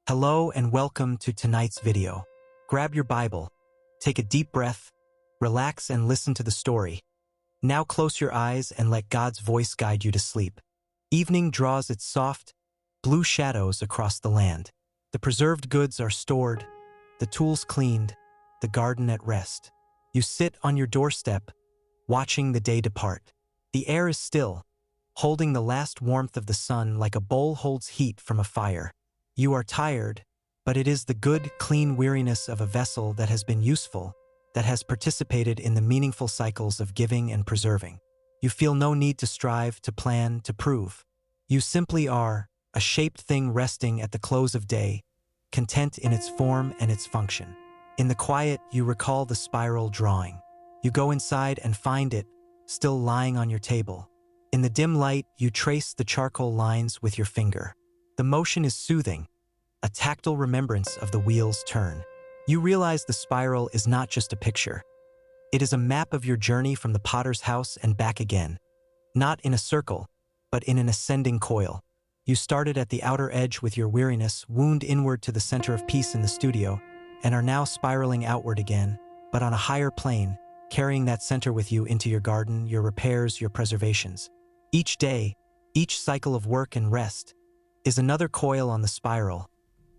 Hello and welcome to tonight's video. Grab your Bible, take a deep breath, relax and listen to the story. Now close your eyes and let God's voice guide you to sleep. Evening draws its soft, blue shadows across the land. The preserved goods are stored, the tools cleaned, the garden at rest. You sit on your doorstep, watching the day depart. The air is still, holding the last warmth of the sun like a bowl holds heat from a fire. You are tired, but it is the good, clean weariness of a vessel that has been useful, that has participated in the meaningful cycles of giving and preserving. You feel no need to strive, to plan, to prove. You simply are, a shaped thing resting at the close of day, content in its form and its function. In the quiet, you recall the spiral drawing. You go inside and find it, still lying on your table. In the dim light, you trace the charcoal lines with your finger. The motion is soothing, a tactile remembrance of the wheel's turn. You realize the spiral is not just a picture. It is a map of your journey from the potter's house and back again. Not in a circle, but in an ascending coil. You started at the outer edge with your weariness, wound inward to the center of peace in the studio, and are now spiraling outward again, but on a higher plane, carrying that center with you into your garden, your repairs, your preservations. Each day, each cycle of work and rest, is another coil on the spiral,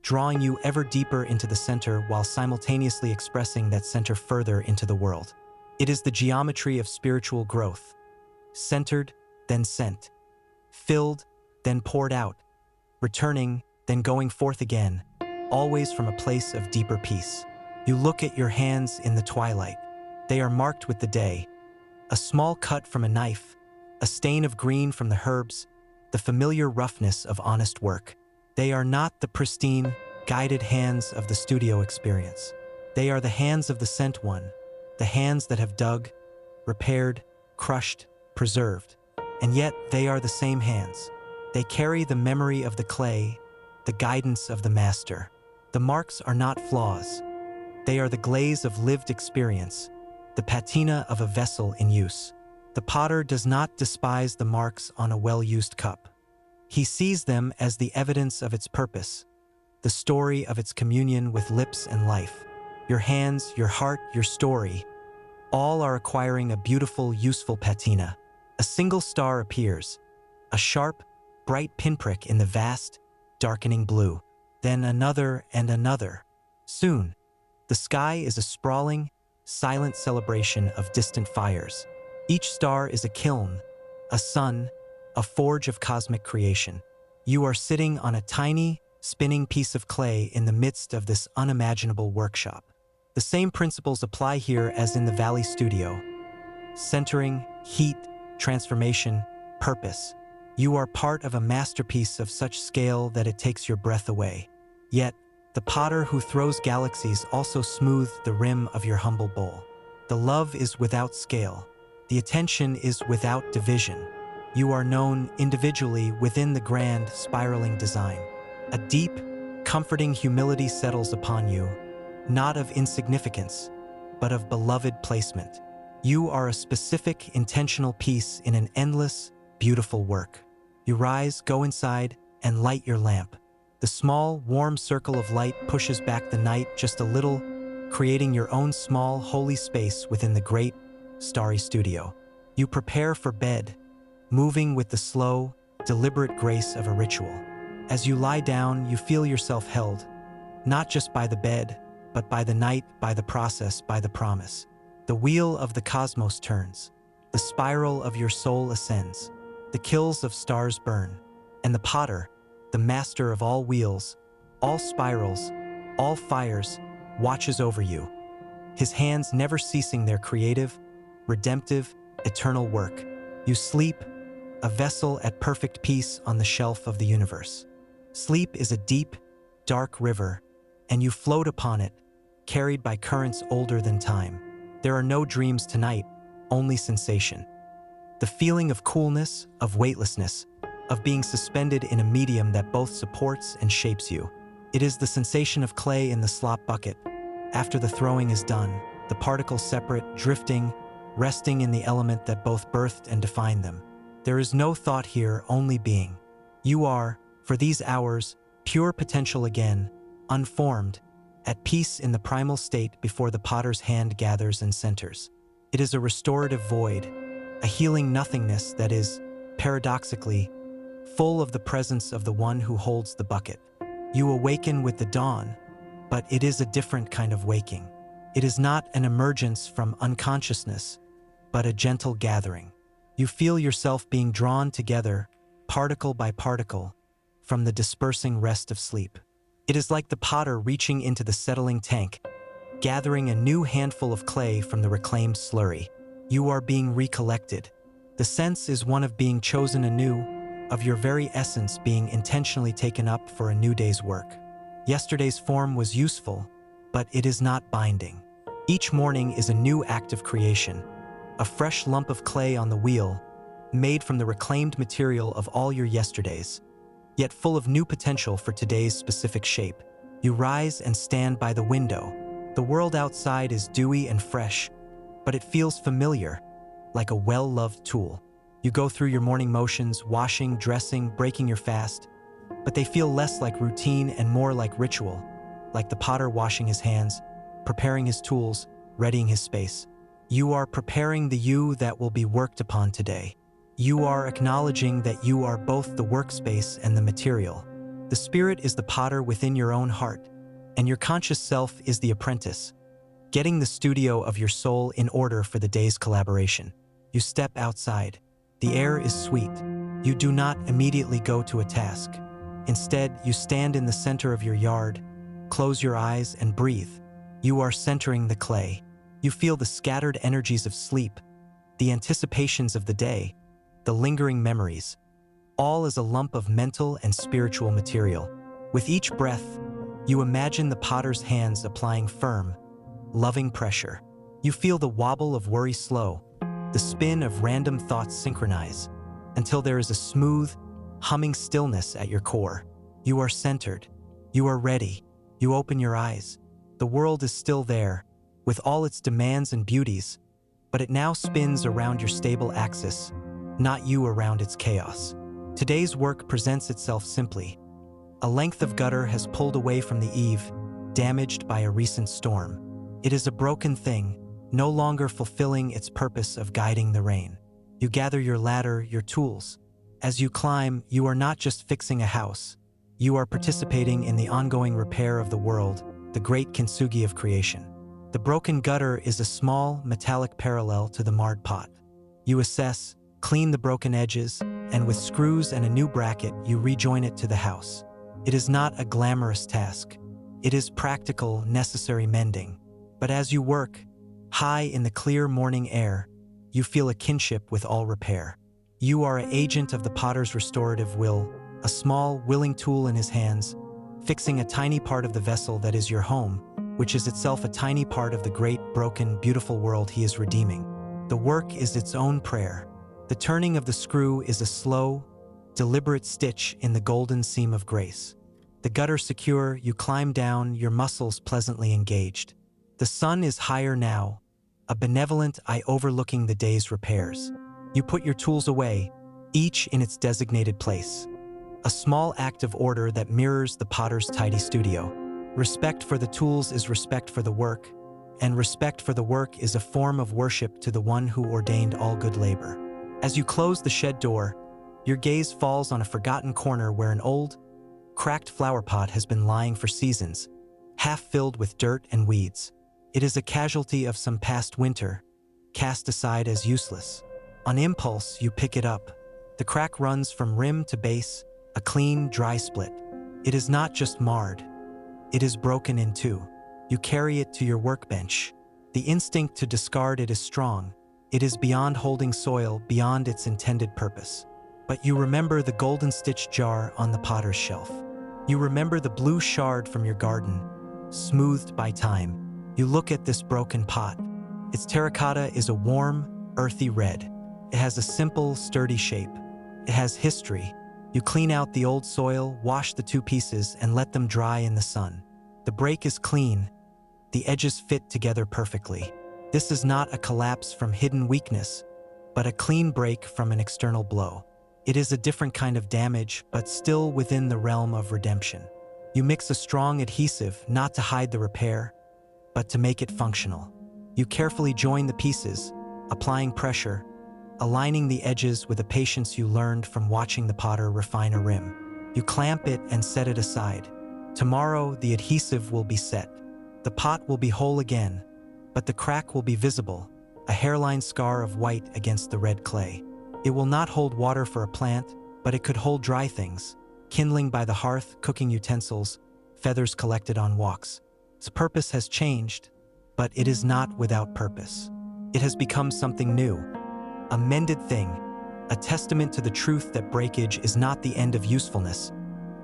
drawing you ever deeper into the center while simultaneously expressing that center further into the world. It is the geometry of spiritual growth. Centered, then sent. Filled, then poured out. Returning, then going forth again, always from a place of deeper peace. You look at your hands in the twilight. They are marked with the day. A small cut from a knife, a stain of green from the herbs, the familiar roughness of honest work. They are not the pristine, guided hands of the studio experience. They are the hands of the sent one, the hands that have dug, repaired, crushed, preserved. And yet they are the same hands. They carry the memory of the clay, the guidance of the master. The marks are not flaws. They are the glaze of lived experience, the patina of a vessel in use. The potter does not despise the marks on a well-used cup. He sees them as the evidence of its purpose, the story of its communion with lips and life. Your hands, your heart, your story, all are acquiring a beautiful, useful patina. A single star appears, a sharp, bright pinprick in the vast, darkening blue. Then another and another. Soon, the sky is a sprawling, silent celebration of distant fires. Each star is a kiln, a sun, a forge of cosmic creation. You are sitting on a tiny, spinning piece of clay in the midst of this unimaginable workshop. The same principles apply here as in the Valley Studio. Centering, heat, transformation, purpose. You are part of a masterpiece of such scale that it takes your breath away. Yet, the potter who throws galaxies also smoothed the rim of your humble bowl. The love is without scale. The attention is without division. You are known individually within the grand, spiraling design. A deep, comforting humility settles upon you, not of insignificance, but of beloved placement. You are a specific, intentional piece in an endless, beautiful work. You rise, go inside, and light your lamp. The small, warm circle of light pushes back the night just a little, creating your own small, holy space within the great, starry studio. You prepare for bed, moving with the slow, deliberate grace of a ritual. As you lie down, you feel yourself held, not just by the bed, but by the night, by the process, by the promise. The wheel of the cosmos turns, the spiral of your soul ascends, the kilns of stars burn, and the potter, the master of all wheels, all spirals, all fires, watches over you, his hands never ceasing their creative, redemptive, eternal work. You sleep, a vessel at perfect peace on the shelf of the universe. Sleep is a deep, dark river, and you float upon it, carried by currents older than time. There are no dreams tonight, only sensation. The feeling of coolness, of weightlessness, of being suspended in a medium that both supports and shapes you. It is the sensation of clay in the slop bucket. After the throwing is done, the particles separate, drifting, resting in the element that both birthed and defined them. There is no thought here, only being. You are, for these hours, pure potential again, unformed, at peace in the primal state before the potter's hand gathers and centers. It is a restorative void, a healing nothingness that is, paradoxically, full of the presence of the one who holds the bucket. You awaken with the dawn, but it is a different kind of waking. It is not an emergence from unconsciousness, but a gentle gathering. You feel yourself being drawn together, particle by particle, from the dispersing rest of sleep. It is like the potter reaching into the settling tank, gathering a new handful of clay from the reclaimed slurry. You are being recollected. The sense is one of being chosen anew, of your very essence being intentionally taken up for a new day's work. Yesterday's form was useful, but it is not binding. Each morning is a new act of creation, a fresh lump of clay on the wheel, made from the reclaimed material of all your yesterdays, yet full of new potential for today's specific shape. You rise and stand by the window. The world outside is dewy and fresh, but it feels familiar, like a well-loved tool. You go through your morning motions, washing, dressing, breaking your fast, but they feel less like routine and more like ritual, like the potter washing his hands, preparing his tools, readying his space. You are preparing the you that will be worked upon today. You are acknowledging that you are both the workspace and the material. The spirit is the potter within your own heart, and your conscious self is the apprentice, getting the studio of your soul in order for the day's collaboration. You step outside. The air is sweet. You do not immediately go to a task. Instead, you stand in the center of your yard, close your eyes and breathe. You are centering the clay. You feel the scattered energies of sleep, the anticipations of the day, the lingering memories, all as a lump of mental and spiritual material. With each breath, you imagine the potter's hands applying firm, loving pressure. You feel the wobble of worry slow, the spin of random thoughts synchronize, until there is a smooth, humming stillness at your core. You are centered. You are ready. You open your eyes. The world is still there, with all its demands and beauties, but it now spins around your stable axis, not you around its chaos. Today's work presents itself simply. A length of gutter has pulled away from the eave, damaged by a recent storm. It is a broken thing, no longer fulfilling its purpose of guiding the rain. You gather your ladder, your tools. As you climb, you are not just fixing a house. You are participating in the ongoing repair of the world, the great kintsugi of creation. The broken gutter is a small, metallic parallel to the marred pot. You assess, clean the broken edges, and with screws and a new bracket, you rejoin it to the house. It is not a glamorous task. It is practical, necessary mending. But as you work, high in the clear morning air, you feel a kinship with all repair. You are an agent of the potter's restorative will, a small, willing tool in his hands, fixing a tiny part of the vessel that is your home, which is itself a tiny part of the great, broken, beautiful world he is redeeming. The work is its own prayer. The turning of the screw is a slow, deliberate stitch in the golden seam of grace. The gutter secure, you climb down, your muscles pleasantly engaged. The sun is higher now, a benevolent eye overlooking the day's repairs. You put your tools away, each in its designated place. A small act of order that mirrors the potter's tidy studio. Respect for the tools is respect for the work, and respect for the work is a form of worship to the one who ordained all good labor. As you close the shed door, your gaze falls on a forgotten corner where an old, cracked flower pot has been lying for seasons, half filled with dirt and weeds. It is a casualty of some past winter, cast aside as useless. On impulse, you pick it up. The crack runs from rim to base, a clean, dry split. It is not just marred. It is broken in two. You carry it to your workbench. The instinct to discard it is strong. It is beyond holding soil, beyond its intended purpose. But you remember the golden stitch jar on the potter's shelf. You remember the blue shard from your garden, smoothed by time. You look at this broken pot. Its terracotta is a warm, earthy red. It has a simple, sturdy shape. It has history. You clean out the old soil, wash the two pieces, and let them dry in the sun. The break is clean. The edges fit together perfectly. This is not a collapse from hidden weakness, but a clean break from an external blow. It is a different kind of damage, but still within the realm of redemption. You mix a strong adhesive not to hide the repair, but to make it functional. You carefully join the pieces, applying pressure, aligning the edges with a patience you learned from watching the potter refine a rim. You clamp it and set it aside. Tomorrow, the adhesive will be set. The pot will be whole again, but the crack will be visible, a hairline scar of white against the red clay. It will not hold water for a plant, but it could hold dry things, kindling by the hearth, cooking utensils, feathers collected on walks. Its purpose has changed, but it is not without purpose. It has become something new, a mended thing, a testament to the truth that breakage is not the end of usefulness,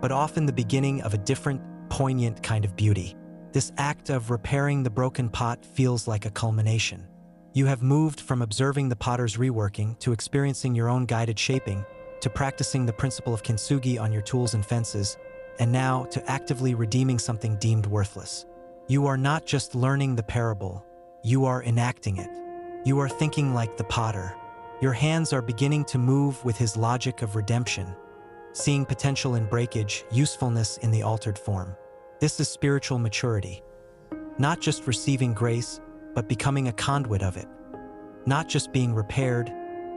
but often the beginning of a different, poignant kind of beauty. This act of repairing the broken pot feels like a culmination. You have moved from observing the potter's reworking to experiencing your own guided shaping, to practicing the principle of kintsugi on your tools and fences, and now to actively redeeming something deemed worthless. You are not just learning the parable, you are enacting it. You are thinking like the potter. Your hands are beginning to move with his logic of redemption, seeing potential in breakage, usefulness in the altered form. This is spiritual maturity. Not just receiving grace, but becoming a conduit of it. Not just being repaired,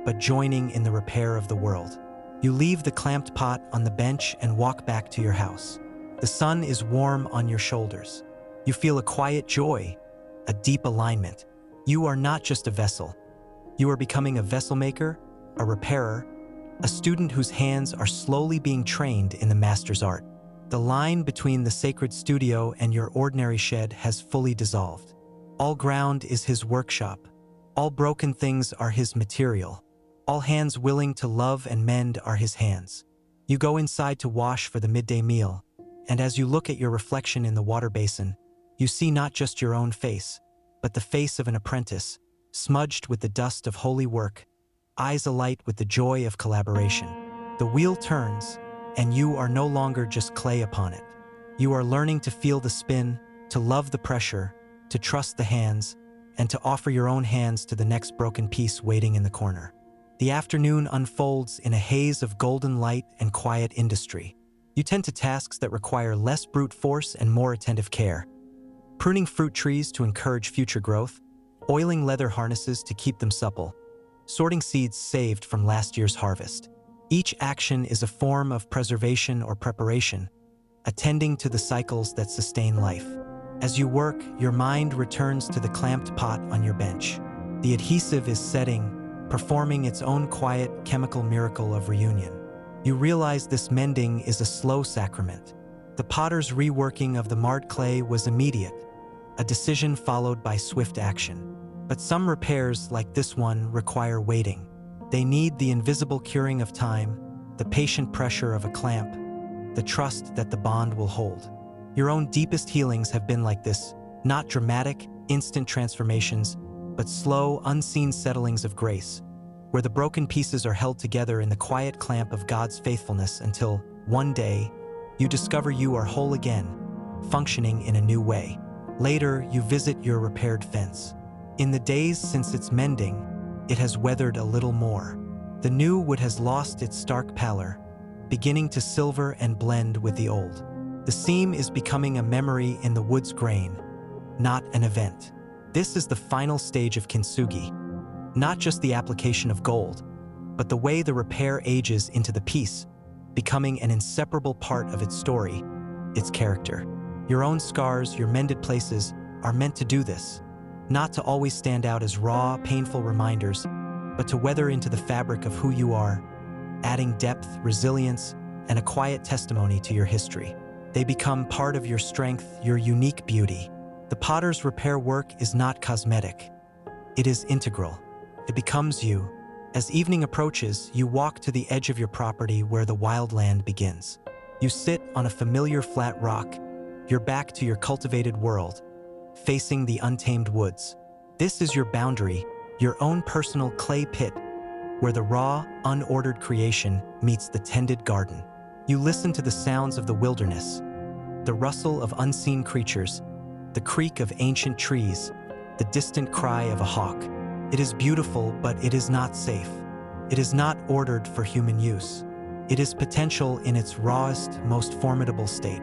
but joining in the repair of the world. You leave the clamped pot on the bench and walk back to your house. The sun is warm on your shoulders. You feel a quiet joy, a deep alignment. You are not just a vessel. You are becoming a vessel maker, a repairer, a student whose hands are slowly being trained in the master's art. The line between the sacred studio and your ordinary shed has fully dissolved. All ground is his workshop. All broken things are his material. All hands willing to love and mend are his hands. You go inside to wash for the midday meal, and as you look at your reflection in the water basin, you see not just your own face, but the face of an apprentice, smudged with the dust of holy work, eyes alight with the joy of collaboration. The wheel turns, and you are no longer just clay upon it. You are learning to feel the spin, to love the pressure, to trust the hands, and to offer your own hands to the next broken piece waiting in the corner. The afternoon unfolds in a haze of golden light and quiet industry. You tend to tasks that require less brute force and more attentive care. Pruning fruit trees to encourage future growth, oiling leather harnesses to keep them supple, sorting seeds saved from last year's harvest. Each action is a form of preservation or preparation, attending to the cycles that sustain life. As you work, your mind returns to the clamped pot on your bench. The adhesive is setting, performing its own quiet chemical miracle of reunion. You realize this mending is a slow sacrament. The potter's reworking of the marred clay was immediate, a decision followed by swift action. But some repairs, like this one, require waiting. They need the invisible curing of time, the patient pressure of a clamp, the trust that the bond will hold. Your own deepest healings have been like this, not dramatic, instant transformations, but slow, unseen settlings of grace, where the broken pieces are held together in the quiet clamp of God's faithfulness until, one day, you discover you are whole again, functioning in a new way. Later, you visit your repaired fence. In the days since its mending, it has weathered a little more. The new wood has lost its stark pallor, beginning to silver and blend with the old. The seam is becoming a memory in the wood's grain, not an event. This is the final stage of kintsugi, not just the application of gold, but the way the repair ages into the piece, becoming an inseparable part of its story, its character. Your own scars, your mended places, are meant to do this, not to always stand out as raw, painful reminders, but to weather into the fabric of who you are, adding depth, resilience, and a quiet testimony to your history. They become part of your strength, your unique beauty. The potter's repair work is not cosmetic. It is integral. It becomes you. As evening approaches, you walk to the edge of your property where the wild land begins. You sit on a familiar flat rock, your back to your cultivated world, facing the untamed woods. This is your boundary, your own personal clay pit, where the raw, unordered creation meets the tended garden. You listen to the sounds of the wilderness, the rustle of unseen creatures, the creak of ancient trees, the distant cry of a hawk. It is beautiful, but it is not safe. It is not ordered for human use. It is potential in its rawest, most formidable state.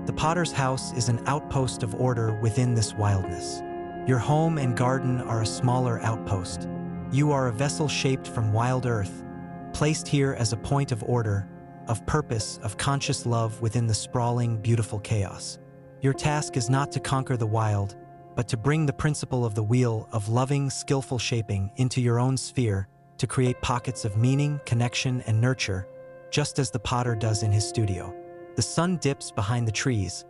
The potter's house is an outpost of order within this wildness. Your home and garden are a smaller outpost. You are a vessel shaped from wild earth, placed here as a point of order, of purpose, of conscious love within the sprawling, beautiful chaos. Your task is not to conquer the wild, but to bring the principle of the wheel of loving, skillful shaping into your own sphere to create pockets of meaning, connection, and nurture, just as the potter does in his studio. The sun dips behind the trees,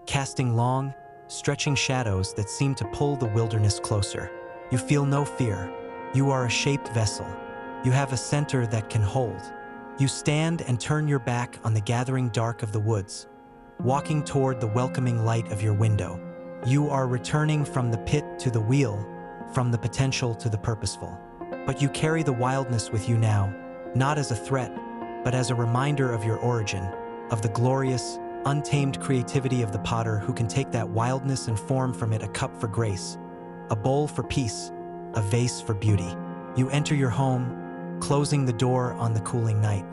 casting long, stretching shadows that seem to pull the wilderness closer. You feel no fear. You are a shaped vessel. You have a center that can hold. You stand and turn your back on the gathering dark of the woods, walking toward the welcoming light of your window. You are returning from the pit to the wheel, from the potential to the purposeful. But you carry the wildness with you now, not as a threat, but as a reminder of your origin, of the glorious, untamed creativity of the potter who can take that wildness and form from it a cup for grace, a bowl for peace, a vase for beauty. You enter your home, closing the door on the cooling night.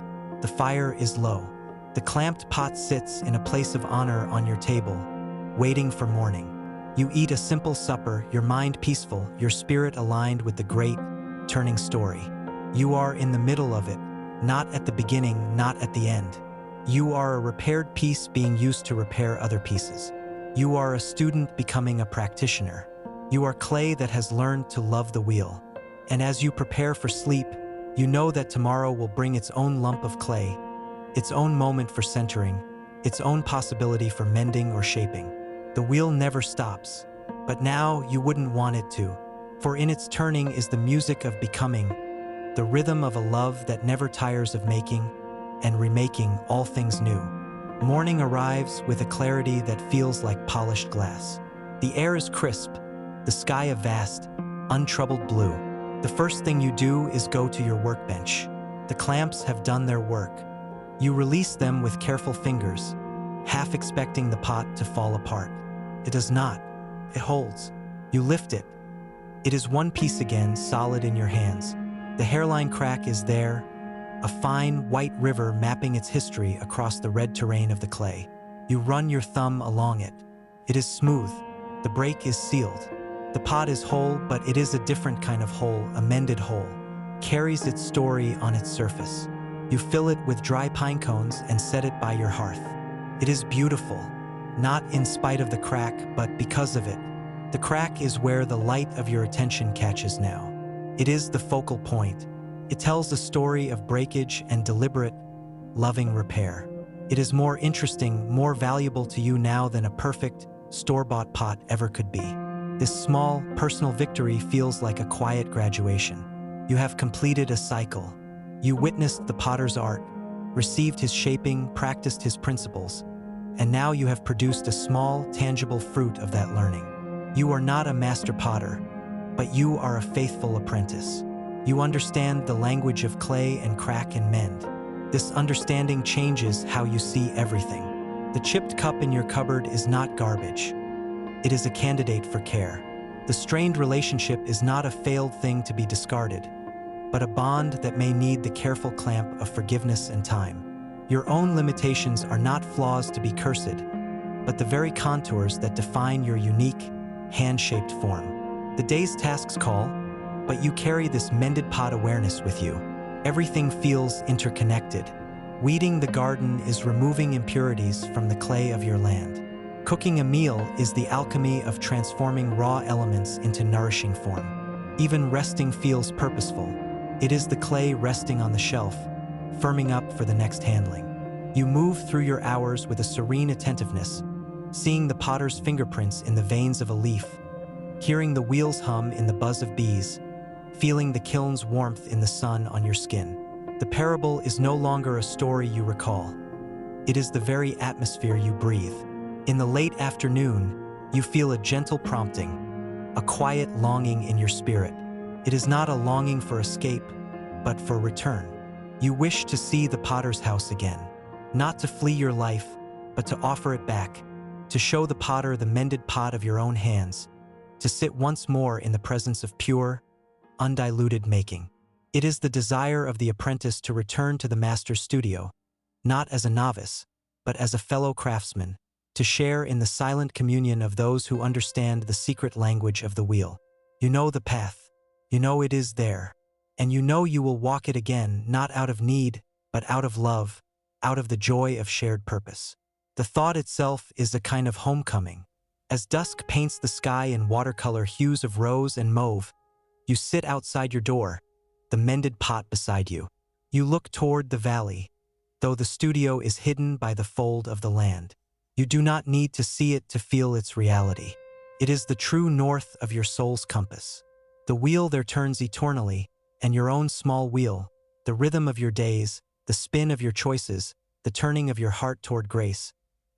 The fire is low. The clamped pot sits in a place of honor on your table, waiting for morning. You eat a simple supper, your mind peaceful, your spirit aligned with the great, turning story. You are in the middle of it, not at the beginning, not at the end. You are a repaired piece being used to repair other pieces. You are a student becoming a practitioner. You are clay that has learned to love the wheel. And as you prepare for sleep, you know that tomorrow will bring its own lump of clay, its own moment for centering, its own possibility for mending or shaping. The wheel never stops, but now you wouldn't want it to, for in its turning is the music of becoming, the rhythm of a love that never tires of making and remaking all things new. Morning arrives with a clarity that feels like polished glass. The air is crisp, the sky a vast, untroubled blue. The first thing you do is go to your workbench. The clamps have done their work. You release them with careful fingers, half expecting the pot to fall apart. It does not. It holds. You lift it. It is one piece again, solid in your hands. The hairline crack is there, a fine, white river mapping its history across the red terrain of the clay. You run your thumb along it. It is smooth. The break is sealed. The pot is whole, but it is a different kind of whole, a mended whole. Carries its story on its surface. You fill it with dry pine cones and set it by your hearth. It is beautiful, not in spite of the crack, but because of it. The crack is where the light of your attention catches now. It is the focal point. It tells a story of breakage and deliberate, loving repair. It is more interesting, more valuable to you now than a perfect, store-bought pot ever could be. This small, personal victory feels like a quiet graduation. You have completed a cycle. You witnessed the potter's art, received his shaping, practiced his principles, and now you have produced a small, tangible fruit of that learning. You are not a master potter, but you are a faithful apprentice. You understand the language of clay and crack and mend. This understanding changes how you see everything. The chipped cup in your cupboard is not garbage. It is a candidate for care. The strained relationship is not a failed thing to be discarded, but a bond that may need the careful clamp of forgiveness and time. Your own limitations are not flaws to be cursed, but the very contours that define your unique, hand-shaped form. The day's tasks call, but you carry this mended pot awareness with you. Everything feels interconnected. Weeding the garden is removing impurities from the clay of your land. Cooking a meal is the alchemy of transforming raw elements into nourishing form. Even resting feels purposeful. It is the clay resting on the shelf, firming up for the next handling. You move through your hours with a serene attentiveness, seeing the potter's fingerprints in the veins of a leaf, hearing the wheels hum in the buzz of bees, feeling the kiln's warmth in the sun on your skin. The parable is no longer a story you recall. It is the very atmosphere you breathe. In the late afternoon, you feel a gentle prompting, a quiet longing in your spirit. It is not a longing for escape, but for return. You wish to see the potter's house again, not to flee your life, but to offer it back, to show the potter the mended pot of your own hands, to sit once more in the presence of pure, undiluted making. It is the desire of the apprentice to return to the master's studio, not as a novice, but as a fellow craftsman, to share in the silent communion of those who understand the secret language of the wheel. You know the path. You know it is there. And you know you will walk it again, not out of need, but out of love, out of the joy of shared purpose. The thought itself is a kind of homecoming. As dusk paints the sky in watercolor hues of rose and mauve, you sit outside your door, the mended pot beside you. You look toward the valley, though the studio is hidden by the fold of the land. You do not need to see it to feel its reality. It is the true north of your soul's compass. The wheel there turns eternally, and your own small wheel, the rhythm of your days, the spin of your choices, the turning of your heart toward grace,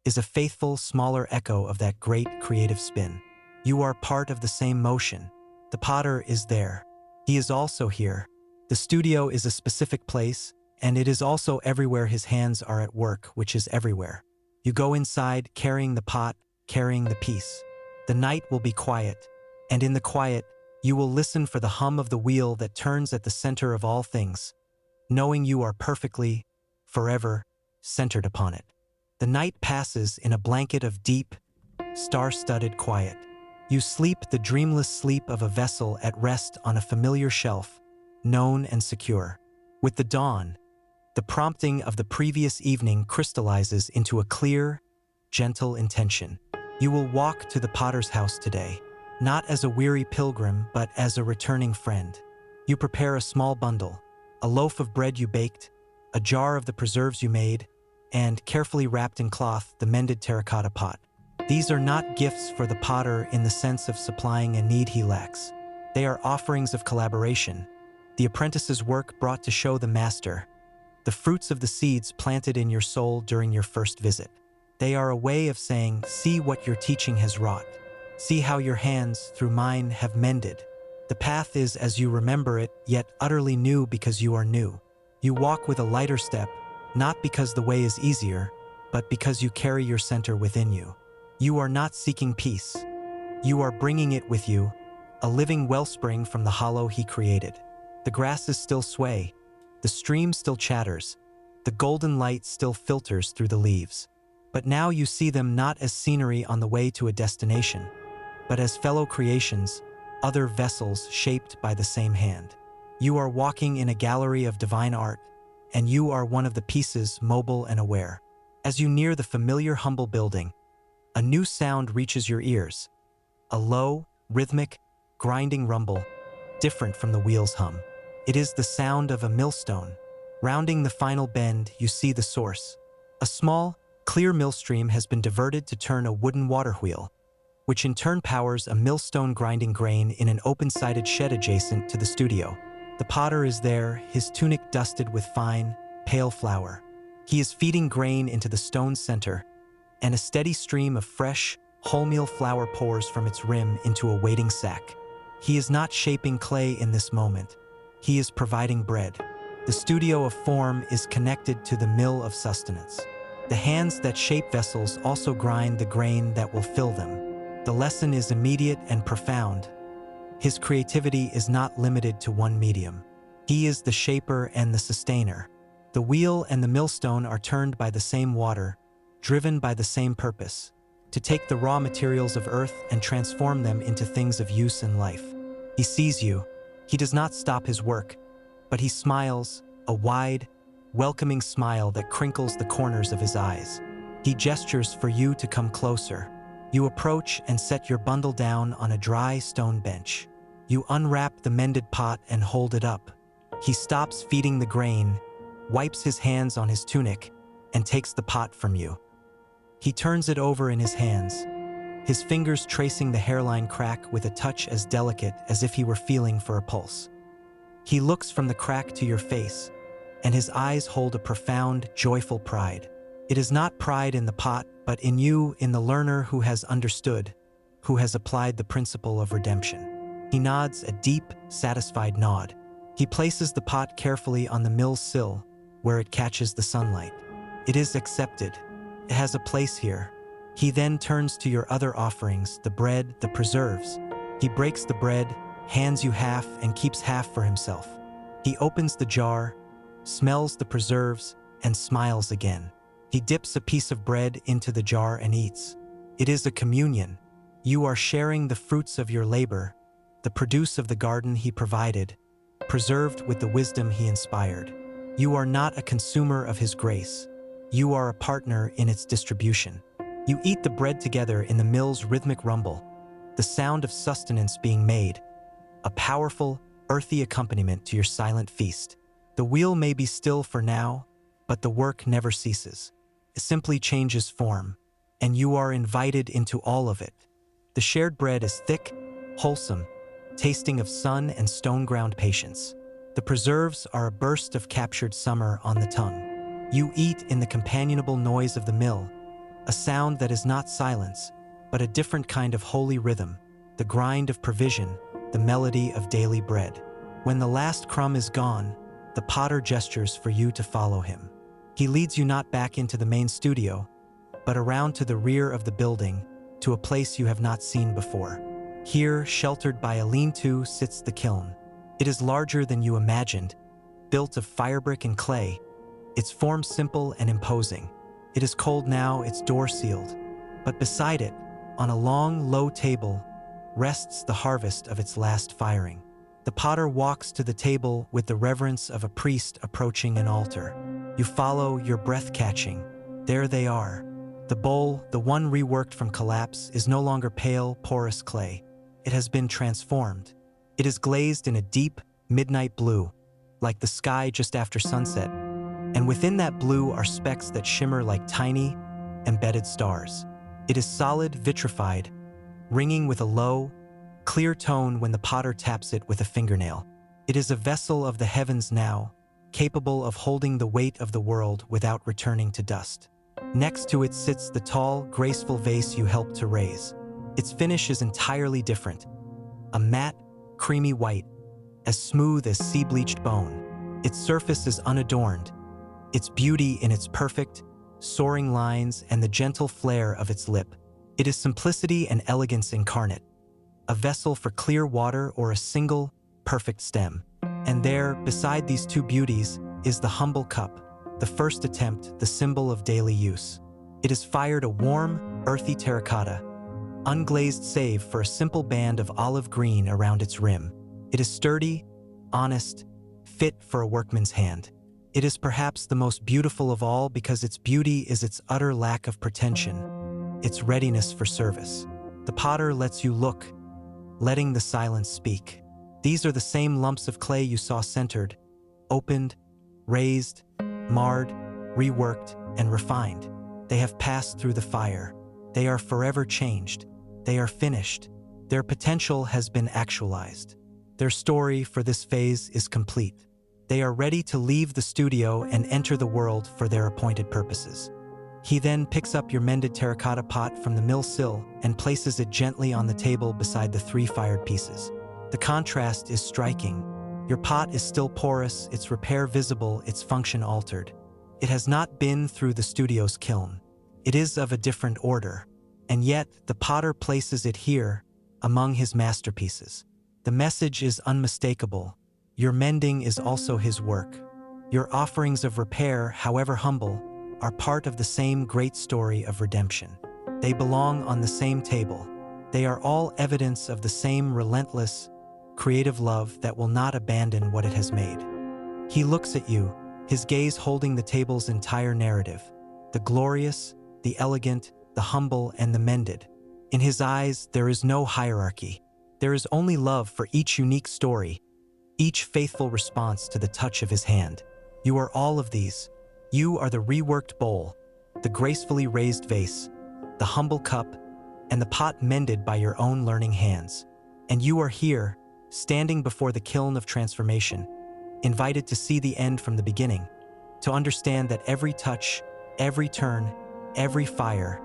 is a faithful, smaller echo of that great creative spin. You are part of the same motion. The potter is there. He is also here. The studio is a specific place, and it is also everywhere his hands are at work, which is everywhere. You go inside, carrying the pot, carrying the peace. The night will be quiet, and in the quiet, you will listen for the hum of the wheel that turns at the center of all things, knowing you are perfectly, forever, centered upon it. The night passes in a blanket of deep, star-studded quiet. You sleep the dreamless sleep of a vessel at rest on a familiar shelf, known and secure. With the dawn, the prompting of the previous evening crystallizes into a clear, gentle intention. You will walk to the potter's house today, not as a weary pilgrim, but as a returning friend. You prepare a small bundle, a loaf of bread you baked, a jar of the preserves you made, and, carefully wrapped in cloth, the mended terracotta pot. These are not gifts for the potter in the sense of supplying a need he lacks. They are offerings of collaboration, the apprentice's work brought to show the master, the fruits of the seeds planted in your soul during your first visit. They are a way of saying, see what your teaching has wrought. See how your hands, through mine, have mended. The path is as you remember it, yet utterly new because you are new. You walk with a lighter step, not because the way is easier, but because you carry your center within you. You are not seeking peace. You are bringing it with you, a living wellspring from the hollow he created. The grasses still sway, the stream still chatters, the golden light still filters through the leaves. But now you see them not as scenery on the way to a destination, but as fellow creations, other vessels shaped by the same hand. You are walking in a gallery of divine art, and you are one of the pieces, mobile and aware. As you near the familiar humble building, a new sound reaches your ears, a low, rhythmic, grinding rumble, different from the wheel's hum. It is the sound of a millstone. Rounding the final bend, you see the source. A small, clear millstream has been diverted to turn a wooden water wheel, which in turn powers a millstone grinding grain in an open-sided shed adjacent to the studio. The potter is there, his tunic dusted with fine, pale flour. He is feeding grain into the stone's center, and a steady stream of fresh, wholemeal flour pours from its rim into a waiting sack. He is not shaping clay in this moment. He is providing bread. The studio of form is connected to the mill of sustenance. The hands that shape vessels also grind the grain that will fill them. The lesson is immediate and profound. His creativity is not limited to one medium. He is the shaper and the sustainer. The wheel and the millstone are turned by the same water, driven by the same purpose, to take the raw materials of earth and transform them into things of use and life. He sees you. He does not stop his work, but he smiles, a wide, welcoming smile that crinkles the corners of his eyes. He gestures for you to come closer. You approach and set your bundle down on a dry stone bench. You unwrap the mended pot and hold it up. He stops feeding the grain, wipes his hands on his tunic, and takes the pot from you. He turns it over in his hands, his fingers tracing the hairline crack with a touch as delicate as if he were feeling for a pulse. He looks from the crack to your face, and his eyes hold a profound, joyful pride. It is not pride in the pot, but in you, in the learner who has understood, who has applied the principle of redemption. He nods a deep, satisfied nod. He places the pot carefully on the mill's sill, where it catches the sunlight. It is accepted. It has a place here. He then turns to your other offerings, the bread, the preserves. He breaks the bread, hands you half, and keeps half for himself. He opens the jar, smells the preserves, and smiles again. He dips a piece of bread into the jar and eats. It is a communion. You are sharing the fruits of your labor, the produce of the garden he provided, preserved with the wisdom he inspired. You are not a consumer of his grace. You are a partner in its distribution. You eat the bread together in the mill's rhythmic rumble, the sound of sustenance being made, a powerful, earthy accompaniment to your silent feast. The wheel may be still for now, but the work never ceases. It simply changes form, and you are invited into all of it. The shared bread is thick, wholesome, tasting of sun and stone-ground patience. The preserves are a burst of captured summer on the tongue. You eat in the companionable noise of the mill, a sound that is not silence, but a different kind of holy rhythm, the grind of provision, the melody of daily bread. When the last crumb is gone, the potter gestures for you to follow him. He leads you not back into the main studio, but around to the rear of the building, to a place you have not seen before. Here, sheltered by a lean-to, sits the kiln. It is larger than you imagined, built of firebrick and clay, its form simple and imposing. It is cold now, its door sealed, but beside it, on a long, low table, rests the harvest of its last firing. The potter walks to the table with the reverence of a priest approaching an altar. You follow, your breath catching. There they are. The bowl, the one reworked from collapse, is no longer pale, porous clay. It has been transformed. It is glazed in a deep, midnight blue, like the sky just after sunset, and within that blue are specks that shimmer like tiny, embedded stars. It is solid, vitrified, ringing with a low, clear tone when the potter taps it with a fingernail. It is a vessel of the heavens now, capable of holding the weight of the world without returning to dust. Next to it sits the tall, graceful vase you helped to raise. Its finish is entirely different. A matte, creamy white, as smooth as sea-bleached bone. Its surface is unadorned, its beauty in its perfect, soaring lines and the gentle flare of its lip. It is simplicity and elegance incarnate, a vessel for clear water or a single, perfect stem. And there, beside these two beauties, is the humble cup, the first attempt, the symbol of daily use. It is fired a warm, earthy terracotta, unglazed save for a simple band of olive green around its rim. It is sturdy, honest, fit for a workman's hand. It is perhaps the most beautiful of all because its beauty is its utter lack of pretension, its readiness for service. The potter lets you look, letting the silence speak. These are the same lumps of clay you saw centered, opened, raised, marred, reworked, and refined. They have passed through the fire. They are forever changed. They are finished. Their potential has been actualized. Their story for this phase is complete. They are ready to leave the studio and enter the world for their appointed purposes. He then picks up your mended terracotta pot from the mill sill and places it gently on the table beside the three fired pieces. The contrast is striking. Your pot is still porous, its repair visible, its function altered. It has not been through the studio's kiln. It is of a different order, and yet the potter places it here, among his masterpieces. The message is unmistakable. Your mending is also his work. Your offerings of repair, however humble, are part of the same great story of redemption. They belong on the same table. They are all evidence of the same relentless, creative love that will not abandon what it has made. He looks at you, his gaze holding the table's entire narrative, the glorious, the elegant, the humble, and the mended. In his eyes, there is no hierarchy. There is only love for each unique story, each faithful response to the touch of his hand. You are all of these. You are the reworked bowl, the gracefully raised vase, the humble cup, and the pot mended by your own learning hands. And you are here, standing before the kiln of transformation, invited to see the end from the beginning, to understand that every touch, every turn, every fire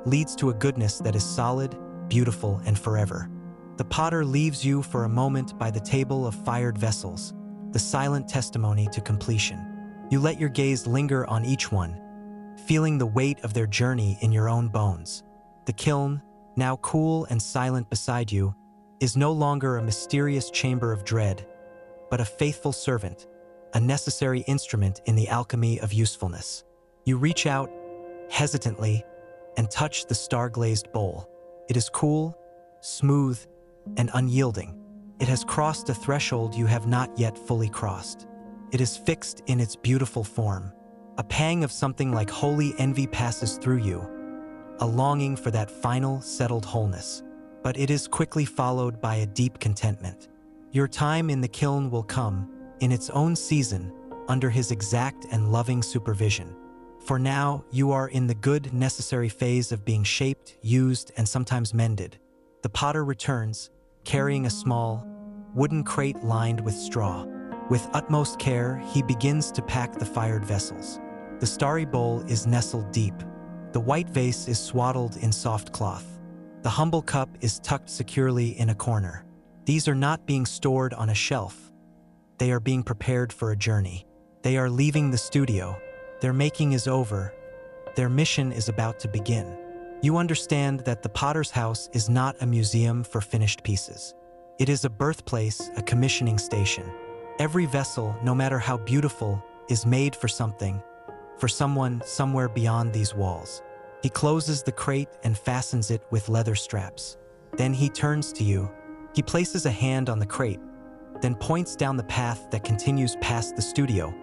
leads to a goodness that is solid, beautiful, and forever. The potter leaves you for a moment by the table of fired vessels, the silent testimony to completion. You let your gaze linger on each one, feeling the weight of their journey in your own bones. The kiln, now cool and silent beside you, is no longer a mysterious chamber of dread, but a faithful servant, a necessary instrument in the alchemy of usefulness. You reach out, hesitantly, and touch the star-glazed bowl. It is cool, smooth, and unyielding. It has crossed a threshold you have not yet fully crossed. It is fixed in its beautiful form. A pang of something like holy envy passes through you, a longing for that final, settled wholeness. But it is quickly followed by a deep contentment. Your time in the kiln will come, in its own season, under his exact and loving supervision. For now, you are in the good, necessary phase of being shaped, used, and sometimes mended. The potter returns, carrying a small, wooden crate lined with straw. With utmost care, he begins to pack the fired vessels. The starry bowl is nestled deep. The white vase is swaddled in soft cloth. The humble cup is tucked securely in a corner. These are not being stored on a shelf. They are being prepared for a journey. They are leaving the studio. Their making is over. Their mission is about to begin. You understand that the potter's house is not a museum for finished pieces. It is a birthplace, a commissioning station. Every vessel, no matter how beautiful, is made for something, for someone somewhere beyond these walls. He closes the crate and fastens it with leather straps. Then he turns to you. He places a hand on the crate, then points down the path that continues past the studio,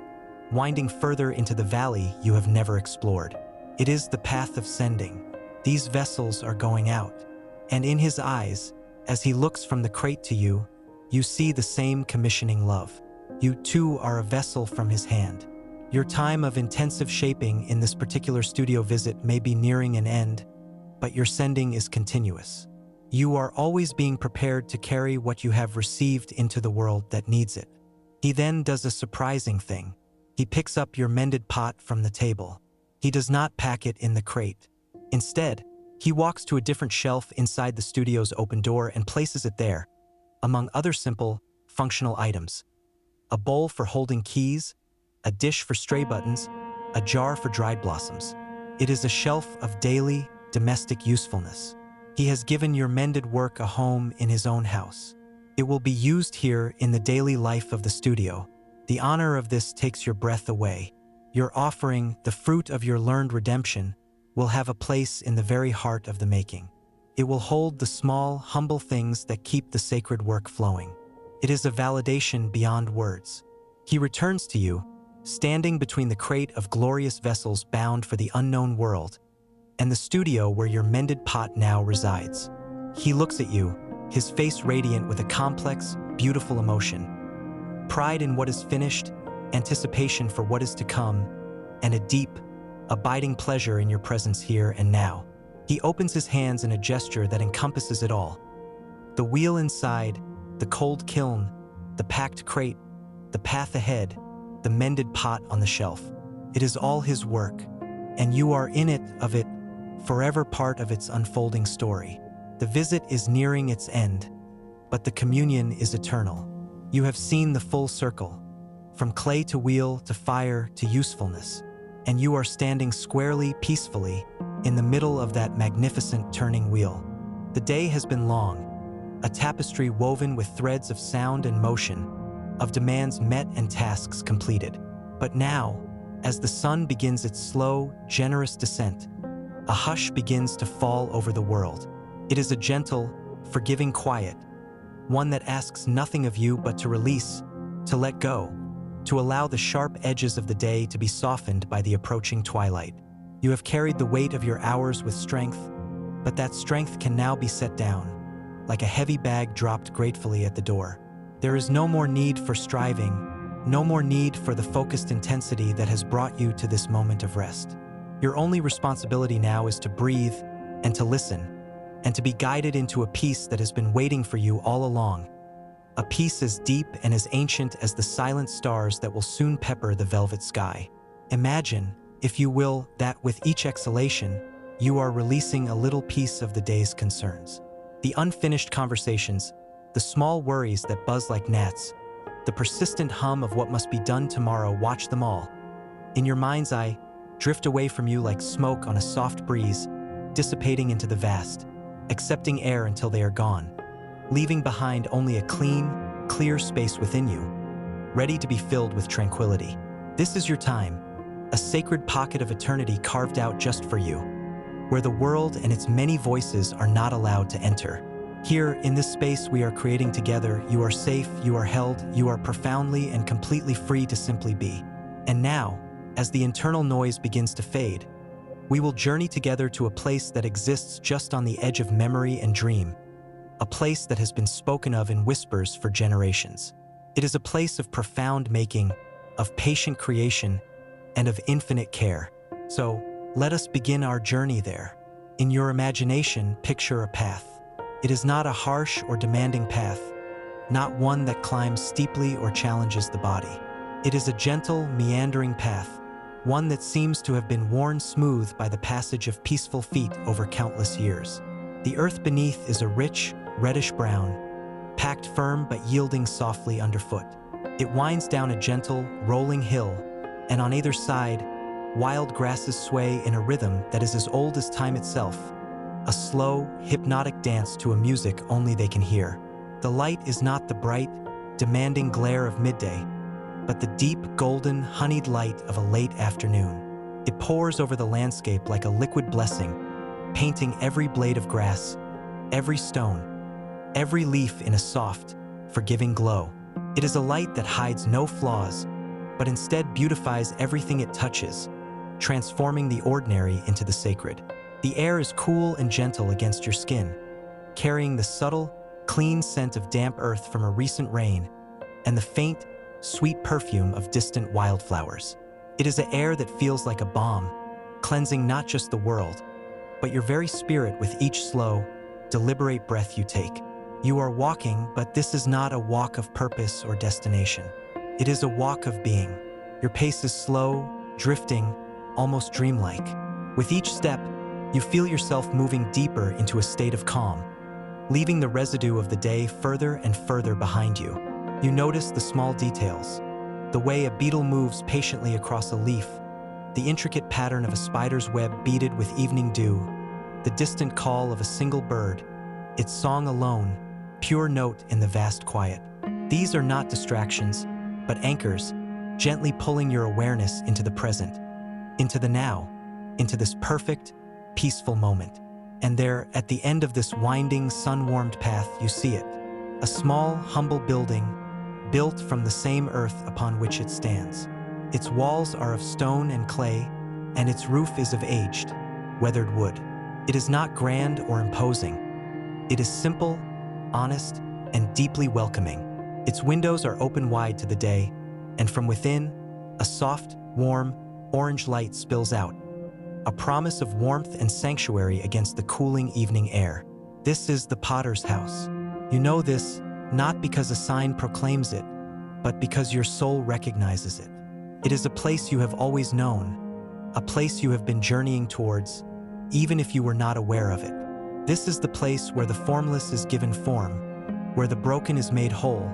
winding further into the valley you have never explored. It is the path of sending. These vessels are going out. And in his eyes, as he looks from the crate to you, you see the same commissioning love. You too are a vessel from his hand. Your time of intensive shaping in this particular studio visit may be nearing an end, but your sending is continuous. You are always being prepared to carry what you have received into the world that needs it. He then does a surprising thing. He picks up your mended pot from the table. He does not pack it in the crate. Instead, he walks to a different shelf inside the studio's open door and places it there, among other simple, functional items. A bowl for holding keys, a dish for stray buttons, a jar for dried blossoms. It is a shelf of daily, domestic usefulness. He has given your mended work a home in his own house. It will be used here in the daily life of the studio. The honor of this takes your breath away. Your offering, the fruit of your learned redemption, will have a place in the very heart of the making. It will hold the small, humble things that keep the sacred work flowing. It is a validation beyond words. He returns to you, standing between the crate of glorious vessels bound for the unknown world and the studio where your mended pot now resides. He looks at you, his face radiant with a complex, beautiful emotion. Pride in what is finished, anticipation for what is to come, and a deep, abiding pleasure in your presence here and now. He opens his hands in a gesture that encompasses it all. The wheel inside, the cold kiln, the packed crate, the path ahead, the mended pot on the shelf. It is all his work, and you are in it, of it, forever part of its unfolding story. The visit is nearing its end, but the communion is eternal. You have seen the full circle, from clay to wheel to fire to usefulness, and you are standing squarely, peacefully, in the middle of that magnificent turning wheel. The day has been long, a tapestry woven with threads of sound and motion, of demands met and tasks completed. But now, as the sun begins its slow, generous descent, a hush begins to fall over the world. It is a gentle, forgiving quiet, one that asks nothing of you but to release, to let go, to allow the sharp edges of the day to be softened by the approaching twilight. You have carried the weight of your hours with strength, but that strength can now be set down, like a heavy bag dropped gratefully at the door. There is no more need for striving, no more need for the focused intensity that has brought you to this moment of rest. Your only responsibility now is to breathe and to listen, and to be guided into a peace that has been waiting for you all along. A peace as deep and as ancient as the silent stars that will soon pepper the velvet sky. Imagine, if you will, that with each exhalation, you are releasing a little piece of the day's concerns. The unfinished conversations, the small worries that buzz like gnats, the persistent hum of what must be done tomorrow, watch them all. In your mind's eye, drift away from you like smoke on a soft breeze, dissipating into the vast, accepting air until they are gone, leaving behind only a clean, clear space within you, ready to be filled with tranquility. This is your time, a sacred pocket of eternity carved out just for you, where the world and its many voices are not allowed to enter. Here, in this space we are creating together, you are safe, you are held, you are profoundly and completely free to simply be. And now, as the internal noise begins to fade, we will journey together to a place that exists just on the edge of memory and dream, a place that has been spoken of in whispers for generations. It is a place of profound making, of patient creation, and of infinite care. So, let us begin our journey there. In your imagination, picture a path. It is not a harsh or demanding path, not one that climbs steeply or challenges the body. It is a gentle, meandering path, one that seems to have been worn smooth by the passage of peaceful feet over countless years. The earth beneath is a rich, reddish-brown, packed firm but yielding softly underfoot. It winds down a gentle, rolling hill, and on either side, wild grasses sway in a rhythm that is as old as time itself, a slow, hypnotic dance to a music only they can hear. The light is not the bright, demanding glare of midday, but the deep, golden, honeyed light of a late afternoon. It pours over the landscape like a liquid blessing, painting every blade of grass, every stone, every leaf in a soft, forgiving glow. It is a light that hides no flaws, but instead beautifies everything it touches, transforming the ordinary into the sacred. The air is cool and gentle against your skin, carrying the subtle, clean scent of damp earth from a recent rain and the faint, sweet perfume of distant wildflowers. It is an air that feels like a balm, cleansing not just the world, but your very spirit with each slow, deliberate breath you take. You are walking, but this is not a walk of purpose or destination. It is a walk of being. Your pace is slow, drifting, almost dreamlike. With each step, you feel yourself moving deeper into a state of calm, leaving the residue of the day further and further behind you. You notice the small details, the way a beetle moves patiently across a leaf, the intricate pattern of a spider's web beaded with evening dew, the distant call of a single bird, its song alone, pure note in the vast quiet. These are not distractions, but anchors, gently pulling your awareness into the present, into the now, into this perfect, peaceful moment. And there, at the end of this winding, sun-warmed path, you see it, a small, humble building, built from the same earth upon which it stands. Its walls are of stone and clay, and its roof is of aged, weathered wood. It is not grand or imposing. It is simple, honest, and deeply welcoming. Its windows are open wide to the day, and from within, a soft, warm, orange light spills out, a promise of warmth and sanctuary against the cooling evening air. This is the Potter's house. You know this not because a sign proclaims it, but because your soul recognizes it. It is a place you have always known, a place you have been journeying towards, even if you were not aware of it. This is the place where the formless is given form, where the broken is made whole,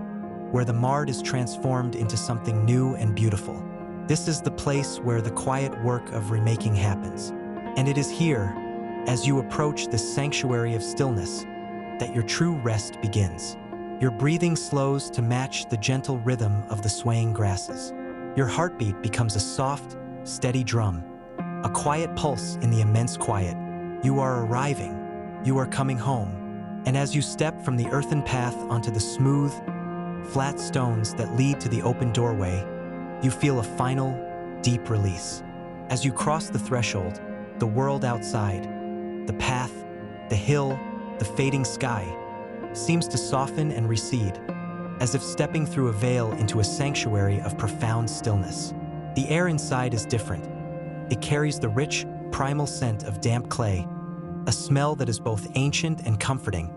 where the marred is transformed into something new and beautiful. This is the place where the quiet work of remaking happens. And it is here, as you approach this sanctuary of stillness, that your true rest begins. Your breathing slows to match the gentle rhythm of the swaying grasses. Your heartbeat becomes a soft, steady drum, a quiet pulse in the immense quiet. You are arriving. You are coming home. And as you step from the earthen path onto the smooth, flat stones that lead to the open doorway, you feel a final, deep release. As you cross the threshold, the world outside, the path, the hill, the fading sky, seems to soften and recede, as if stepping through a veil into a sanctuary of profound stillness. The air inside is different. It carries the rich, primal scent of damp clay, a smell that is both ancient and comforting,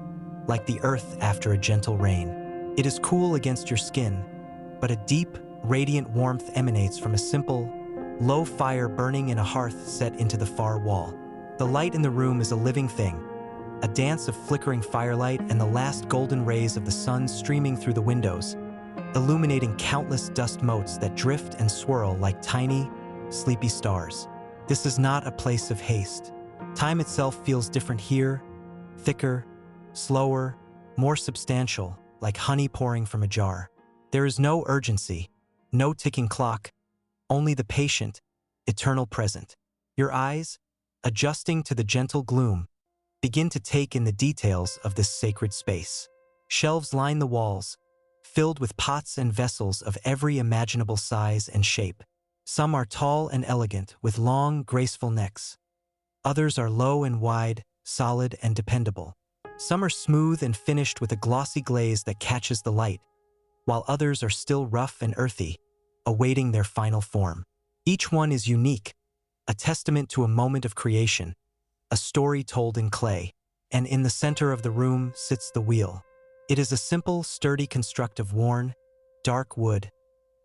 like the earth after a gentle rain. It is cool against your skin, but a deep, radiant warmth emanates from a simple, low fire burning in a hearth set into the far wall. The light in the room is a living thing, a dance of flickering firelight and the last golden rays of the sun streaming through the windows, illuminating countless dust motes that drift and swirl like tiny, sleepy stars. This is not a place of haste. Time itself feels different here, thicker, slower, more substantial, like honey pouring from a jar. There is no urgency, no ticking clock, only the patient, eternal present. Your eyes, adjusting to the gentle gloom, begin to take in the details of this sacred space. Shelves line the walls, filled with pots and vessels of every imaginable size and shape. Some are tall and elegant, with long, graceful necks. Others are low and wide, solid and dependable. Some are smooth and finished with a glossy glaze that catches the light, while others are still rough and earthy, awaiting their final form. Each one is unique, a testament to a moment of creation, a story told in clay, and in the center of the room sits the wheel. It is a simple, sturdy construct of worn, dark wood,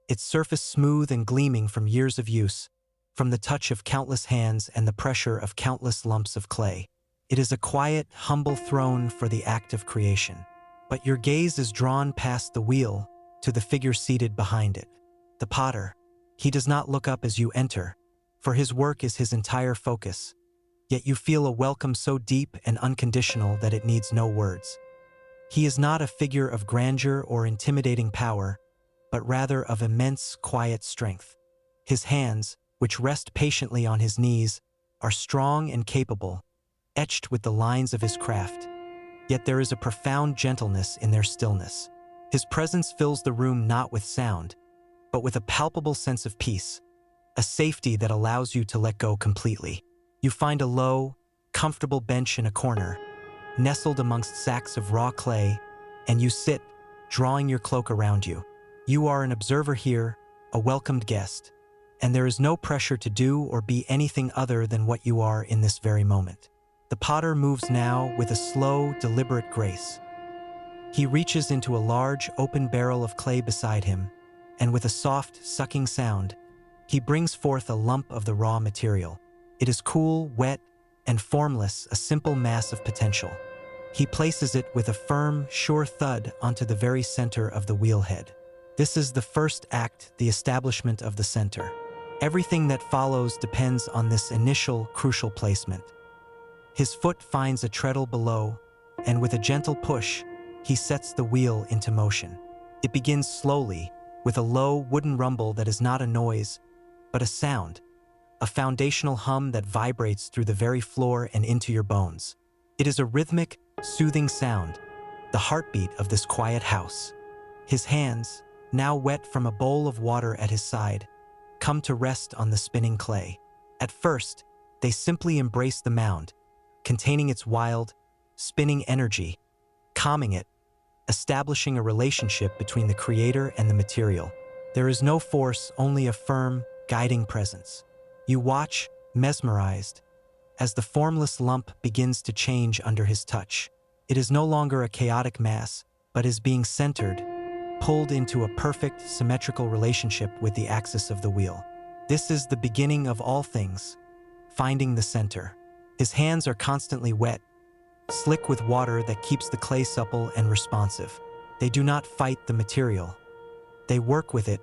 its surface smooth and gleaming from years of use, from the touch of countless hands and the pressure of countless lumps of clay. It is a quiet, humble throne for the act of creation. But your gaze is drawn past the wheel to the figure seated behind it. The potter. He does not look up as you enter, for his work is his entire focus. Yet you feel a welcome so deep and unconditional that it needs no words. He is not a figure of grandeur or intimidating power, but rather of immense, quiet strength. His hands, which rest patiently on his knees, are strong and capable, etched with the lines of his craft. Yet there is a profound gentleness in their stillness. His presence fills the room not with sound, but with a palpable sense of peace, a safety that allows you to let go completely. You find a low, comfortable bench in a corner, nestled amongst sacks of raw clay, and you sit, drawing your cloak around you. You are an observer here, a welcomed guest, and there is no pressure to do or be anything other than what you are in this very moment. The potter moves now with a slow, deliberate grace. He reaches into a large, open barrel of clay beside him, and with a soft, sucking sound, he brings forth a lump of the raw material. It is cool, wet, and formless, a simple mass of potential. He places it with a firm, sure thud onto the very center of the wheelhead. This is the first act, the establishment of the center. Everything that follows depends on this initial, crucial placement. His foot finds a treadle below, and with a gentle push, he sets the wheel into motion. It begins slowly, with a low, wooden rumble that is not a noise, but a sound, a foundational hum that vibrates through the very floor and into your bones. It is a rhythmic, soothing sound, the heartbeat of this quiet house. His hands, now wet from a bowl of water at his side, come to rest on the spinning clay. At first, they simply embrace the mound, containing its wild, spinning energy, calming it, establishing a relationship between the creator and the material. There is no force, only a firm, guiding presence. You watch, mesmerized, as the formless lump begins to change under his touch. It is no longer a chaotic mass, but is being centered, pulled into a perfect, symmetrical relationship with the axis of the wheel. This is the beginning of all things, finding the center. His hands are constantly wet, slick with water that keeps the clay supple and responsive. They do not fight the material. They work with it,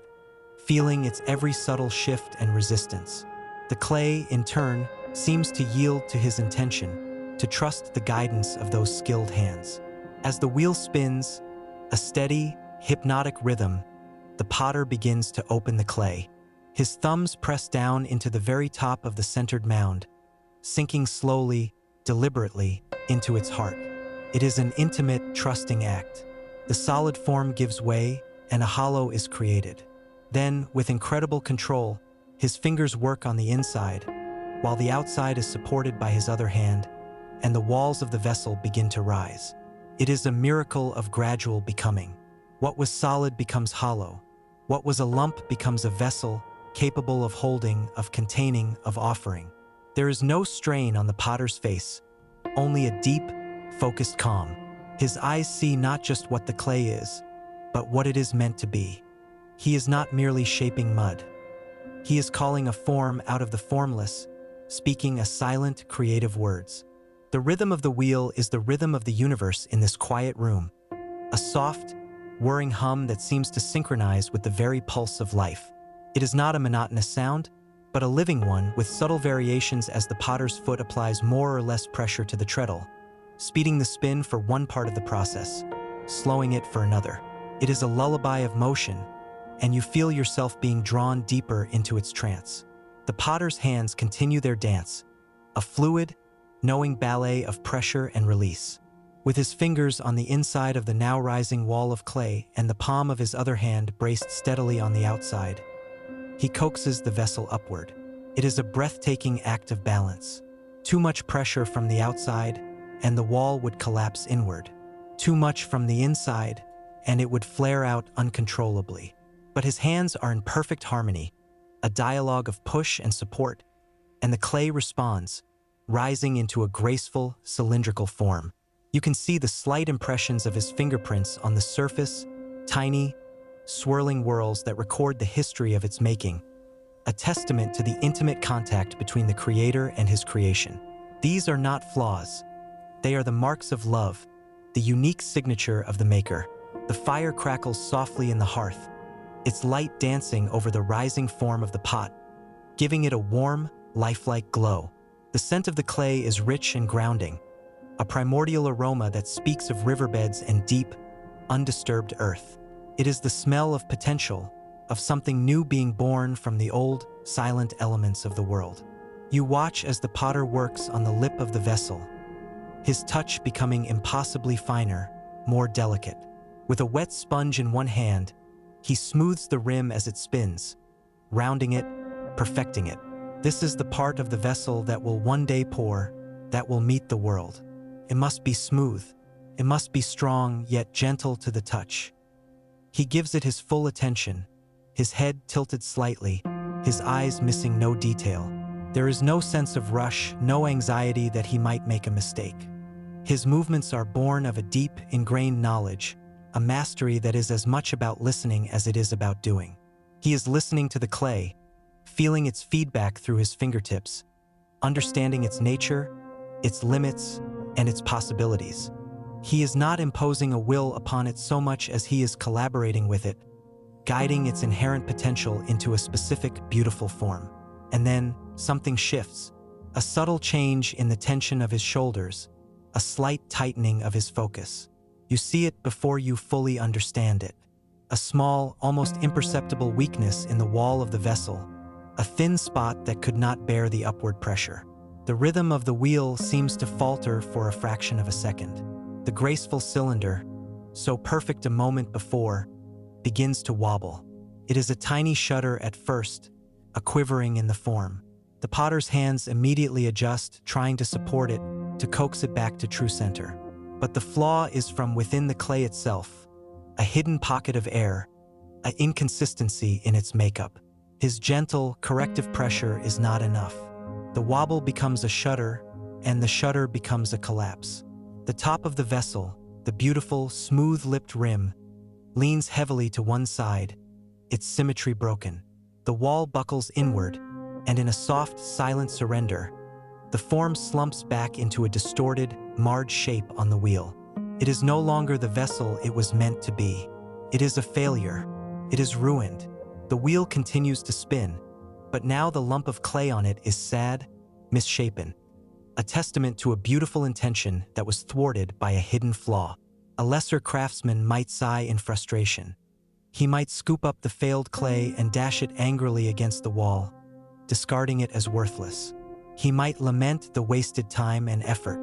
feeling its every subtle shift and resistance. The clay, in turn, seems to yield to his intention, to trust the guidance of those skilled hands. As the wheel spins, a steady, hypnotic rhythm, the potter begins to open the clay. His thumbs press down into the very top of the centered mound, sinking slowly, deliberately, into its heart. It is an intimate, trusting act. The solid form gives way, and a hollow is created. Then, with incredible control, his fingers work on the inside, while the outside is supported by his other hand, and the walls of the vessel begin to rise. It is a miracle of gradual becoming. What was solid becomes hollow. What was a lump becomes a vessel, capable of holding, of containing, of offering. There is no strain on the potter's face, only a deep, focused calm. His eyes see not just what the clay is, but what it is meant to be. He is not merely shaping mud. He is calling a form out of the formless, speaking a silent, creative words. The rhythm of the wheel is the rhythm of the universe in this quiet room, a soft, whirring hum that seems to synchronize with the very pulse of life. It is not a monotonous sound, but a living one with subtle variations as the potter's foot applies more or less pressure to the treadle, speeding the spin for one part of the process, slowing it for another. It is a lullaby of motion, and you feel yourself being drawn deeper into its trance. The potter's hands continue their dance, a fluid, knowing ballet of pressure and release. With his fingers on the inside of the now rising wall of clay and the palm of his other hand braced steadily on the outside, he coaxes the vessel upward. It is a breathtaking act of balance. Too much pressure from the outside, and the wall would collapse inward. Too much from the inside, and it would flare out uncontrollably. But his hands are in perfect harmony, a dialogue of push and support, and the clay responds, rising into a graceful, cylindrical form. You can see the slight impressions of his fingerprints on the surface, tiny, swirling whirls that record the history of its making, a testament to the intimate contact between the creator and his creation. These are not flaws. They are the marks of love, the unique signature of the maker. The fire crackles softly in the hearth, its light dancing over the rising form of the pot, giving it a warm, lifelike glow. The scent of the clay is rich and grounding, a primordial aroma that speaks of riverbeds and deep, undisturbed earth. It is the smell of potential, of something new being born from the old, silent elements of the world. You watch as the potter works on the lip of the vessel, his touch becoming impossibly finer, more delicate. With a wet sponge in one hand, he smooths the rim as it spins, rounding it, perfecting it. This is the part of the vessel that will one day pour, that will meet the world. It must be smooth. It must be strong, yet gentle to the touch. He gives it his full attention, his head tilted slightly, his eyes missing no detail. There is no sense of rush, no anxiety that he might make a mistake. His movements are born of a deep, ingrained knowledge, a mastery that is as much about listening as it is about doing. He is listening to the clay, feeling its feedback through his fingertips, understanding its nature, its limits, and its possibilities. He is not imposing a will upon it so much as he is collaborating with it, guiding its inherent potential into a specific, beautiful form. And then, something shifts, a subtle change in the tension of his shoulders, a slight tightening of his focus. You see it before you fully understand it. A small, almost imperceptible weakness in the wall of the vessel, a thin spot that could not bear the upward pressure. The rhythm of the wheel seems to falter for a fraction of a second. The graceful cylinder, so perfect a moment before, begins to wobble. It is a tiny shudder at first, a quivering in the form. The potter's hands immediately adjust, trying to support it, to coax it back to true center. But the flaw is from within the clay itself, a hidden pocket of air, an inconsistency in its makeup. His gentle, corrective pressure is not enough. The wobble becomes a shudder, and the shudder becomes a collapse. The top of the vessel, the beautiful, smooth-lipped rim, leans heavily to one side, its symmetry broken. The wall buckles inward, and in a soft, silent surrender, the form slumps back into a distorted, marred shape on the wheel. It is no longer the vessel it was meant to be. It is a failure. It is ruined. The wheel continues to spin, but now the lump of clay on it is sad, misshapen, a testament to a beautiful intention that was thwarted by a hidden flaw. A lesser craftsman might sigh in frustration. He might scoop up the failed clay and dash it angrily against the wall, discarding it as worthless. He might lament the wasted time and effort.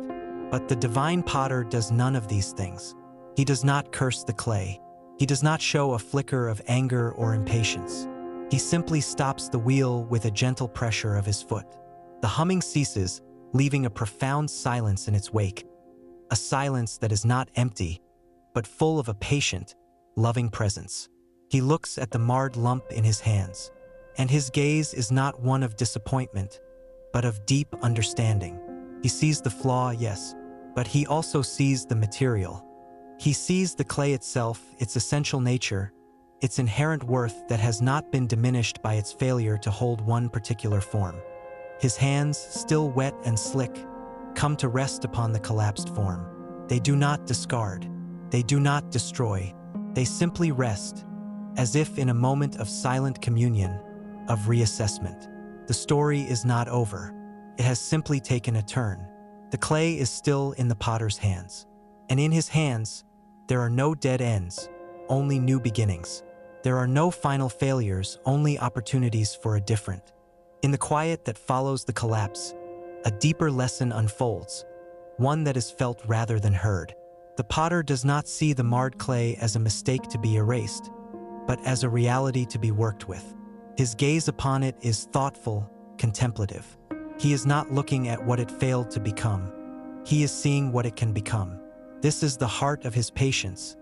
But the divine potter does none of these things. He does not curse the clay. He does not show a flicker of anger or impatience. He simply stops the wheel with a gentle pressure of his foot. The humming ceases, leaving a profound silence in its wake. A silence that is not empty, but full of a patient, loving presence. He looks at the marred lump in his hands, and his gaze is not one of disappointment, but of deep understanding. He sees the flaw, yes, but he also sees the material. He sees the clay itself, its essential nature, its inherent worth that has not been diminished by its failure to hold one particular form. His hands, still wet and slick, come to rest upon the collapsed form. They do not discard. They do not destroy. They simply rest, as if in a moment of silent communion, of reassessment. The story is not over. It has simply taken a turn. The clay is still in the potter's hands. And in his hands, there are no dead ends, only new beginnings. There are no final failures, only opportunities for a different, In the quiet that follows the collapse, a deeper lesson unfolds, one that is felt rather than heard. The potter does not see the marred clay as a mistake to be erased, but as a reality to be worked with. His gaze upon it is thoughtful, contemplative. He is not looking at what it failed to become. He is seeing what it can become. This is the heart of his patience,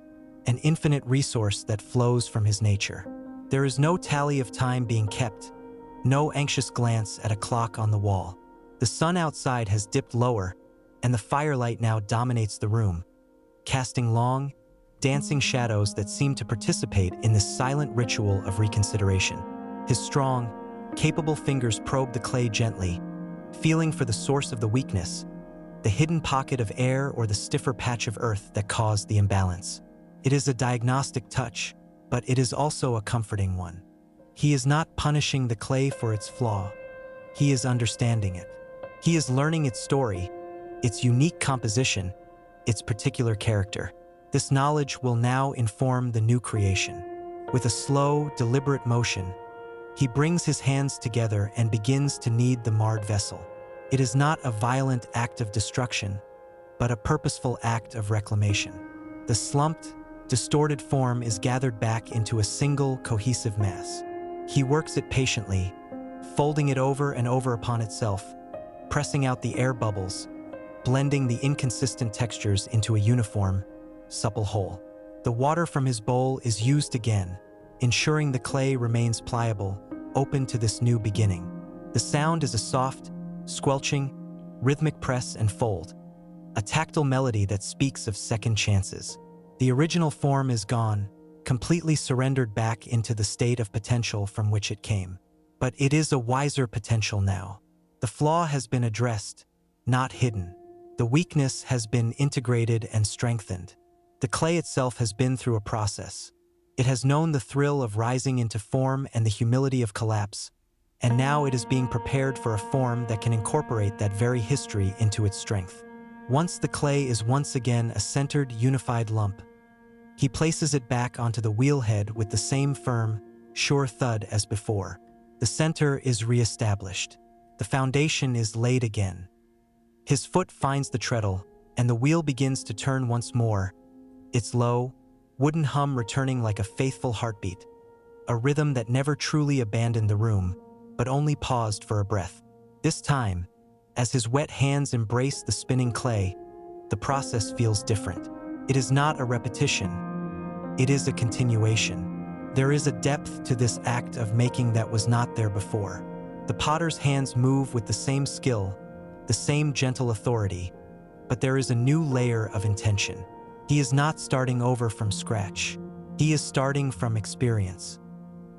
an infinite resource that flows from his nature. There is no tally of time being kept, no anxious glance at a clock on the wall. The sun outside has dipped lower, and the firelight now dominates the room, casting long, dancing shadows that seem to participate in this silent ritual of reconsideration. His strong, capable fingers probe the clay gently, feeling for the source of the weakness, the hidden pocket of air or the stiffer patch of earth that caused the imbalance. It is a diagnostic touch, but it is also a comforting one. He is not punishing the clay for its flaw. He is understanding it. He is learning its story, its unique composition, its particular character. This knowledge will now inform the new creation. With a slow, deliberate motion, he brings his hands together and begins to knead the marred vessel. It is not a violent act of destruction, but a purposeful act of reclamation. The slumped, distorted form is gathered back into a single, cohesive mass. He works it patiently, folding it over and over upon itself, pressing out the air bubbles, blending the inconsistent textures into a uniform, supple whole. The water from his bowl is used again, ensuring the clay remains pliable, open to this new beginning. The sound is a soft, squelching, rhythmic press and fold, a tactile melody that speaks of second chances. The original form is gone, completely surrendered back into the state of potential from which it came. But it is a wiser potential now. The flaw has been addressed, not hidden. The weakness has been integrated and strengthened. The clay itself has been through a process. It has known the thrill of rising into form and the humility of collapse, and now it is being prepared for a form that can incorporate that very history into its strength. Once the clay is once again a centered, unified lump, he places it back onto the wheelhead with the same firm, sure thud as before. The center is reestablished. The foundation is laid again. His foot finds the treadle, and the wheel begins to turn once more, its low, wooden hum returning like a faithful heartbeat, a rhythm that never truly abandoned the room, but only paused for a breath. This time, as his wet hands embrace the spinning clay, the process feels different. It is not a repetition. It is a continuation. There is a depth to this act of making that was not there before. The potter's hands move with the same skill, the same gentle authority, but there is a new layer of intention. He is not starting over from scratch. He is starting from experience.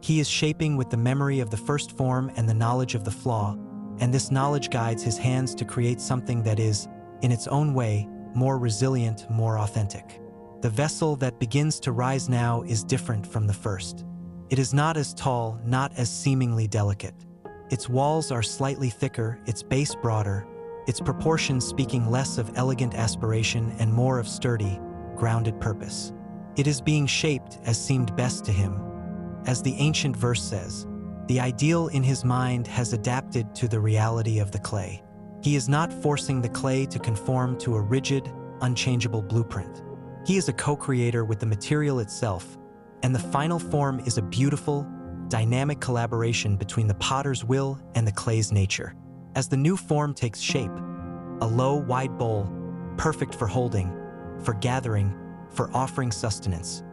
He is shaping with the memory of the first form and the knowledge of the flaw, and this knowledge guides his hands to create something that is, in its own way, more resilient, more authentic. The vessel that begins to rise now is different from the first. It is not as tall, not as seemingly delicate. Its walls are slightly thicker, its base broader, its proportions speaking less of elegant aspiration and more of sturdy, grounded purpose. It is being shaped as seemed best to him. As the ancient verse says, the ideal in his mind has adapted to the reality of the clay. He is not forcing the clay to conform to a rigid, unchangeable blueprint. He is a co-creator with the material itself, and the final form is a beautiful, dynamic collaboration between the potter's will and the clay's nature. As the new form takes shape, a low, wide bowl, perfect for holding, for gathering, for offering sustenance,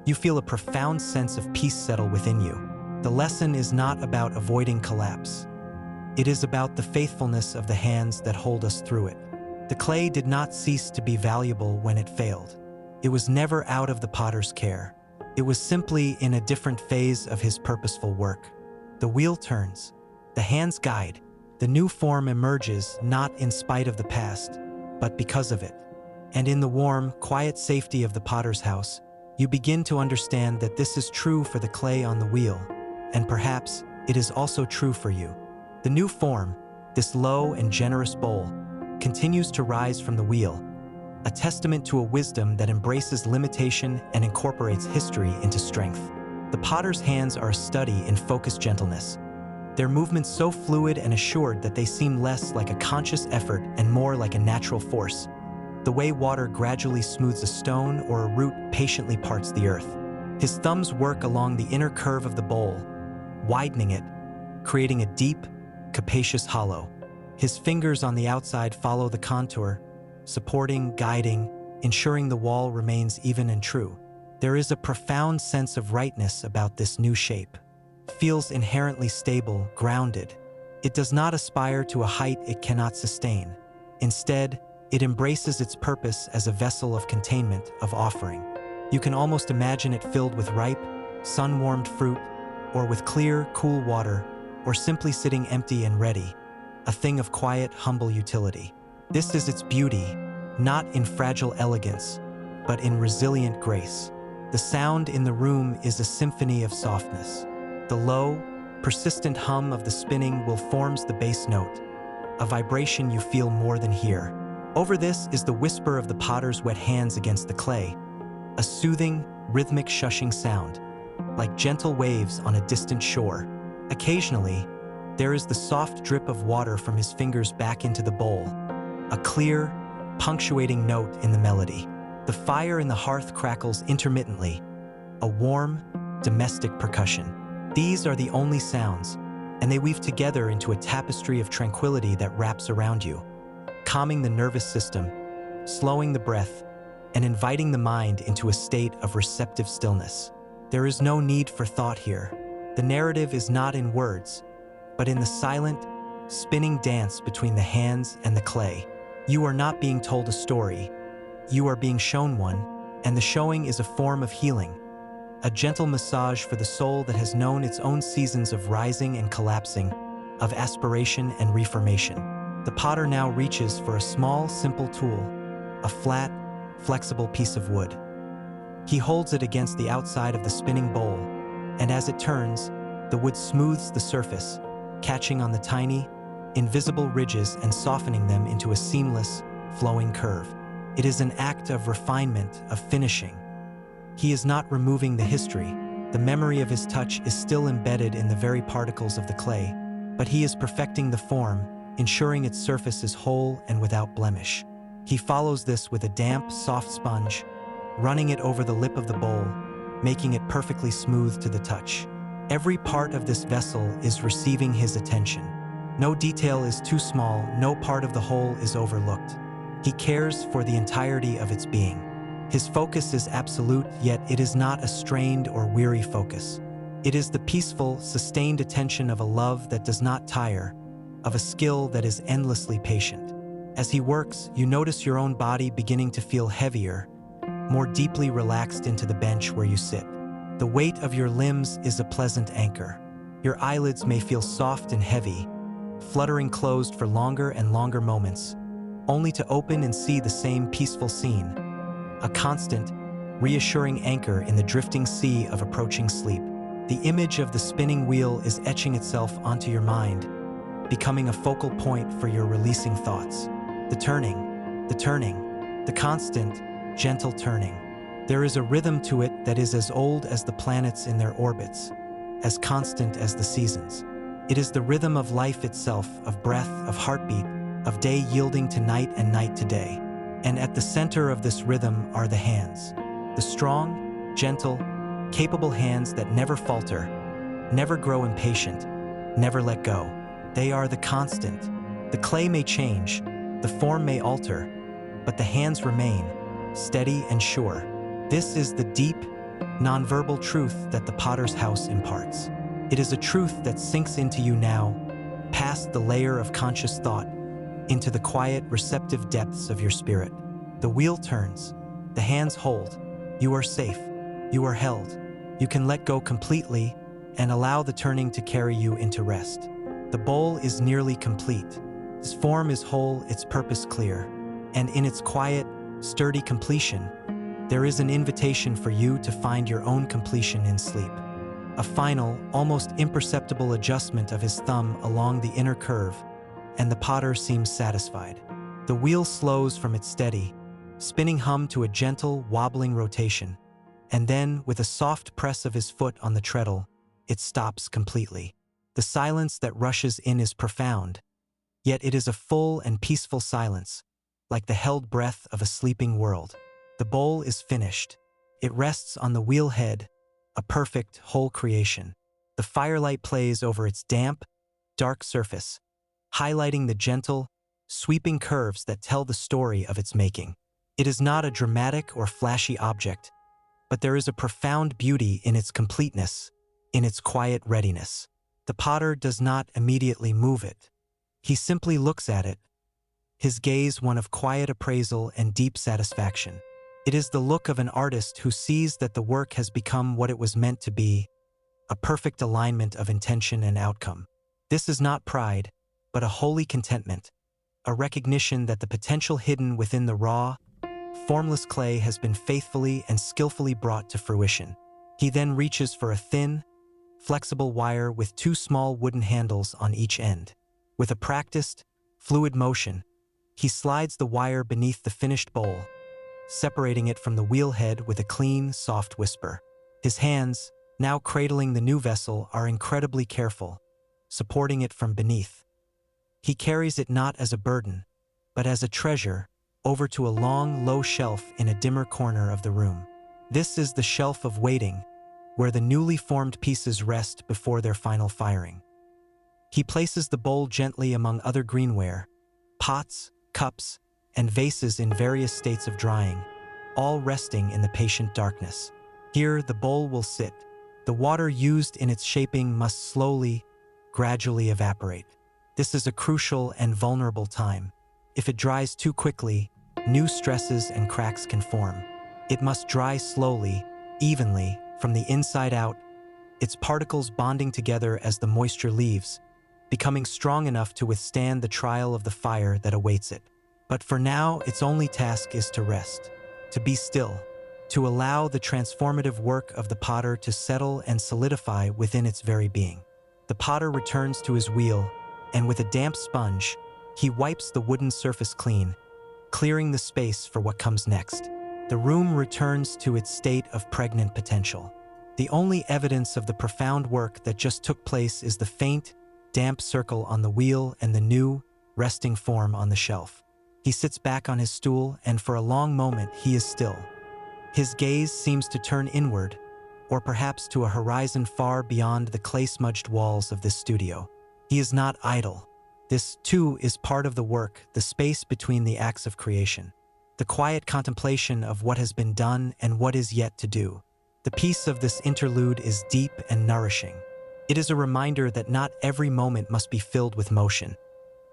you feel a profound sense of peace settle within you. The lesson is not about avoiding collapse. It is about the faithfulness of the hands that hold us through it. The clay did not cease to be valuable when it failed. It was never out of the potter's care. It was simply in a different phase of his purposeful work. The wheel turns, the hands guide, the new form emerges not in spite of the past, but because of it. And in the warm, quiet safety of the potter's house, you begin to understand that this is true for the clay on the wheel, and perhaps it is also true for you. The new form, this low and generous bowl, continues to rise from the wheel, a testament to a wisdom that embraces limitation and incorporates history into strength. The potter's hands are a study in focused gentleness, their movements so fluid and assured that they seem less like a conscious effort and more like a natural force. The way water gradually smooths a stone or a root patiently parts the earth. His thumbs work along the inner curve of the bowl, widening it, creating a deep, capacious hollow. His fingers on the outside follow the contour, supporting, guiding, ensuring the wall remains even and true. There is a profound sense of rightness about this new shape. It feels inherently stable, grounded. It does not aspire to a height it cannot sustain. Instead, it embraces its purpose as a vessel of containment, of offering. You can almost imagine it filled with ripe, sun-warmed fruit, or with clear, cool water, or simply sitting empty and ready, a thing of quiet, humble utility. This is its beauty, not in fragile elegance, but in resilient grace. The sound in the room is a symphony of softness. The low, persistent hum of the spinning wheel forms the bass note, a vibration you feel more than hear. Over this is the whisper of the potter's wet hands against the clay, a soothing, rhythmic shushing sound, like gentle waves on a distant shore. Occasionally, there is the soft drip of water from his fingers back into the bowl, a clear, punctuating note in the melody. The fire in the hearth crackles intermittently, a warm, domestic percussion. These are the only sounds, and they weave together into a tapestry of tranquility that wraps around you, calming the nervous system, slowing the breath, and inviting the mind into a state of receptive stillness. There is no need for thought here. The narrative is not in words, but in the silent, spinning dance between the hands and the clay. You are not being told a story, you are being shown one, and the showing is a form of healing, a gentle massage for the soul that has known its own seasons of rising and collapsing, of aspiration and reformation. The potter now reaches for a small, simple tool, a flat, flexible piece of wood. He holds it against the outside of the spinning bowl, and as it turns, the wood smooths the surface, catching on the tiny, invisible ridges and softening them into a seamless, flowing curve. It is an act of refinement, of finishing. He is not removing the history. The memory of his touch is still embedded in the very particles of the clay, but he is perfecting the form, ensuring its surface is whole and without blemish. He follows this with a damp, soft sponge, running it over the lip of the bowl, making it perfectly smooth to the touch. Every part of this vessel is receiving his attention. No detail is too small, no part of the whole is overlooked. He cares for the entirety of its being. His focus is absolute, yet it is not a strained or weary focus. It is the peaceful, sustained attention of a love that does not tire, of a skill that is endlessly patient. As he works, you notice your own body beginning to feel heavier, more deeply relaxed into the bench where you sit. The weight of your limbs is a pleasant anchor. Your eyelids may feel soft and heavy, fluttering closed for longer and longer moments, only to open and see the same peaceful scene, a constant, reassuring anchor in the drifting sea of approaching sleep. The image of the spinning wheel is etching itself onto your mind, becoming a focal point for your releasing thoughts. The turning, the constant, gentle turning. There is a rhythm to it that is as old as the planets in their orbits, as constant as the seasons. It is the rhythm of life itself, of breath, of heartbeat, of day yielding to night and night to day. And at the center of this rhythm are the hands. The strong, gentle, capable hands that never falter, never grow impatient, never let go. They are the constant. The clay may change, the form may alter, but the hands remain, steady and sure. This is the deep, nonverbal truth that the potter's house imparts. It is a truth that sinks into you now, past the layer of conscious thought, into the quiet, receptive depths of your spirit. The wheel turns, the hands hold. You are safe, you are held. You can let go completely and allow the turning to carry you into rest. The bowl is nearly complete. Its form is whole, its purpose clear. And in its quiet, sturdy completion, there is an invitation for you to find your own completion in sleep. A final, almost imperceptible adjustment of his thumb along the inner curve, and the potter seems satisfied. The wheel slows from its steady, spinning hum to a gentle, wobbling rotation, and then, with a soft press of his foot on the treadle, it stops completely. The silence that rushes in is profound, yet it is a full and peaceful silence, like the held breath of a sleeping world. The bowl is finished. It rests on the wheel head, a perfect, whole creation. The firelight plays over its damp, dark surface, highlighting the gentle, sweeping curves that tell the story of its making. It is not a dramatic or flashy object, but there is a profound beauty in its completeness, in its quiet readiness. The potter does not immediately move it. He simply looks at it, his gaze one of quiet appraisal and deep satisfaction. It is the look of an artist who sees that the work has become what it was meant to be, a perfect alignment of intention and outcome. This is not pride, but a holy contentment, a recognition that the potential hidden within the raw, formless clay has been faithfully and skillfully brought to fruition. He then reaches for a thin, flexible wire with two small wooden handles on each end. With a practiced, fluid motion, he slides the wire beneath the finished bowl, separating it from the wheelhead with a clean, soft whisper. His hands, now cradling the new vessel, are incredibly careful, supporting it from beneath. He carries it not as a burden, but as a treasure, over to a long, low shelf in a dimmer corner of the room. This is the shelf of waiting, where the newly formed pieces rest before their final firing. He places the bowl gently among other greenware, pots, cups, and vases in various states of drying, all resting in the patient darkness. Here the bowl will sit. The water used in its shaping must slowly, gradually evaporate. This is a crucial and vulnerable time. If it dries too quickly, new stresses and cracks can form. It must dry slowly, evenly, from the inside out, its particles bonding together as the moisture leaves, becoming strong enough to withstand the trial of the fire that awaits it. But for now, its only task is to rest, to be still, to allow the transformative work of the potter to settle and solidify within its very being. The potter returns to his wheel, and with a damp sponge, he wipes the wooden surface clean, clearing the space for what comes next. The room returns to its state of pregnant potential. The only evidence of the profound work that just took place is the faint, damp circle on the wheel and the new, resting form on the shelf. He sits back on his stool, and for a long moment he is still. His gaze seems to turn inward, or perhaps to a horizon far beyond the clay-smudged walls of this studio. He is not idle. This, too, is part of the work, the space between the acts of creation, the quiet contemplation of what has been done and what is yet to do. The peace of this interlude is deep and nourishing. It is a reminder that not every moment must be filled with motion,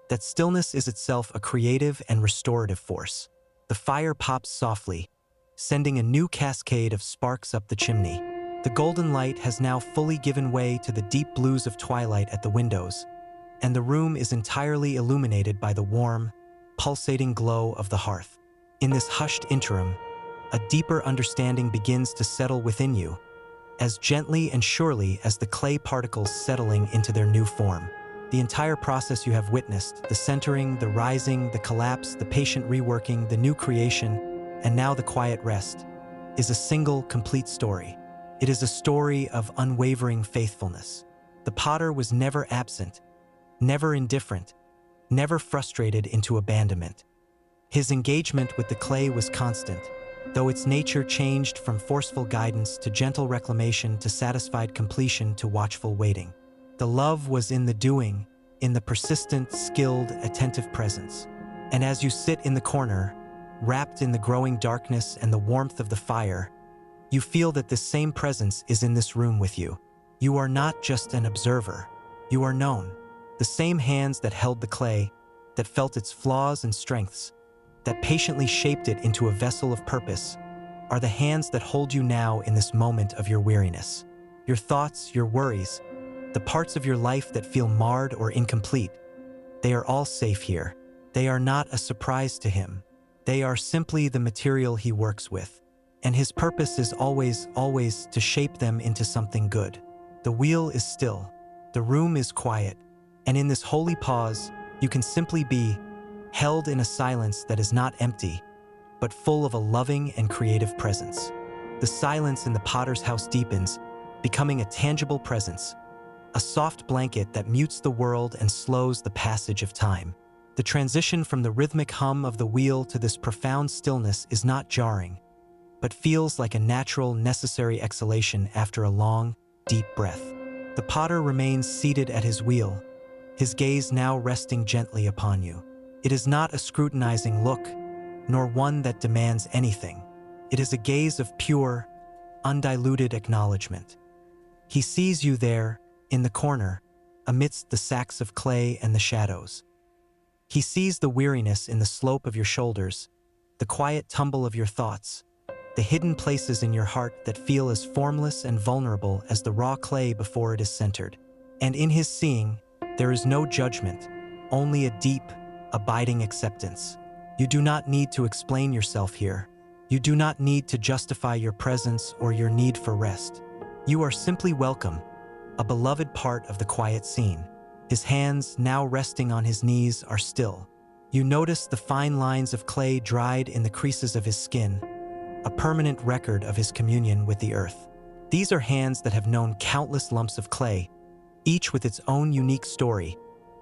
that stillness is itself a creative and restorative force. The fire pops softly, sending a new cascade of sparks up the chimney. The golden light has now fully given way to the deep blues of twilight at the windows, and the room is entirely illuminated by the warm, pulsating glow of the hearth. In this hushed interim, a deeper understanding begins to settle within you, as gently and surely as the clay particles settling into their new form. The entire process you have witnessed, the centering, the rising, the collapse, the patient reworking, the new creation, and now the quiet rest, is a single, complete story. It is a story of unwavering faithfulness. The potter was never absent, never indifferent, never frustrated into abandonment. His engagement with the clay was constant, though its nature changed from forceful guidance to gentle reclamation to satisfied completion to watchful waiting. The love was in the doing, in the persistent, skilled, attentive presence. And as you sit in the corner, wrapped in the growing darkness and the warmth of the fire, you feel that this same presence is in this room with you. You are not just an observer. You are known. The same hands that held the clay, that felt its flaws and strengths, that patiently shaped it into a vessel of purpose, are the hands that hold you now in this moment of your weariness. Your thoughts, your worries, the parts of your life that feel marred or incomplete, they are all safe here. They are not a surprise to him. They are simply the material he works with, and his purpose is always to shape them into something good. The wheel is still, the room is quiet, and in this holy pause, you can simply be held in a silence that is not empty, but full of a loving and creative presence. The silence in the potter's house deepens, becoming a tangible presence, a soft blanket that mutes the world and slows the passage of time. The transition from the rhythmic hum of the wheel to this profound stillness is not jarring, but feels like a natural, necessary exhalation after a long, deep breath. The potter remains seated at his wheel, his gaze now resting gently upon you. It is not a scrutinizing look, nor one that demands anything. It is a gaze of pure, undiluted acknowledgement. He sees you there, in the corner, amidst the sacks of clay and the shadows. He sees the weariness in the slope of your shoulders, the quiet tumble of your thoughts, the hidden places in your heart that feel as formless and vulnerable as the raw clay before it is centered. And in his seeing, there is no judgment, only a deep, abiding acceptance. You do not need to explain yourself here. You do not need to justify your presence or your need for rest. You are simply welcome, a beloved part of the quiet scene. His hands, now resting on his knees, are still. You notice the fine lines of clay dried in the creases of his skin, a permanent record of his communion with the earth. These are hands that have known countless lumps of clay, each with its own unique story,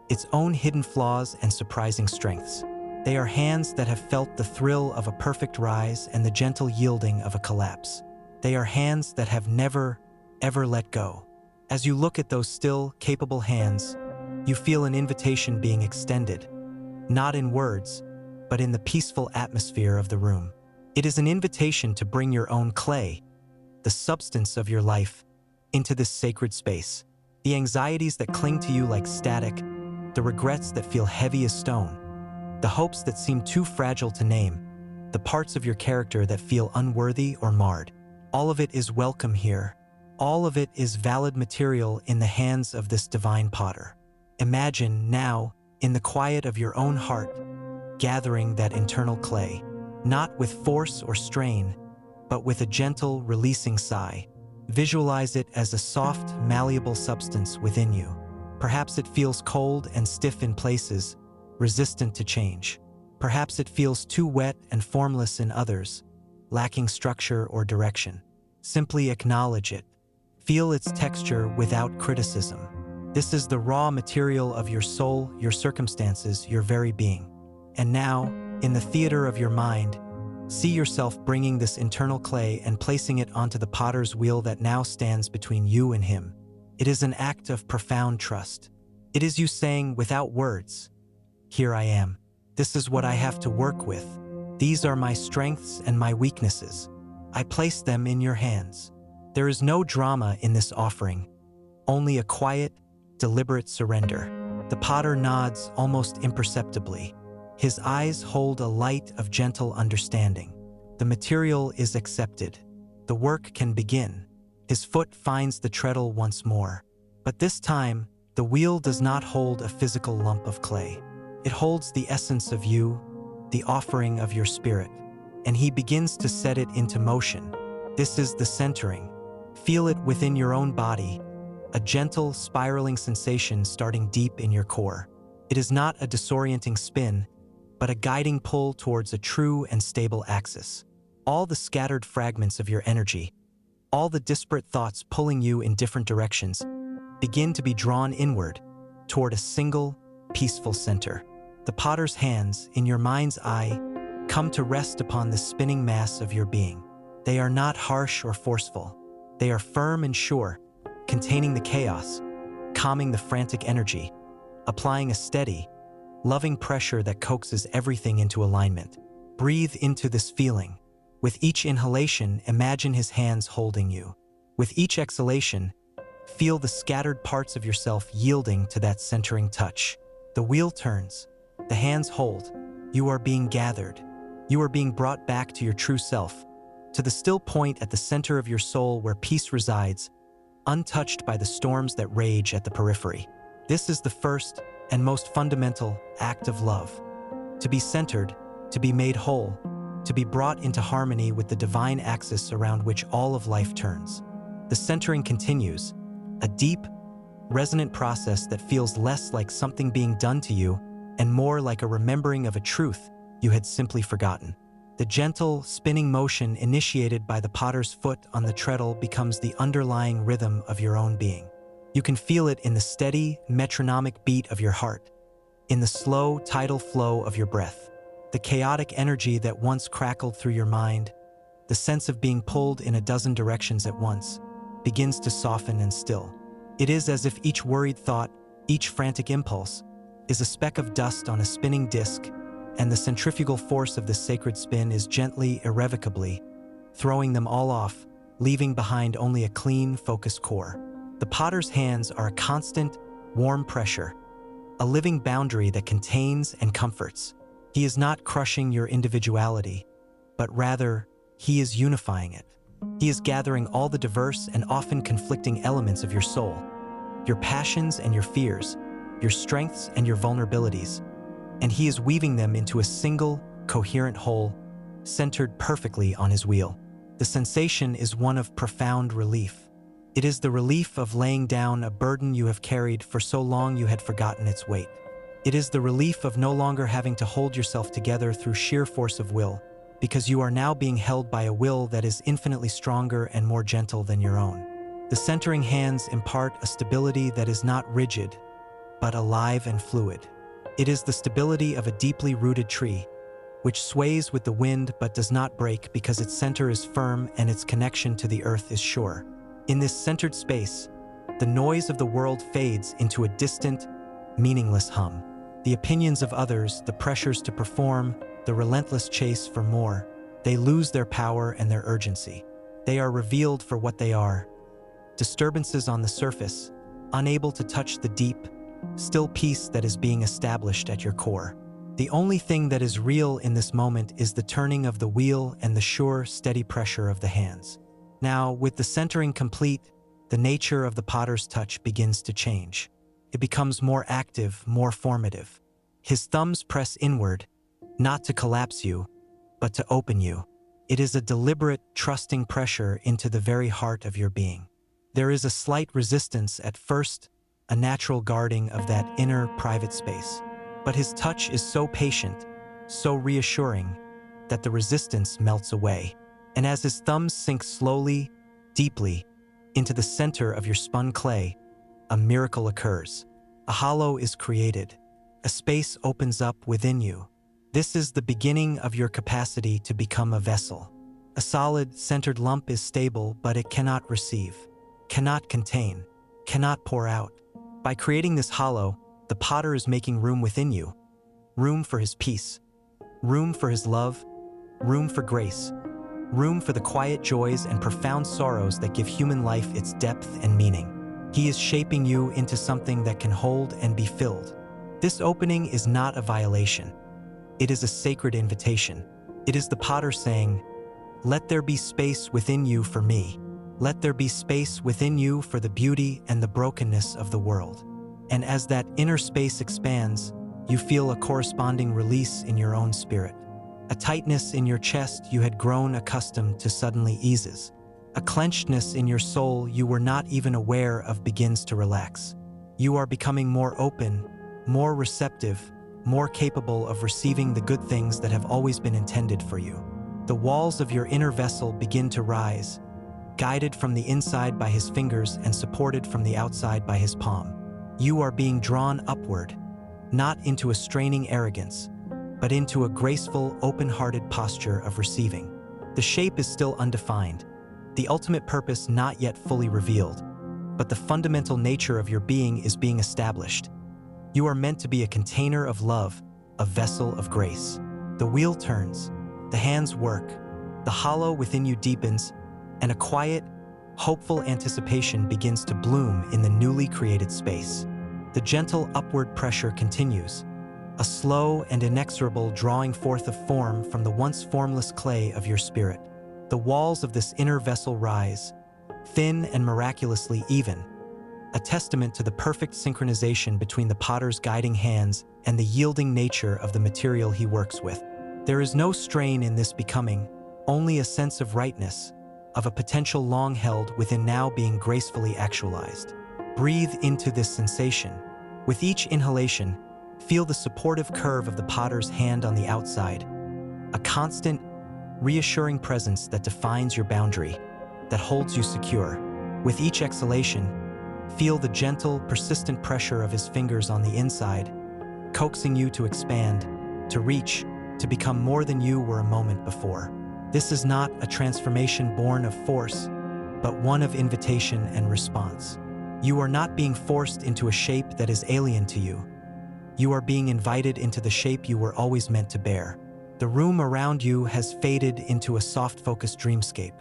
its own hidden flaws and surprising strengths. They are hands that have felt the thrill of a perfect rise and the gentle yielding of a collapse. They are hands that have never, ever let go. As you look at those still, capable hands, you feel an invitation being extended, not in words, but in the peaceful atmosphere of the room. It is an invitation to bring your own clay, the substance of your life, into this sacred space. The anxieties that cling to you like static, the regrets that feel heavy as stone, the hopes that seem too fragile to name, the parts of your character that feel unworthy or marred. All of it is welcome here. All of it is valid material in the hands of this divine potter. Imagine now, in the quiet of your own heart, gathering that internal clay, not with force or strain, but with a gentle, releasing sigh. Visualize it as a soft, malleable substance within you. Perhaps it feels cold and stiff in places, resistant to change. Perhaps it feels too wet and formless in others, lacking structure or direction. Simply acknowledge it. Feel its texture without criticism. This is the raw material of your soul, your circumstances, your very being. And now, in the theater of your mind, see yourself bringing this internal clay and placing it onto the potter's wheel that now stands between you and him. It is an act of profound trust. It is you saying, without words, "Here I am. This is what I have to work with. These are my strengths and my weaknesses. I place them in your hands." There is no drama in this offering, only a quiet, deliberate surrender. The potter nods almost imperceptibly. His eyes hold a light of gentle understanding. The material is accepted. The work can begin. His foot finds the treadle once more. But this time, the wheel does not hold a physical lump of clay. It holds the essence of you, the offering of your spirit, and he begins to set it into motion. This is the centering. Feel it within your own body, a gentle, spiraling sensation starting deep in your core. It is not a disorienting spin, but a guiding pull towards a true and stable axis. All the scattered fragments of your energy, all the disparate thoughts pulling you in different directions, begin to be drawn inward, toward a single, peaceful center. The potter's hands, in your mind's eye, come to rest upon the spinning mass of your being. They are not harsh or forceful. They are firm and sure, containing the chaos, calming the frantic energy, applying a steady, loving pressure that coaxes everything into alignment. Breathe into this feeling. With each inhalation, imagine his hands holding you. With each exhalation, feel the scattered parts of yourself yielding to that centering touch. The wheel turns. The hands hold. You are being gathered. You are being brought back to your true self, to the still point at the center of your soul where peace resides, untouched by the storms that rage at the periphery. This is the first and most fundamental act of love. To be centered, to be made whole, to be brought into harmony with the divine axis around which all of life turns. The centering continues, a deep, resonant process that feels less like something being done to you and more like a remembering of a truth you had simply forgotten. The gentle, spinning motion initiated by the potter's foot on the treadle becomes the underlying rhythm of your own being. You can feel it in the steady, metronomic beat of your heart, in the slow, tidal flow of your breath, the chaotic energy that once crackled through your mind. The sense of being pulled in a dozen directions at once begins to soften and still. It is as if each worried thought, each frantic impulse, is a speck of dust on a spinning disk, and the centrifugal force of this sacred spin is gently, irrevocably, throwing them all off, leaving behind only a clean, focused core. The potter's hands are a constant, warm pressure, a living boundary that contains and comforts. He is not crushing your individuality, but rather, he is unifying it. He is gathering all the diverse and often conflicting elements of your soul, your passions and your fears, your strengths and your vulnerabilities, and he is weaving them into a single, coherent whole, centered perfectly on his wheel. The sensation is one of profound relief. It is the relief of laying down a burden you have carried for so long you had forgotten its weight. It is the relief of no longer having to hold yourself together through sheer force of will, because you are now being held by a will that is infinitely stronger and more gentle than your own. The centering hands impart a stability that is not rigid, but alive and fluid. It is the stability of a deeply rooted tree, which sways with the wind but does not break because its center is firm and its connection to the earth is sure. In this centered space, the noise of the world fades into a distant, meaningless hum. The opinions of others, the pressures to perform, the relentless chase for more, they lose their power and their urgency. They are revealed for what they are: disturbances on the surface, unable to touch the deep, still peace that is being established at your core. The only thing that is real in this moment is the turning of the wheel and the sure, steady pressure of the hands. Now, with the centering complete, the nature of the potter's touch begins to change. It becomes more active, more formative. His thumbs press inward, not to collapse you, but to open you. It is a deliberate, trusting pressure into the very heart of your being. There is a slight resistance at first, a natural guarding of that inner, private space. But his touch is so patient, so reassuring, that the resistance melts away. And as his thumbs sink slowly, deeply, into the center of your spun clay, a miracle occurs. A hollow is created. A space opens up within you. This is the beginning of your capacity to become a vessel. A solid, centered lump is stable, but it cannot receive, cannot contain, cannot pour out. By creating this hollow, the potter is making room within you. Room for his peace. Room for his love. Room for grace. Room for the quiet joys and profound sorrows that give human life its depth and meaning. He is shaping you into something that can hold and be filled. This opening is not a violation. It is a sacred invitation. It is the potter saying, "Let there be space within you for me. Let there be space within you for the beauty and the brokenness of the world." And as that inner space expands, you feel a corresponding release in your own spirit. A tightness in your chest you had grown accustomed to suddenly eases. A clenchedness in your soul you were not even aware of begins to relax. You are becoming more open, more receptive, more capable of receiving the good things that have always been intended for you. The walls of your inner vessel begin to rise, guided from the inside by his fingers and supported from the outside by his palm. You are being drawn upward, not into a straining arrogance, but into a graceful, open-hearted posture of receiving. The shape is still undefined, the ultimate purpose not yet fully revealed, but the fundamental nature of your being is being established. You are meant to be a container of love, a vessel of grace. The wheel turns, the hands work, the hollow within you deepens, and a quiet, hopeful anticipation begins to bloom in the newly created space. The gentle upward pressure continues, a slow and inexorable drawing forth of form from the once formless clay of your spirit. The walls of this inner vessel rise, thin and miraculously even, a testament to the perfect synchronization between the potter's guiding hands and the yielding nature of the material he works with. There is no strain in this becoming, only a sense of rightness, of a potential long held within now being gracefully actualized. Breathe into this sensation. With each inhalation, feel the supportive curve of the potter's hand on the outside, a constant, reassuring presence that defines your boundary, that holds you secure. With each exhalation, Feel the gentle, persistent pressure of his fingers on the inside, coaxing you to expand, to reach, to become more than you were a moment before. This is not a transformation born of force, but one of invitation and response. You are not being forced into a shape that is alien to you. You are being invited into the shape you were always meant to bear. The room around you has faded into a soft-focused dreamscape.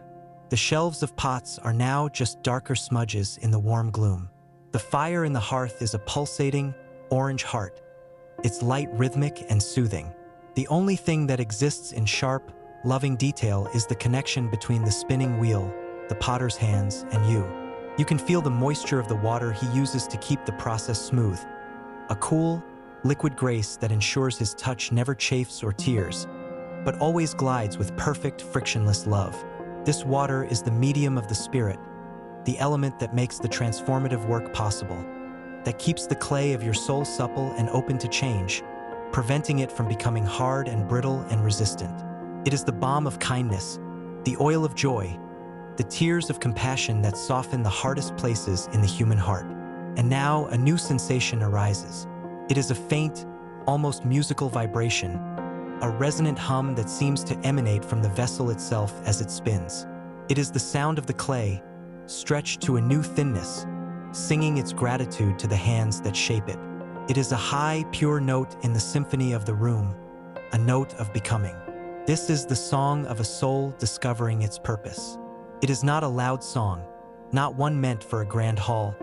The shelves of pots are now just darker smudges in the warm gloom. The fire in the hearth is a pulsating, orange heart, its light rhythmic and soothing. The only thing that exists in sharp, loving detail is the connection between the spinning wheel, the potter's hands, and you. You can feel the moisture of the water he uses to keep the process smooth, a cool, liquid grace that ensures his touch never chafes or tears, but always glides with perfect, frictionless love. This water is the medium of the spirit, the element that makes the transformative work possible, that keeps the clay of your soul supple and open to change, preventing it from becoming hard and brittle and resistant. It is the balm of kindness, the oil of joy, the tears of compassion that soften the hardest places in the human heart. And now a new sensation arises. It is a faint, almost musical vibration, a resonant hum that seems to emanate from the vessel itself as it spins. It is the sound of the clay, stretched to a new thinness, singing its gratitude to the hands that shape it. It is a high, pure note in the symphony of the room, a note of becoming. This is the song of a soul discovering its purpose. It is not a loud song, not one meant for a grand hall,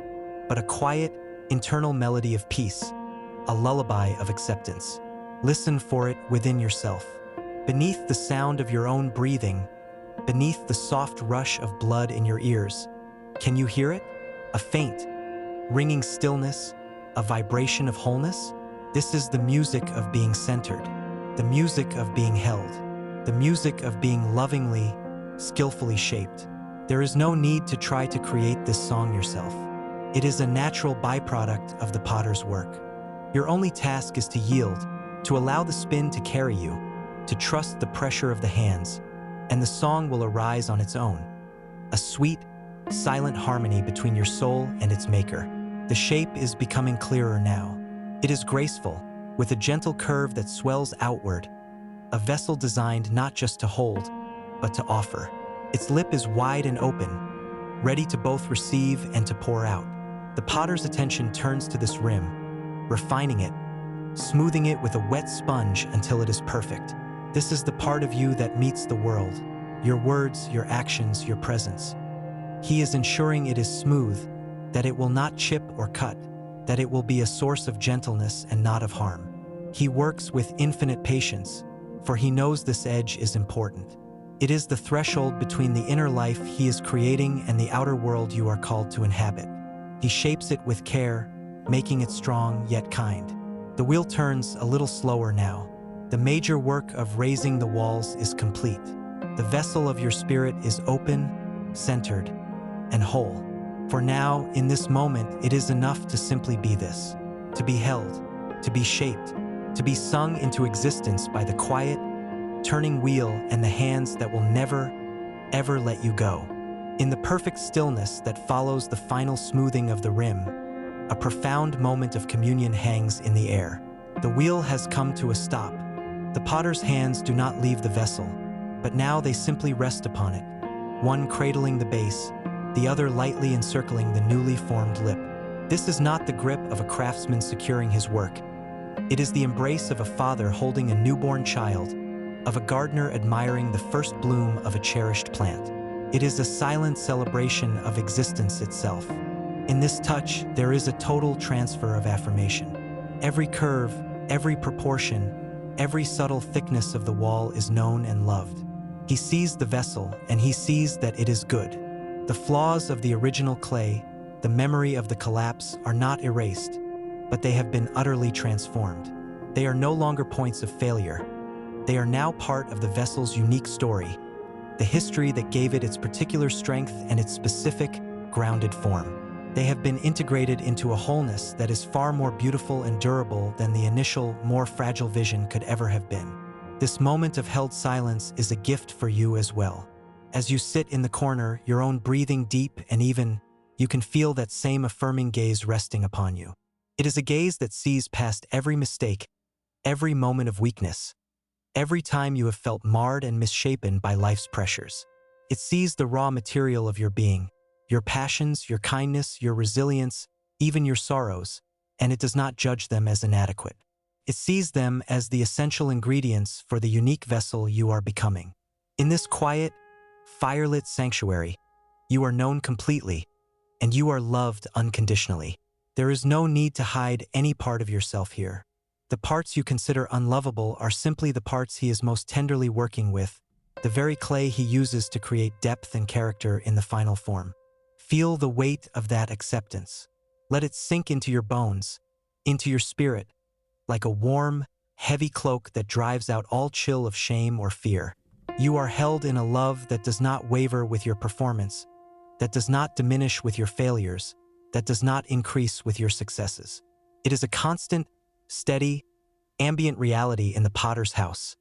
but a quiet, internal melody of peace, a lullaby of acceptance. Listen for it within yourself. Beneath the sound of your own breathing, beneath the soft rush of blood in your ears, can you hear it? A faint, ringing stillness, a vibration of wholeness? This is the music of being centered, the music of being held, the music of being lovingly, skillfully shaped. There is no need to try to create this song yourself. It is a natural byproduct of the potter's work. Your only task is to yield, to allow the spin to carry you, to trust the pressure of the hands, and the song will arise on its own. A sweet, silent harmony between your soul and its maker. The shape is becoming clearer now. It is graceful, with a gentle curve that swells outward, a vessel designed not just to hold, but to offer. Its lip is wide and open, ready to both receive and to pour out. The potter's attention turns to this rim, refining it, smoothing it with a wet sponge until it is perfect. This is the part of you that meets the world, your words, your actions, your presence. He is ensuring it is smooth, that it will not chip or cut, that it will be a source of gentleness and not of harm. He works with infinite patience, for he knows this edge is important. It is the threshold between the inner life he is creating and the outer world you are called to inhabit. He shapes it with care, making it strong yet kind. The wheel turns a little slower now. The major work of raising the walls is complete. The vessel of your spirit is open, centered, and whole. For now, in this moment, it is enough to simply be this, to be held, to be shaped, to be sung into existence by the quiet, turning wheel and the hands that will never, ever let you go. In the perfect stillness that follows the final smoothing of the rim, a profound moment of communion hangs in the air. The wheel has come to a stop. The potter's hands do not leave the vessel, but now they simply rest upon it, one cradling the base, the other lightly encircling the newly formed lip. This is not the grip of a craftsman securing his work. It is the embrace of a father holding a newborn child, of a gardener admiring the first bloom of a cherished plant. It is a silent celebration of existence itself. In this touch, there is a total transfer of affirmation. Every curve, every proportion, every subtle thickness of the wall is known and loved. He sees the vessel, and he sees that it is good. The flaws of the original clay, the memory of the collapse, are not erased, but they have been utterly transformed. They are no longer points of failure. They are now part of the vessel's unique story, the history that gave it its particular strength and its specific, grounded form. They have been integrated into a wholeness that is far more beautiful and durable than the initial, more fragile vision could ever have been. This moment of held silence is a gift for you as well. As you sit in the corner, your own breathing deep and even, you can feel that same affirming gaze resting upon you. It is a gaze that sees past every mistake, every moment of weakness, every time you have felt marred and misshapen by life's pressures. It sees the raw material of your being, your passions, your kindness, your resilience, even your sorrows, and it does not judge them as inadequate. It sees them as the essential ingredients for the unique vessel you are becoming. In this quiet, firelit sanctuary, you are known completely, and you are loved unconditionally. There is no need to hide any part of yourself here. The parts you consider unlovable are simply the parts he is most tenderly working with, the very clay he uses to create depth and character in the final form. Feel the weight of that acceptance. Let it sink into your bones, into your spirit, like a warm, heavy cloak that drives out all chill of shame or fear. You are held in a love that does not waver with your performance, that does not diminish with your failures, that does not increase with your successes. It is a constant, steady, ambient reality in the potter's house,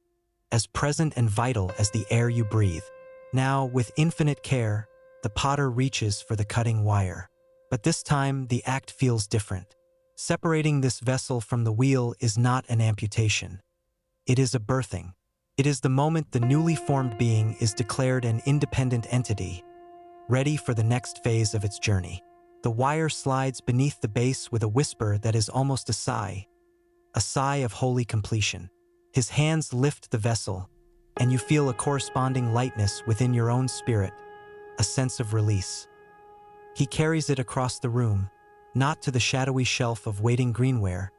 as present and vital as the air you breathe. Now, with infinite care, the potter reaches for the cutting wire. But this time, the act feels different. Separating this vessel from the wheel is not an amputation. It is a birthing. It is the moment the newly formed being is declared an independent entity, ready for the next phase of its journey. The wire slides beneath the base with a whisper that is almost a sigh of holy completion. His hands lift the vessel, and you feel a corresponding lightness within your own spirit, a sense of release. He carries it across the room, not to the shadowy shelf of waiting greenware,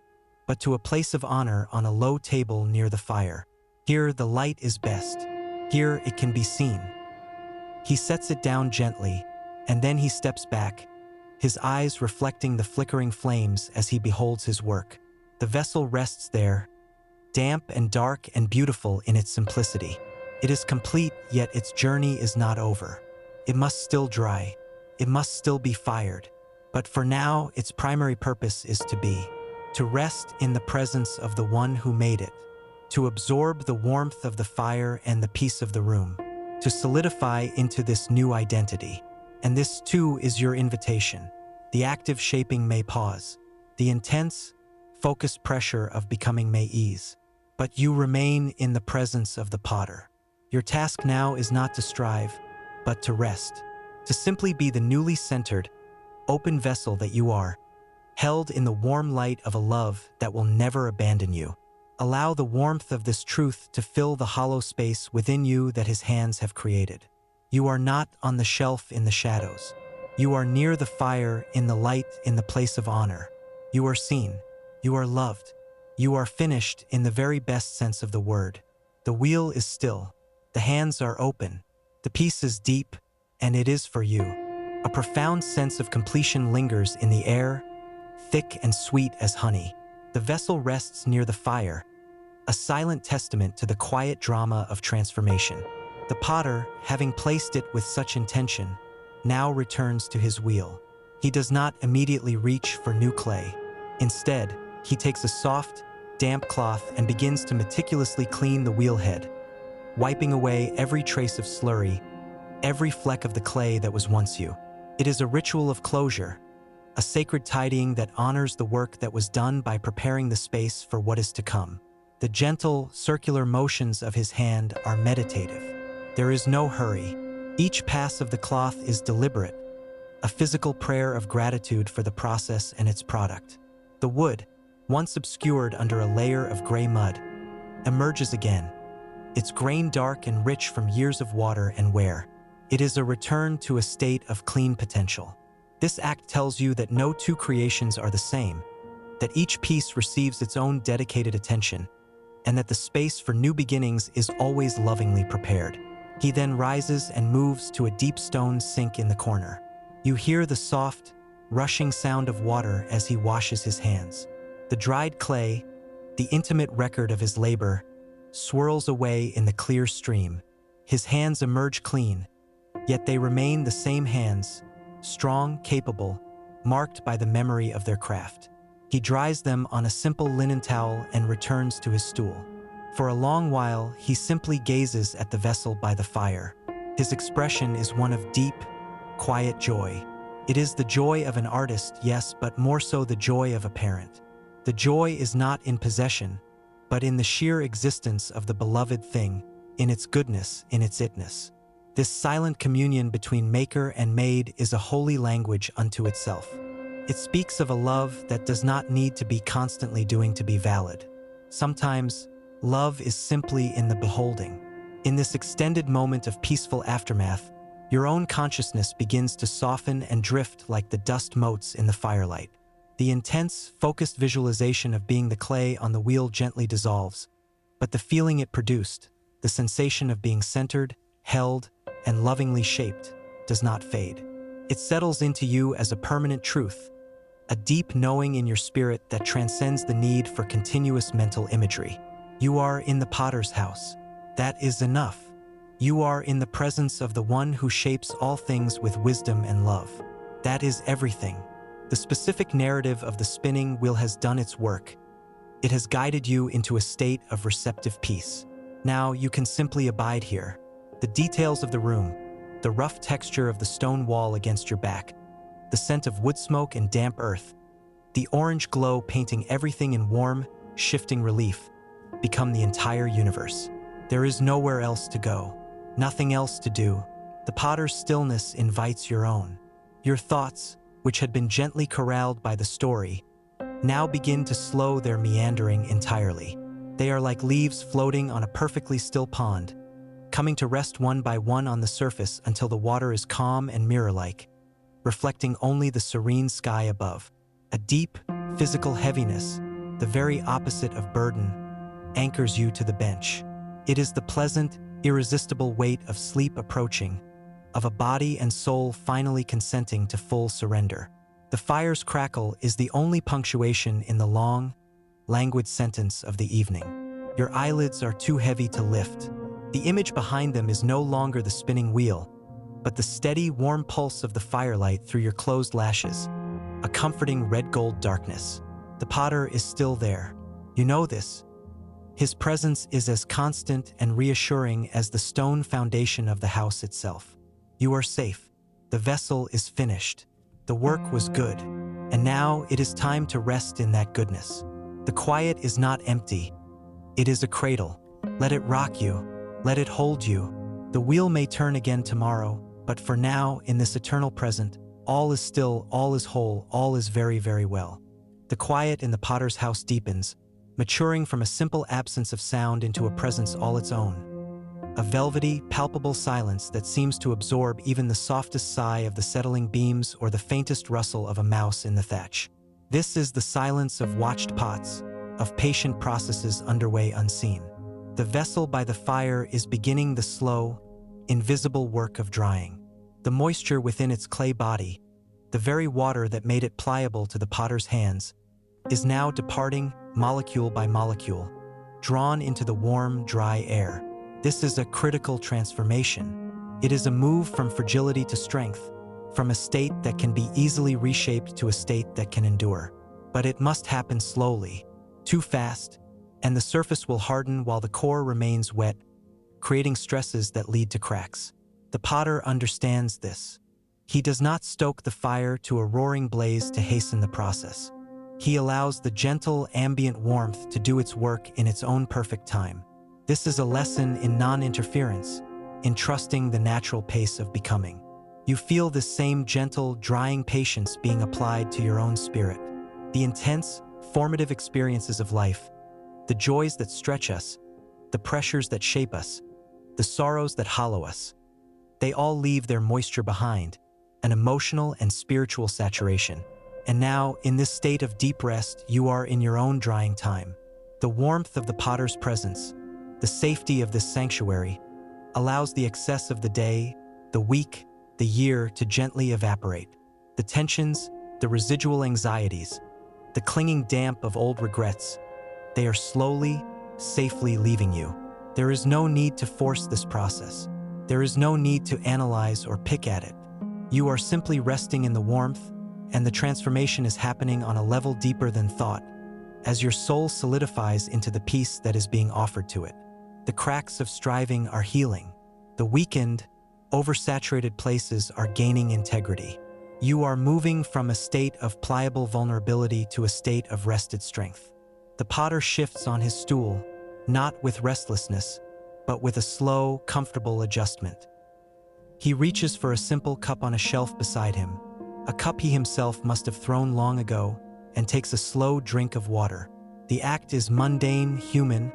but to a place of honor on a low table near the fire. Here the light is best. Here it can be seen. He sets it down gently, and then he steps back, his eyes reflecting the flickering flames as he beholds his work. The vessel rests there, damp and dark and beautiful in its simplicity. It is complete, yet its journey is not over. It must still dry. It must still be fired. But for now, its primary purpose is to rest in the presence of the one who made it, to absorb the warmth of the fire and the peace of the room, to solidify into this new identity. And this too is your invitation. The active shaping may pause. The intense, focused pressure of becoming may ease. But you remain in the presence of the potter. Your task now is not to strive, but to rest. To simply be the newly centered, open vessel that you are, held in the warm light of a love that will never abandon you. Allow the warmth of this truth to fill the hollow space within you that his hands have created. You are not on the shelf in the shadows. You are near the fire, in the light, in the place of honor. You are seen. You are loved. You are finished in the very best sense of the word. The wheel is still. The hands are open. The piece is deep, and it is for you. A profound sense of completion lingers in the air, thick and sweet as honey. The vessel rests near the fire, a silent testament to the quiet drama of transformation. The potter, having placed it with such intention, now returns to his wheel. He does not immediately reach for new clay. Instead, he takes a soft, damp cloth and begins to meticulously clean the wheel head, wiping away every trace of slurry, every fleck of the clay that was once you. It is a ritual of closure, a sacred tidying that honors the work that was done by preparing the space for what is to come. The gentle, circular motions of his hand are meditative. There is no hurry. Each pass of the cloth is deliberate, a physical prayer of gratitude for the process and its product. The wood, once obscured under a layer of gray mud, emerges again, its grain dark and rich from years of water and wear. It is a return to a state of clean potential. This act tells you that no two creations are the same, that each piece receives its own dedicated attention, and that the space for new beginnings is always lovingly prepared. He then rises and moves to a deep stone sink in the corner. You hear the soft, rushing sound of water as he washes his hands. The dried clay, the intimate record of his labor, swirls away in the clear stream. His hands emerge clean, yet they remain the same hands, strong, capable, marked by the memory of their craft. He dries them on a simple linen towel and returns to his stool. For a long while, he simply gazes at the vessel by the fire. His expression is one of deep, quiet joy. It is the joy of an artist, yes, but more so the joy of a parent. The joy is not in possession, but in the sheer existence of the beloved thing, in its goodness, in its itness. This silent communion between maker and made is a holy language unto itself. It speaks of a love that does not need to be constantly doing to be valid. Sometimes, love is simply in the beholding. In this extended moment of peaceful aftermath, your own consciousness begins to soften and drift like the dust motes in the firelight. The intense, focused visualization of being the clay on the wheel gently dissolves, but the feeling it produced, the sensation of being centered, held, and lovingly shaped, does not fade. It settles into you as a permanent truth, a deep knowing in your spirit that transcends the need for continuous mental imagery. You are in the potter's house. That is enough. You are in the presence of the one who shapes all things with wisdom and love. That is everything. The specific narrative of the spinning wheel has done its work. It has guided you into a state of receptive peace. Now you can simply abide here. The details of the room, the rough texture of the stone wall against your back, the scent of wood smoke and damp earth, the orange glow painting everything in warm, shifting relief, become the entire universe. There is nowhere else to go. Nothing else to do. The potter's stillness invites your own. Your thoughts, which had been gently corralled by the story, now begin to slow their meandering entirely. They are like leaves floating on a perfectly still pond, coming to rest one by one on the surface until the water is calm and mirror-like, reflecting only the serene sky above. A deep, physical heaviness, the very opposite of burden, anchors you to the bench. It is the pleasant, irresistible weight of sleep approaching, of a body and soul finally consenting to full surrender. The fire's crackle is the only punctuation in the long, languid sentence of the evening. Your eyelids are too heavy to lift. The image behind them is no longer the spinning wheel, but the steady, warm pulse of the firelight through your closed lashes, a comforting red-gold darkness. The potter is still there. You know this. His presence is as constant and reassuring as the stone foundation of the house itself. You are safe. The vessel is finished. The work was good, and now it is time to rest in that goodness. The quiet is not empty. It is a cradle. Let it rock you. Let it hold you. The wheel may turn again tomorrow, but for now, in this eternal present, all is still, all is whole, all is very, very well. The quiet in the potter's house deepens, maturing from a simple absence of sound into a presence all its own. A velvety, palpable silence that seems to absorb even the softest sigh of the settling beams or the faintest rustle of a mouse in the thatch. This is the silence of watched pots, of patient processes underway unseen. The vessel by the fire is beginning the slow, invisible work of drying. The moisture within its clay body, the very water that made it pliable to the potter's hands, is now departing molecule by molecule, drawn into the warm, dry air. This is a critical transformation. It is a move from fragility to strength, from a state that can be easily reshaped to a state that can endure. But it must happen slowly. Too fast, and the surface will harden while the core remains wet, creating stresses that lead to cracks. The potter understands this. He does not stoke the fire to a roaring blaze to hasten the process. He allows the gentle, ambient warmth to do its work in its own perfect time. This is a lesson in non-interference, in trusting the natural pace of becoming. You feel this same gentle, drying patience being applied to your own spirit. The intense, formative experiences of life, the joys that stretch us, the pressures that shape us, the sorrows that hollow us, they all leave their moisture behind, an emotional and spiritual saturation. And now, in this state of deep rest, you are in your own drying time. The warmth of the potter's presence, the safety of this sanctuary, allows the excess of the day, the week, the year to gently evaporate. The tensions, the residual anxieties, the clinging damp of old regrets, they are slowly, safely leaving you. There is no need to force this process. There is no need to analyze or pick at it. You are simply resting in the warmth, and the transformation is happening on a level deeper than thought, as your soul solidifies into the peace that is being offered to it. The cracks of striving are healing. The weakened, oversaturated places are gaining integrity. You are moving from a state of pliable vulnerability to a state of rested strength. The potter shifts on his stool, not with restlessness, but with a slow, comfortable adjustment. He reaches for a simple cup on a shelf beside him, a cup he himself must have thrown long ago, and takes a slow drink of water. The act is mundane, human,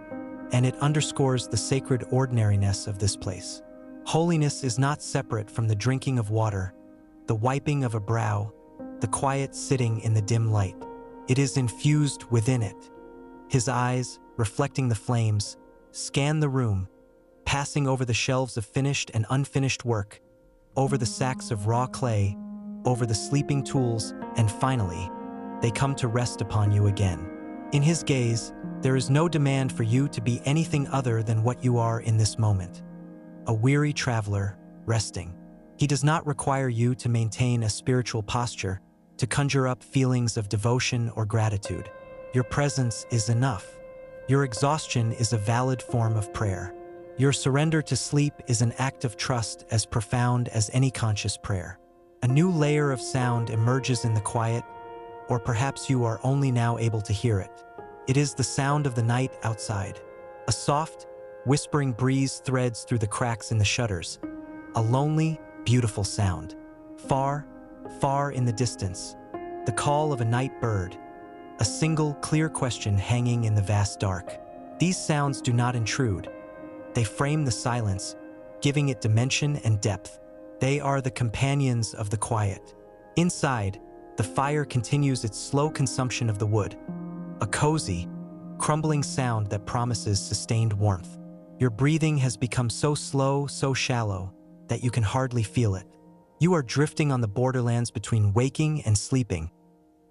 and it underscores the sacred ordinariness of this place. Holiness is not separate from the drinking of water, the wiping of a brow, the quiet sitting in the dim light. It is infused within it. His eyes, reflecting the flames, scan the room, passing over the shelves of finished and unfinished work, over the sacks of raw clay, over the sleeping tools, and finally, they come to rest upon you again. In his gaze, there is no demand for you to be anything other than what you are in this moment. A weary traveler, resting. He does not require you to maintain a spiritual posture, to conjure up feelings of devotion or gratitude. Your presence is enough. Your exhaustion is a valid form of prayer. Your surrender to sleep is an act of trust as profound as any conscious prayer. A new layer of sound emerges in the quiet, or perhaps you are only now able to hear it. It is the sound of the night outside. A soft, whispering breeze threads through the cracks in the shutters. A lonely, beautiful sound. Far, far in the distance, the call of a night bird. A single, clear question hanging in the vast dark. These sounds do not intrude. They frame the silence, giving it dimension and depth. They are the companions of the quiet. Inside, the fire continues its slow consumption of the wood. A cozy, crumbling sound that promises sustained warmth. Your breathing has become so slow, so shallow, that you can hardly feel it. You are drifting on the borderlands between waking and sleeping,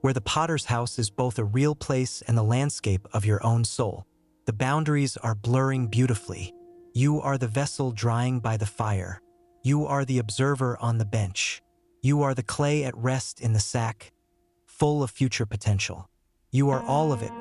where the potter's house is both a real place and the landscape of your own soul. The boundaries are blurring beautifully. You are the vessel drying by the fire. You are the observer on the bench. You are the clay at rest in the sack, full of future potential. You are all of it,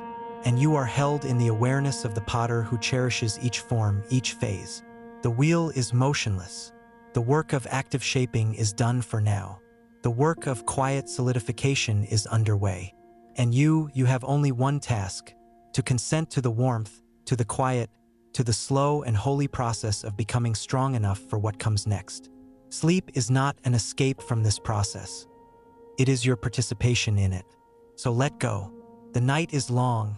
and you are held in the awareness of the potter who cherishes each form, each phase. The wheel is motionless. The work of active shaping is done for now. The work of quiet solidification is underway. And you have only one task: to consent to the warmth, to the quiet, to the slow and holy process of becoming strong enough for what comes next. Sleep is not an escape from this process. It is your participation in it. So let go. The night is long,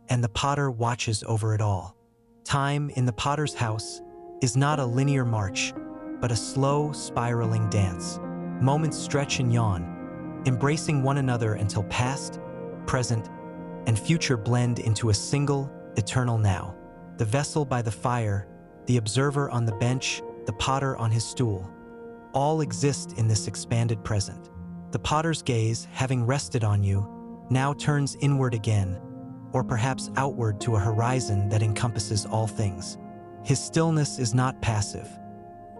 and the potter watches over it all. Time in the potter's house is not a linear march, but a slow, spiraling dance. Moments stretch and yawn, embracing one another until past, present, and future blend into a single, eternal now. The vessel by the fire, the observer on the bench, the potter on his stool, all exist in this expanded present. The potter's gaze, having rested on you, now turns inward again, or perhaps outward to a horizon that encompasses all things. His stillness is not passive.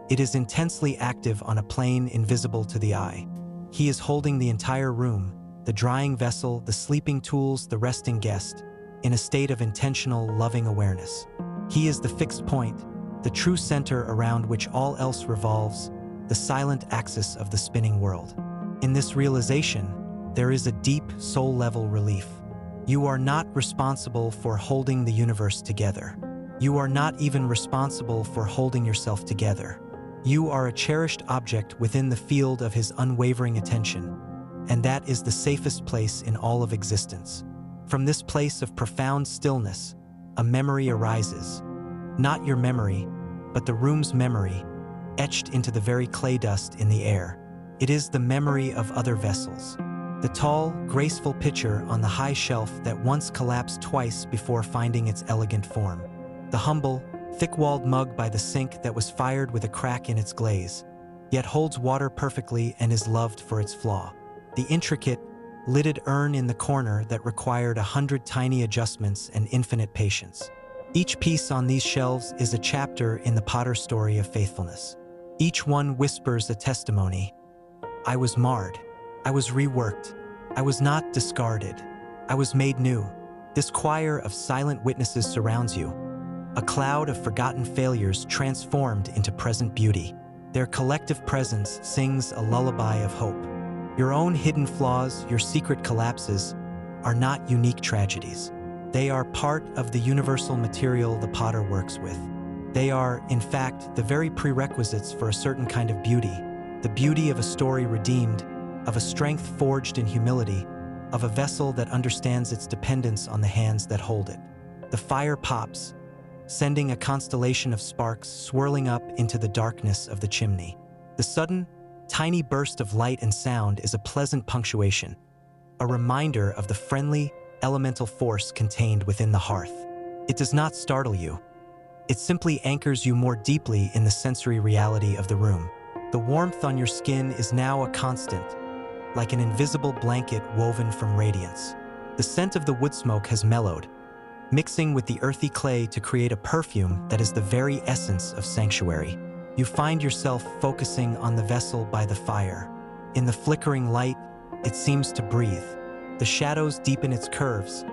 It is intensely active on a plane invisible to the eye. He is holding the entire room, the drying vessel, the sleeping tools, the resting guest, in a state of intentional, loving awareness. He is the fixed point, the true center around which all else revolves, the silent axis of the spinning world. In this realization, there is a deep, soul-level relief. You are not responsible for holding the universe together. You are not even responsible for holding yourself together. You are a cherished object within the field of his unwavering attention, and that is the safest place in all of existence. From this place of profound stillness, a memory arises. Not your memory, but the room's memory, etched into the very clay dust in the air. It is the memory of other vessels. The tall, graceful pitcher on the high shelf that once collapsed twice before finding its elegant form. The humble, thick-walled mug by the sink that was fired with a crack in its glaze, yet holds water perfectly and is loved for its flaw. The intricate, lidded urn in the corner that required 100 tiny adjustments and infinite patience. Each piece on these shelves is a chapter in the potter's story of faithfulness. Each one whispers a testimony. I was marred. I was reworked. I was not discarded. I was made new. This choir of silent witnesses surrounds you, a cloud of forgotten failures transformed into present beauty. Their collective presence sings a lullaby of hope. Your own hidden flaws, your secret collapses, are not unique tragedies. They are part of the universal material the potter works with. They are, in fact, the very prerequisites for a certain kind of beauty, the beauty of a story redeemed, of a strength forged in humility, of a vessel that understands its dependence on the hands that hold it. The fire pops, sending a constellation of sparks swirling up into the darkness of the chimney. The sudden, tiny burst of light and sound is a pleasant punctuation, a reminder of the friendly, elemental force contained within the hearth. It does not startle you. It simply anchors you more deeply in the sensory reality of the room. The warmth on your skin is now a constant, like an invisible blanket woven from radiance. The scent of the wood smoke has mellowed, mixing with the earthy clay to create a perfume that is the very essence of sanctuary. You find yourself focusing on the vessel by the fire. In the flickering light, it seems to breathe. The shadows deepen its curves,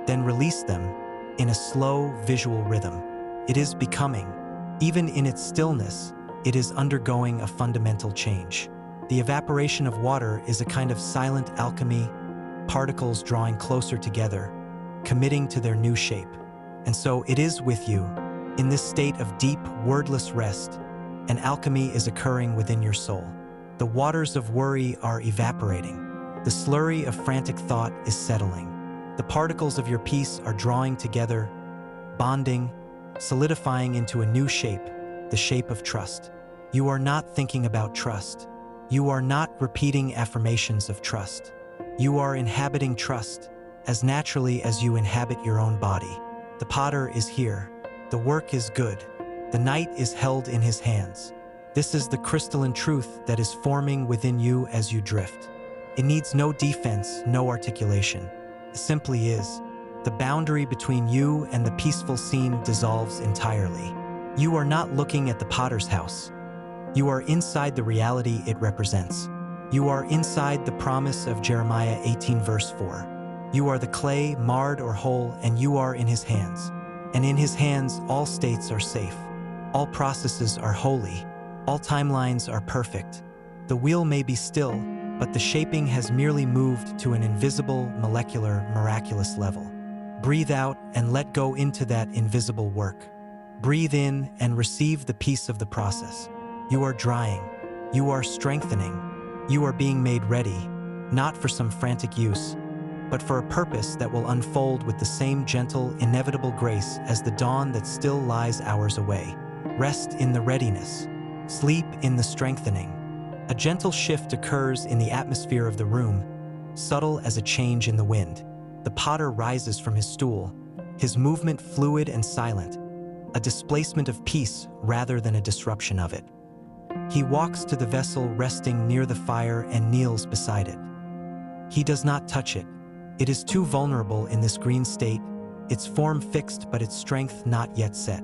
then release them in a slow visual rhythm. It is becoming. Even in its stillness, it is undergoing a fundamental change. The evaporation of water is a kind of silent alchemy, particles drawing closer together, committing to their new shape. And so it is with you. In this state of deep, wordless rest, an alchemy is occurring within your soul. The waters of worry are evaporating. The slurry of frantic thought is settling. The particles of your peace are drawing together, bonding, solidifying into a new shape, the shape of trust. You are not thinking about trust. You are not repeating affirmations of trust. You are inhabiting trust as naturally as you inhabit your own body. The potter is here. The work is good. The night is held in his hands. This is the crystalline truth that is forming within you as you drift. It needs no defense, no articulation. It simply is. The boundary between you and the peaceful scene dissolves entirely. You are not looking at the potter's house. You are inside the reality it represents. You are inside the promise of Jeremiah 18 verse 4. You are the clay, marred or whole, and you are in his hands. And in his hands, all states are safe. All processes are holy. All timelines are perfect. The wheel may be still, but the shaping has merely moved to an invisible, molecular, miraculous level. Breathe out and let go into that invisible work. Breathe in and receive the peace of the process. You are drying. You are strengthening. You are being made ready, not for some frantic use, but for a purpose that will unfold with the same gentle, inevitable grace as the dawn that still lies hours away. Rest in the readiness. Sleep in the strengthening. A gentle shift occurs in the atmosphere of the room, subtle as a change in the wind. The potter rises from his stool, his movement fluid and silent, a displacement of peace rather than a disruption of it. He walks to the vessel resting near the fire and kneels beside it. He does not touch it. It is too vulnerable in this green state, its form fixed but its strength not yet set.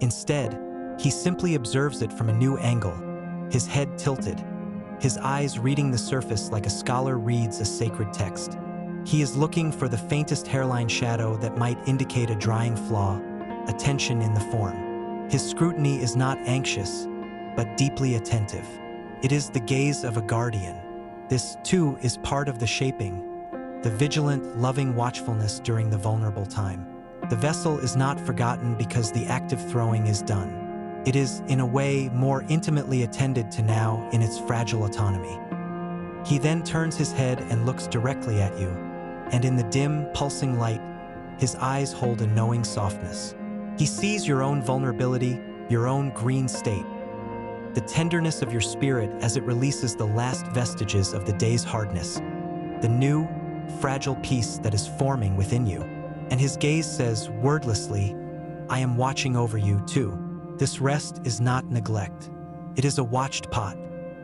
Instead, he simply observes it from a new angle, his head tilted, his eyes reading the surface like a scholar reads a sacred text. He is looking for the faintest hairline shadow that might indicate a drying flaw, a tension in the form. His scrutiny is not anxious, but deeply attentive. It is the gaze of a guardian. This, too, is part of the shaping, the vigilant, loving watchfulness during the vulnerable time. The vessel is not forgotten because the active throwing is done. It is, in a way, more intimately attended to now in its fragile autonomy. He then turns his head and looks directly at you, and in the dim, pulsing light, his eyes hold a knowing softness. He sees your own vulnerability, your own green state, the tenderness of your spirit as it releases the last vestiges of the day's hardness, the new, fragile peace that is forming within you. And his gaze says, wordlessly, I am watching over you too. This rest is not neglect. It is a watched pot.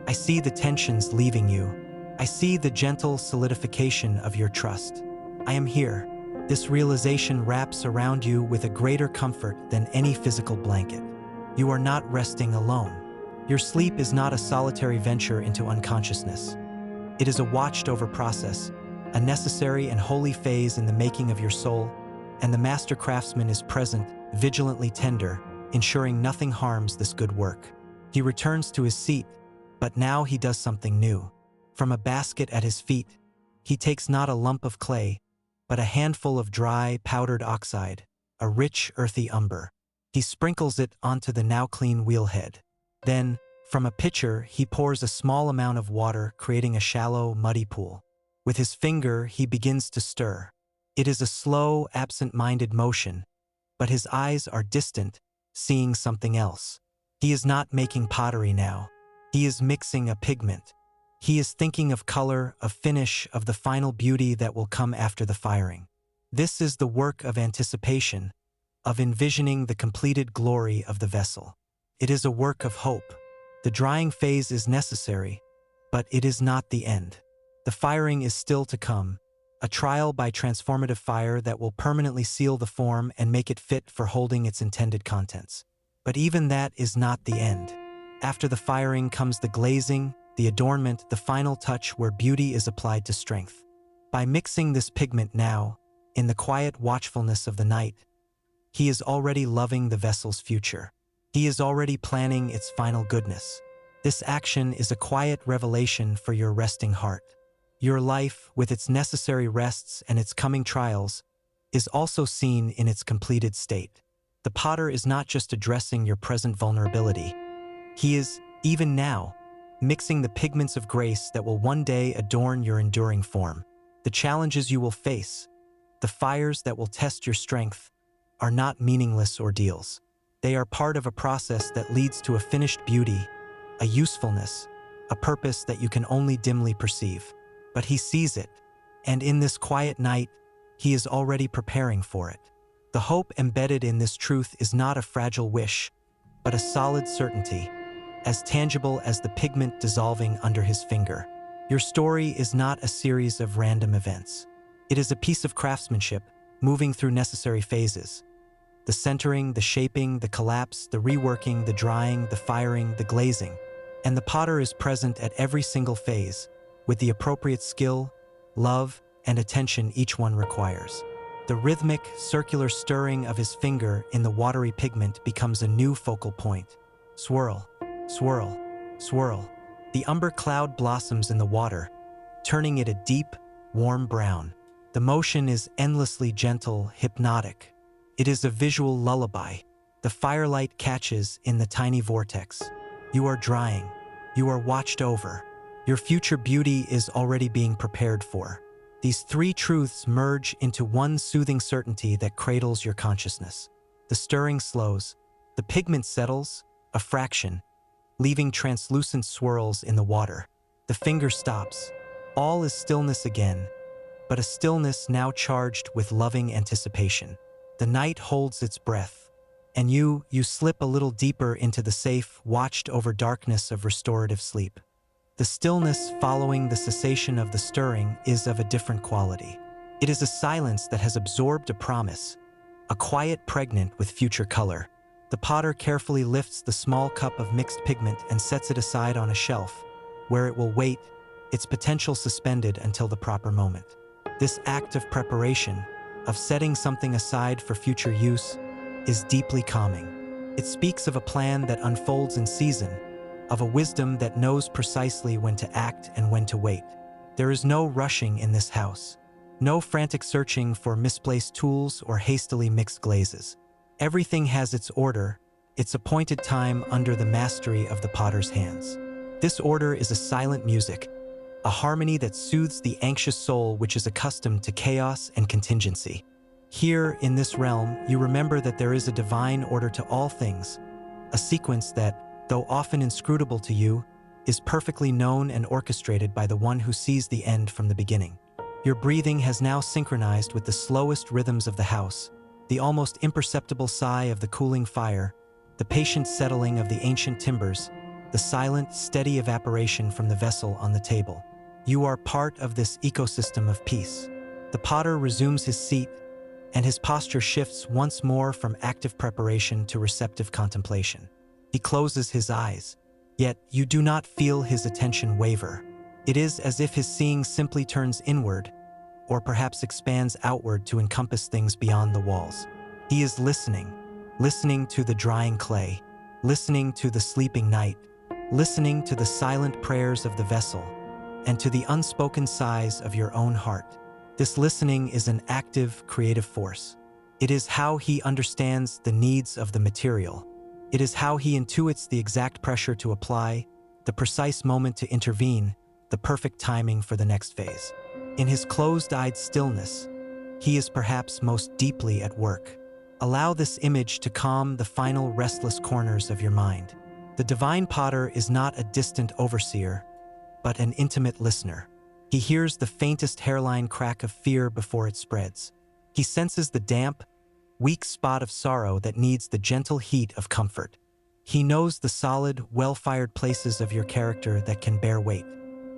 I see the tensions leaving you. I see the gentle solidification of your trust. I am here. This realization wraps around you with a greater comfort than any physical blanket. You are not resting alone. Your sleep is not a solitary venture into unconsciousness. It is a watched-over process, a necessary and holy phase in the making of your soul, and the master craftsman is present, vigilantly tender, ensuring nothing harms this good work. He returns to his seat, but now he does something new. From a basket at his feet, he takes not a lump of clay, but a handful of dry, powdered oxide, a rich, earthy umber. He sprinkles it onto the now clean wheelhead. Then, from a pitcher, he pours a small amount of water, creating a shallow, muddy pool. With his finger, he begins to stir. It is a slow, absent-minded motion, but his eyes are distant, seeing something else. He is not making pottery now. He is mixing a pigment. He is thinking of color, of finish, of the final beauty that will come after the firing. This is the work of anticipation, of envisioning the completed glory of the vessel. It is a work of hope. The drying phase is necessary, but it is not the end. The firing is still to come, a trial by transformative fire that will permanently seal the form and make it fit for holding its intended contents. But even that is not the end. After the firing comes the glazing, the adornment, the final touch where beauty is applied to strength. By mixing this pigment now, in the quiet watchfulness of the night, he is already loving the vessel's future. He is already planning its final goodness. This action is a quiet revelation for your resting heart. Your life, with its necessary rests and its coming trials, is also seen in its completed state. The potter is not just addressing your present vulnerability. He is, even now, mixing the pigments of grace that will one day adorn your enduring form. The challenges you will face, the fires that will test your strength, are not meaningless ordeals. They are part of a process that leads to a finished beauty, a usefulness, a purpose that you can only dimly perceive. But he sees it, and in this quiet night, he is already preparing for it. The hope embedded in this truth is not a fragile wish, but a solid certainty, as tangible as the pigment dissolving under his finger. Your story is not a series of random events. It is a piece of craftsmanship, moving through necessary phases. The centering, the shaping, the collapse, the reworking, the drying, the firing, the glazing. And the potter is present at every single phase, with the appropriate skill, love, and attention each one requires. The rhythmic, circular stirring of his finger in the watery pigment becomes a new focal point. Swirl, swirl, swirl. The umber cloud blossoms in the water, turning it a deep, warm brown. The motion is endlessly gentle, hypnotic. It is a visual lullaby. The firelight catches in the tiny vortex. You are drying. You are watched over. Your future beauty is already being prepared for. These three truths merge into one soothing certainty that cradles your consciousness. The stirring slows. The pigment settles, a fraction, leaving translucent swirls in the water. The finger stops. All is stillness again, but a stillness now charged with loving anticipation. The night holds its breath, and you slip a little deeper into the safe, watched-over darkness of restorative sleep. The stillness following the cessation of the stirring is of a different quality. It is a silence that has absorbed a promise, a quiet pregnant with future color. The potter carefully lifts the small cup of mixed pigment and sets it aside on a shelf, where it will wait, its potential suspended until the proper moment. This act of preparation, of setting something aside for future use, is deeply calming. It speaks of a plan that unfolds in season, of a wisdom that knows precisely when to act and when to wait. There is no rushing in this house, no frantic searching for misplaced tools or hastily mixed glazes. Everything has its order, its appointed time under the mastery of the potter's hands. This order is a silent music, a harmony that soothes the anxious soul which is accustomed to chaos and contingency. Here, in this realm, you remember that there is a divine order to all things, a sequence that, though often inscrutable to you, is perfectly known and orchestrated by the one who sees the end from the beginning. Your breathing has now synchronized with the slowest rhythms of the house, the almost imperceptible sigh of the cooling fire, the patient settling of the ancient timbers, the silent, steady evaporation from the vessel on the table. You are part of this ecosystem of peace. The potter resumes his seat, and his posture shifts once more from active preparation to receptive contemplation. He closes his eyes, yet you do not feel his attention waver. It is as if his seeing simply turns inward, or perhaps expands outward to encompass things beyond the walls. He is listening, listening to the drying clay, listening to the sleeping night, listening to the silent prayers of the vessel, and to the unspoken sighs of your own heart. This listening is an active, creative force. It is how he understands the needs of the material. It is how he intuits the exact pressure to apply, the precise moment to intervene, the perfect timing for the next phase. In his closed-eyed stillness, he is perhaps most deeply at work. Allow this image to calm the final restless corners of your mind. The divine potter is not a distant overseer, but an intimate listener. He hears the faintest hairline crack of fear before it spreads. He senses the damp, weak spot of sorrow that needs the gentle heat of comfort. He knows the solid, well-fired places of your character that can bear weight.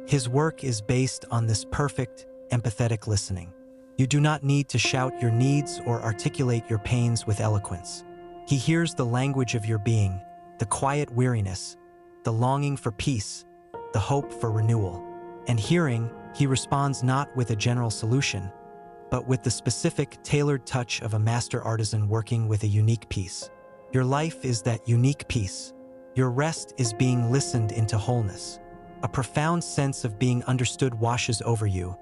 His work is based on this perfect, empathetic listening. You do not need to shout your needs or articulate your pains with eloquence. He hears the language of your being, the quiet weariness, the longing for peace, the hope for renewal. And hearing, he responds not with a general solution, but with the specific, tailored touch of a master artisan working with a unique piece. Your life is that unique piece. Your rest is being listened into wholeness. A profound sense of being understood washes over you,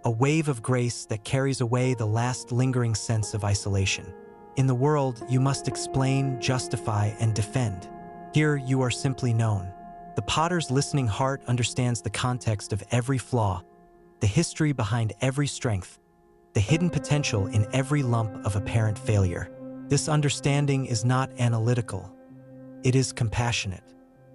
a wave of grace that carries away the last lingering sense of isolation. In the world, you must explain, justify, and defend. Here, you are simply known. The potter's listening heart understands the context of every flaw, the history behind every strength, the hidden potential in every lump of apparent failure. This understanding is not analytical. It is compassionate.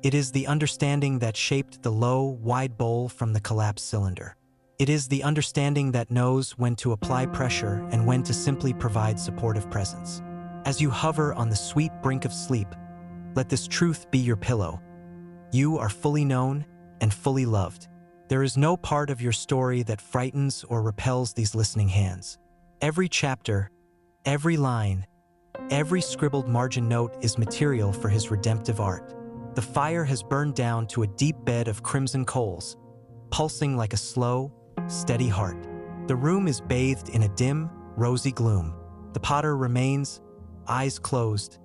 It is the understanding that shaped the low, wide bowl from the collapsed cylinder. It is the understanding that knows when to apply pressure and when to simply provide supportive presence. As you hover on the sweet brink of sleep, let this truth be your pillow. You are fully known and fully loved. There is no part of your story that frightens or repels these listening hands. Every chapter, every line, every scribbled margin note is material for his redemptive art. The fire has burned down to a deep bed of crimson coals, pulsing like a slow, steady heart. The room is bathed in a dim, rosy gloom. The potter remains, eyes closed,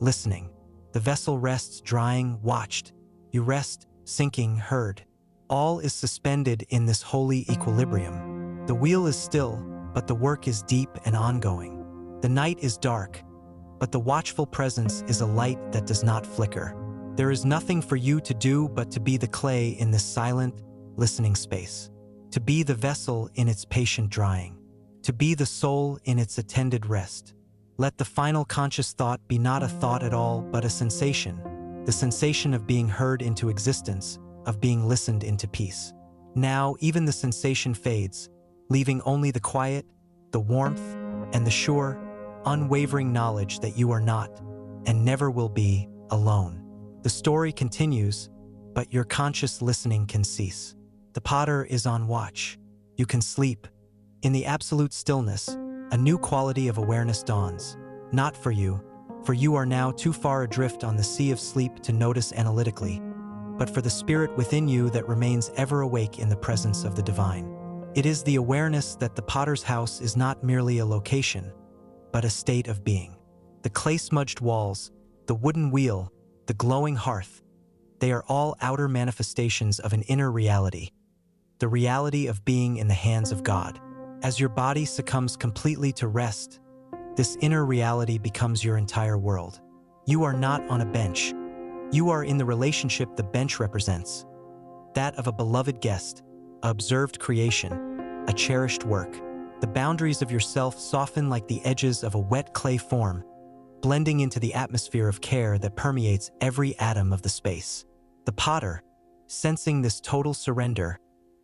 listening. The vessel rests drying, watched. You rest, sinking, heard. All is suspended in this holy equilibrium. The wheel is still, but the work is deep and ongoing. The night is dark, but the watchful presence is a light that does not flicker. There is nothing for you to do but to be the clay in this silent, listening space. To be the vessel in its patient drying. To be the soul in its attended rest. Let the final conscious thought be not a thought at all, but a sensation. The sensation of being heard into existence, of being listened into peace. Now, even the sensation fades, leaving only the quiet, the warmth, and the sure, unwavering knowledge that you are not, and never will be, alone. The story continues, but your conscious listening can cease. The potter is on watch. You can sleep. In the absolute stillness, a new quality of awareness dawns. Not for you are now too far adrift on the sea of sleep to notice analytically, but for the spirit within you that remains ever awake in the presence of the divine. It is the awareness that the potter's house is not merely a location, but a state of being. The clay-smudged walls, the wooden wheel, the glowing hearth, they are all outer manifestations of an inner reality, the reality of being in the hands of God. As your body succumbs completely to rest, this inner reality becomes your entire world. You are not on a bench. You are in the relationship the bench represents, that of a beloved guest, a observed creation, a cherished work. The boundaries of yourself soften like the edges of a wet clay form, blending into the atmosphere of care that permeates every atom of the space. The potter, sensing this total surrender,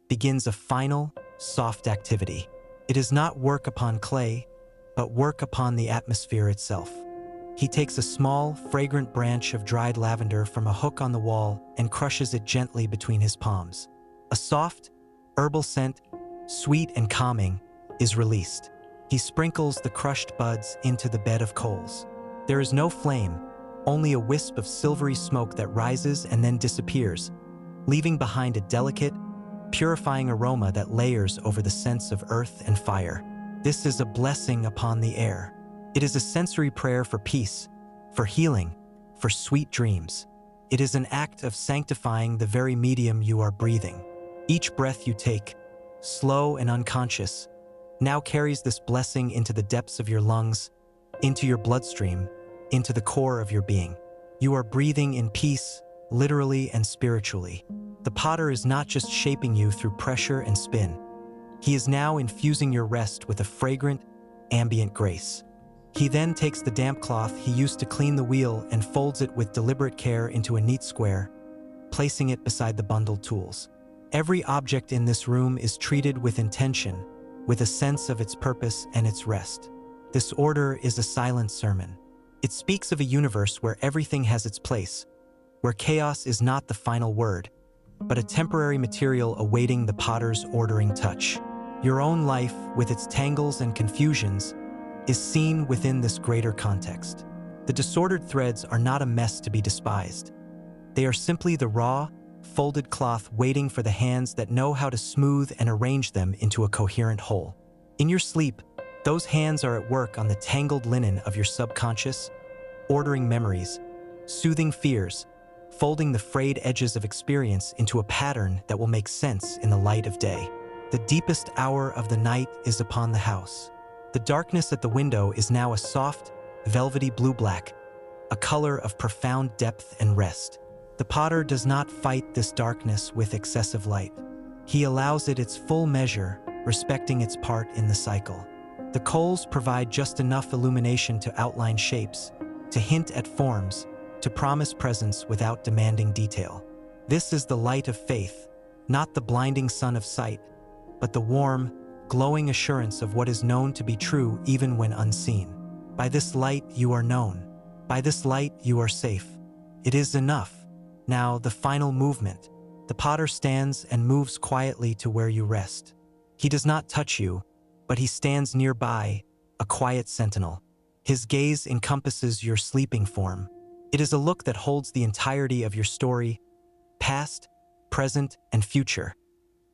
begins a final, soft activity. It is not work upon clay, but work upon the atmosphere itself. He takes a small, fragrant branch of dried lavender from a hook on the wall and crushes it gently between his palms. A soft, herbal scent, sweet and calming, is released. He sprinkles the crushed buds into the bed of coals. There is no flame, only a wisp of silvery smoke that rises and then disappears, leaving behind a delicate, purifying aroma that layers over the sense of earth and fire. This is a blessing upon the air. It is a sensory prayer for peace, for healing, for sweet dreams. It is an act of sanctifying the very medium you are breathing. Each breath you take, slow and unconscious, now carries this blessing into the depths of your lungs, into your bloodstream, into the core of your being. You are breathing in peace, literally and spiritually. The potter is not just shaping you through pressure and spin. He is now infusing your rest with a fragrant, ambient grace. He then takes the damp cloth he used to clean the wheel and folds it with deliberate care into a neat square, placing it beside the bundled tools. Every object in this room is treated with intention, with a sense of its purpose and its rest. This order is a silent sermon. It speaks of a universe where everything has its place, where chaos is not the final word, but a temporary material awaiting the potter's ordering touch. Your own life, with its tangles and confusions, is seen within this greater context. The disordered threads are not a mess to be despised. They are simply the raw, folded cloth waiting for the hands that know how to smooth and arrange them into a coherent whole. In your sleep, those hands are at work on the tangled linen of your subconscious, ordering memories, soothing fears, folding the frayed edges of experience into a pattern that will make sense in the light of day. The deepest hour of the night is upon the house. The darkness at the window is now a soft, velvety blue-black, a color of profound depth and rest. The potter does not fight this darkness with excessive light. He allows it its full measure, respecting its part in the cycle. The coals provide just enough illumination to outline shapes, to hint at forms, to promise presence without demanding detail. This is the light of faith, not the blinding sun of sight, but the warm, glowing assurance of what is known to be true even when unseen. By this light you are known. By this light you are safe. It is enough. Now, the final movement. The potter stands and moves quietly to where you rest. He does not touch you, but he stands nearby, a quiet sentinel. His gaze encompasses your sleeping form. It is a look that holds the entirety of your story, past, present, and future,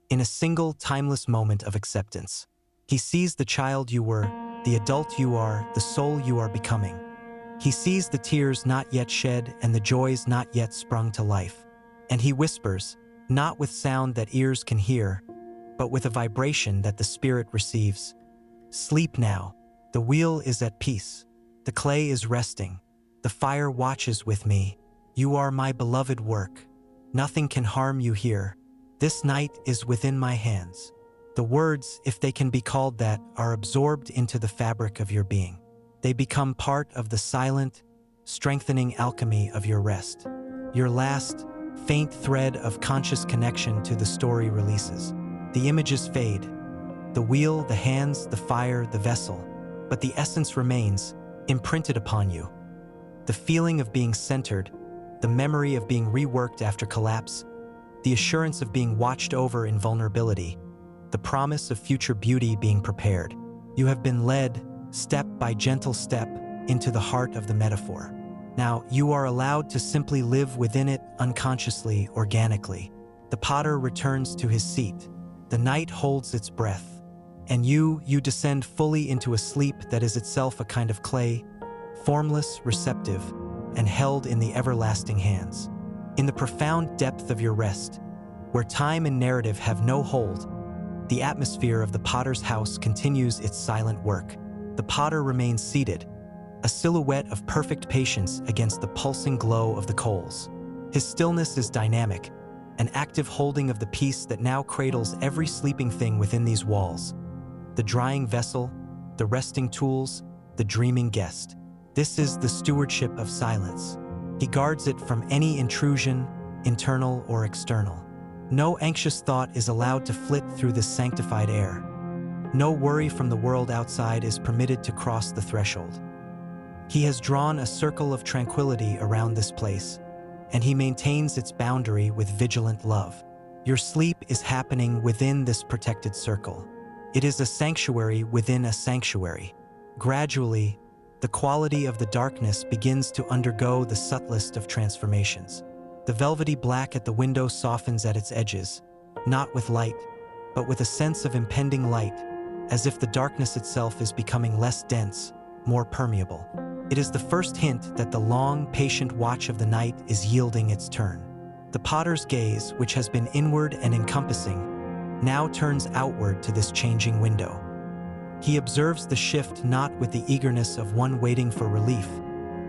in a single timeless moment of acceptance. He sees the child you were, the adult you are, the soul you are becoming. He sees the tears not yet shed and the joys not yet sprung to life. And he whispers, not with sound that ears can hear, but with a vibration that the spirit receives. Sleep now. The wheel is at peace. The clay is resting. The fire watches with me. You are my beloved work. Nothing can harm you here. This night is within my hands. The words, if they can be called that, are absorbed into the fabric of your being. They become part of the silent, strengthening alchemy of your rest. Your last, faint thread of conscious connection to the story releases. The images fade. The wheel, the hands, the fire, the vessel. But the essence remains, imprinted upon you. The feeling of being centered, the memory of being reworked after collapse, the assurance of being watched over in vulnerability, the promise of future beauty being prepared. You have been led, step by gentle step, into the heart of the metaphor. Now, you are allowed to simply live within it unconsciously, organically. The potter returns to his seat. The night holds its breath. And you descend fully into a sleep that is itself a kind of clay, formless, receptive, and held in the everlasting hands. In the profound depth of your rest, where time and narrative have no hold, the atmosphere of the potter's house continues its silent work. The potter remains seated, a silhouette of perfect patience against the pulsing glow of the coals. His stillness is dynamic, an active holding of the peace that now cradles every sleeping thing within these walls. The drying vessel, the resting tools, the dreaming guest. This is the stewardship of silence. He guards it from any intrusion, internal or external. No anxious thought is allowed to flit through this sanctified air. No worry from the world outside is permitted to cross the threshold. He has drawn a circle of tranquility around this place, and he maintains its boundary with vigilant love. Your sleep is happening within this protected circle. It is a sanctuary within a sanctuary. Gradually, the quality of the darkness begins to undergo the subtlest of transformations. The velvety black at the window softens at its edges, not with light, but with a sense of impending light, as if the darkness itself is becoming less dense, more permeable. It is the first hint that the long, patient watch of the night is yielding its turn. The potter's gaze, which has been inward and encompassing, now turns outward to this changing window. He observes the shift not with the eagerness of one waiting for relief,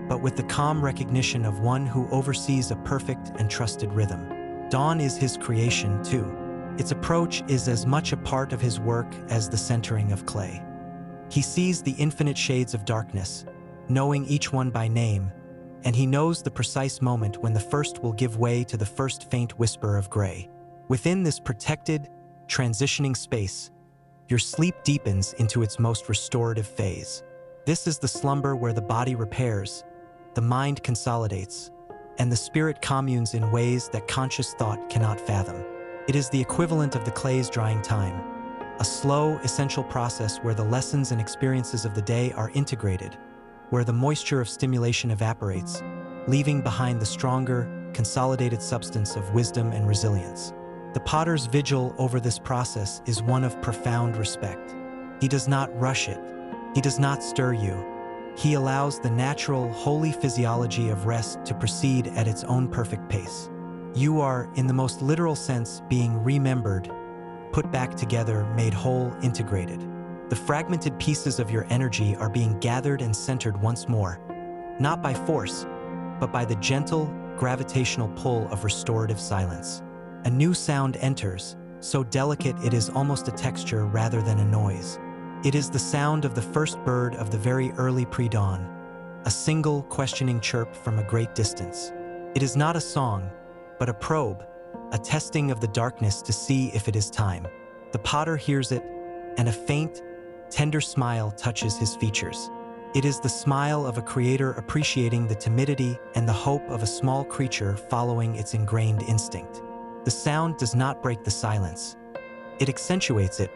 but with the calm recognition of one who oversees a perfect and trusted rhythm. Dawn is his creation, too. Its approach is as much a part of his work as the centering of clay. He sees the infinite shades of darkness, knowing each one by name, and he knows the precise moment when the first will give way to the first faint whisper of gray. Within this protected, transitioning space, your sleep deepens into its most restorative phase. This is the slumber where the body repairs, the mind consolidates, and the spirit communes in ways that conscious thought cannot fathom. It is the equivalent of the clay's drying time, a slow, essential process where the lessons and experiences of the day are integrated, where the moisture of stimulation evaporates, leaving behind the stronger, consolidated substance of wisdom and resilience. The potter's vigil over this process is one of profound respect. He does not rush it. He does not stir you. He allows the natural, holy physiology of rest to proceed at its own perfect pace. You are, in the most literal sense, being remembered, put back together, made whole, integrated. The fragmented pieces of your energy are being gathered and centered once more, not by force, but by the gentle, gravitational pull of restorative silence. A new sound enters, so delicate it is almost a texture rather than a noise. It is the sound of the first bird of the very early pre-dawn, a single, questioning chirp from a great distance. It is not a song, but a probe, a testing of the darkness to see if it is time. The potter hears it, and a faint, tender smile touches his features. It is the smile of a creator appreciating the timidity and the hope of a small creature following its ingrained instinct. The sound does not break the silence. It accentuates it,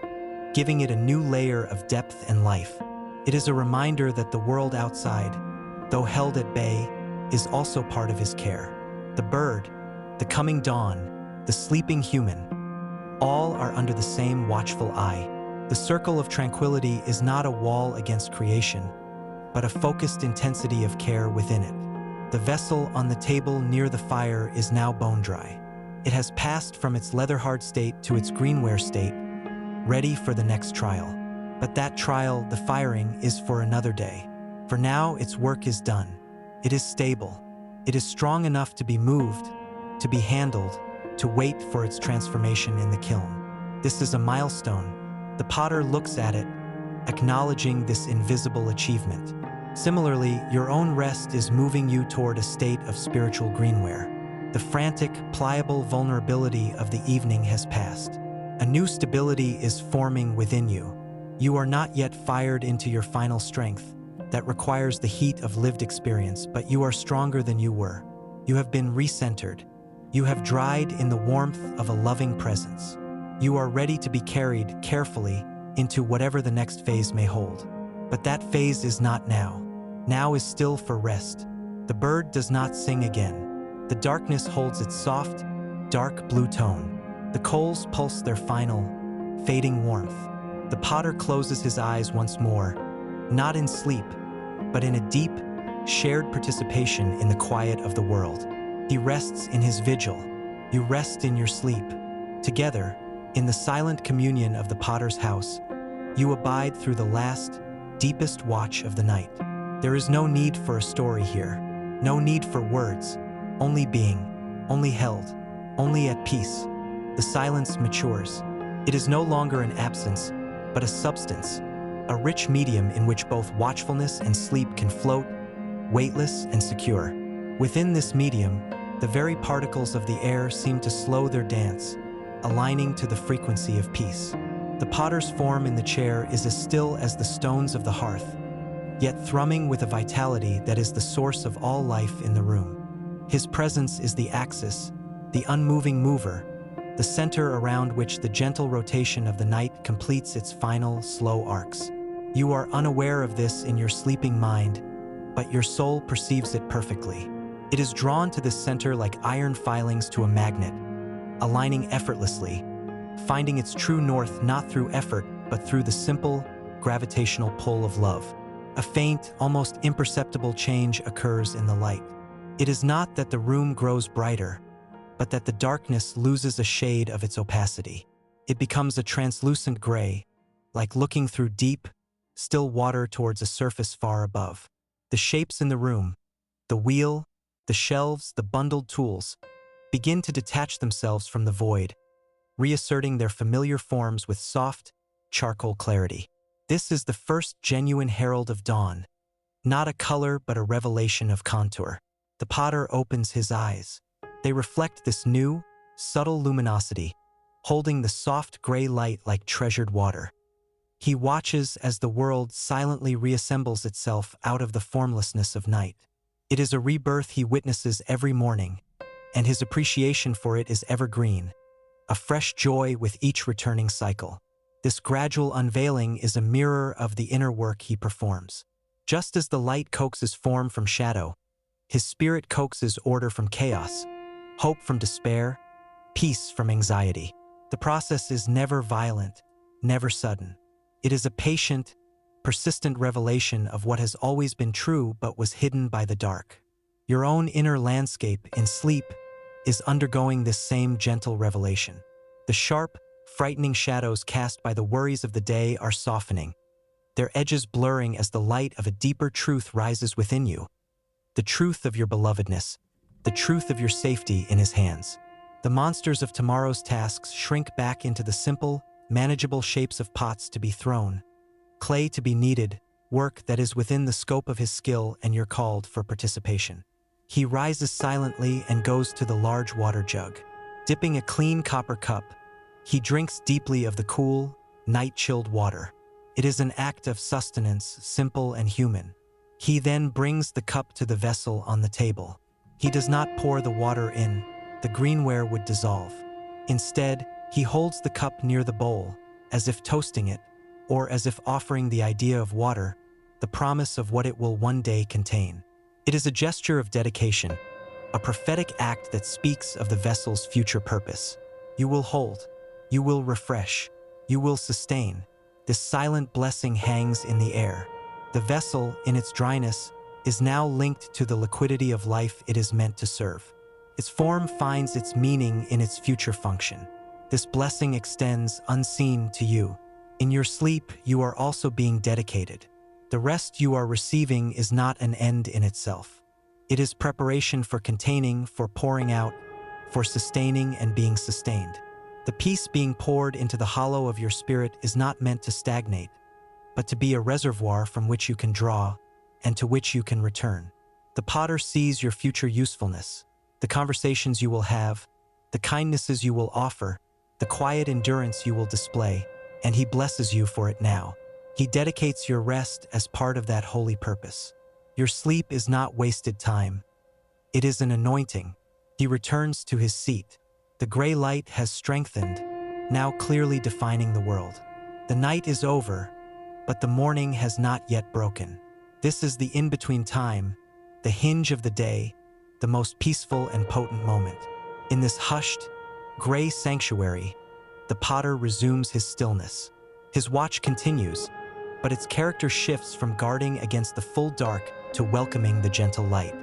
giving it a new layer of depth and life. It is a reminder that the world outside, though held at bay, is also part of his care. The bird, the coming dawn, the sleeping human, all are under the same watchful eye. The circle of tranquility is not a wall against creation, but a focused intensity of care within it. The vessel on the table near the fire is now bone dry. It has passed from its leather-hard state to its greenware state, ready for the next trial. But that trial, the firing, is for another day. For now, its work is done. It is stable. It is strong enough to be moved, to be handled, to wait for its transformation in the kiln. This is a milestone. The potter looks at it, acknowledging this invisible achievement. Similarly, your own rest is moving you toward a state of spiritual greenware. The frantic, pliable vulnerability of the evening has passed. A new stability is forming within you. You are not yet fired into your final strength that requires the heat of lived experience, but you are stronger than you were. You have been recentered. You have dried in the warmth of a loving presence. You are ready to be carried carefully into whatever the next phase may hold. But that phase is not now. Now is still for rest. The bird does not sing again. The darkness holds its soft, dark blue tone. The coals pulse their final, fading warmth. The potter closes his eyes once more, not in sleep, but in a deep, shared participation in the quiet of the world. He rests in his vigil. You rest in your sleep. Together, in the silent communion of the potter's house, you abide through the last, deepest watch of the night. There is no need for a story here, no need for words, only being, only held, only at peace. The silence matures. It is no longer an absence, but a substance, a rich medium in which both watchfulness and sleep can float, weightless and secure. Within this medium, the very particles of the air seem to slow their dance, aligning to the frequency of peace. The potter's form in the chair is as still as the stones of the hearth, yet thrumming with a vitality that is the source of all life in the room. His presence is the axis, the unmoving mover, the center around which the gentle rotation of the night completes its final, slow arcs. You are unaware of this in your sleeping mind, but your soul perceives it perfectly. It is drawn to this center like iron filings to a magnet, aligning effortlessly, finding its true north not through effort, but through the simple, gravitational pull of love. A faint, almost imperceptible change occurs in the light. It is not that the room grows brighter, but that the darkness loses a shade of its opacity. It becomes a translucent gray, like looking through deep, still water towards a surface far above. The shapes in the room, the wheel, the shelves, the bundled tools, begin to detach themselves from the void, reasserting their familiar forms with soft, charcoal clarity. This is the first genuine herald of dawn, not a color but a revelation of contour. The potter opens his eyes. They reflect this new, subtle luminosity, holding the soft gray light like treasured water. He watches as the world silently reassembles itself out of the formlessness of night. It is a rebirth he witnesses every morning, and his appreciation for it is evergreen, a fresh joy with each returning cycle. This gradual unveiling is a mirror of the inner work he performs. Just as the light coaxes form from shadow, his spirit coaxes order from chaos, hope from despair, peace from anxiety. The process is never violent, never sudden. It is a patient, persistent revelation of what has always been true but was hidden by the dark. Your own inner landscape in sleep is undergoing this same gentle revelation. The sharp, frightening shadows cast by the worries of the day are softening, their edges blurring as the light of a deeper truth rises within you. The truth of your belovedness, the truth of your safety in his hands. The monsters of tomorrow's tasks shrink back into the simple, manageable shapes of pots to be thrown, clay to be kneaded, work that is within the scope of his skill, and you're called for participation. He rises silently and goes to the large water jug. Dipping a clean copper cup, he drinks deeply of the cool, night-chilled water. It is an act of sustenance, simple and human. He then brings the cup to the vessel on the table. He does not pour the water in. The greenware would dissolve. Instead, he holds the cup near the bowl, as if toasting it, or as if offering the idea of water, the promise of what it will one day contain. It is a gesture of dedication, a prophetic act that speaks of the vessel's future purpose. You will hold, you will refresh, you will sustain. This silent blessing hangs in the air. The vessel, in its dryness, is now linked to the liquidity of life it is meant to serve. Its form finds its meaning in its future function. This blessing extends unseen to you. In your sleep, you are also being dedicated. The rest you are receiving is not an end in itself. It is preparation for containing, for pouring out, for sustaining and being sustained. The peace being poured into the hollow of your spirit is not meant to stagnate, but to be a reservoir from which you can draw and to which you can return. The potter sees your future usefulness, the conversations you will have, the kindnesses you will offer, the quiet endurance you will display, and he blesses you for it now. He dedicates your rest as part of that holy purpose. Your sleep is not wasted time. It is an anointing. He returns to his seat. The gray light has strengthened, now clearly defining the world. The night is over, but the morning has not yet broken. This is the in-between time, the hinge of the day, the most peaceful and potent moment. In this hushed, gray sanctuary, the potter resumes his stillness. His watch continues, but its character shifts from guarding against the full dark to welcoming the gentle light.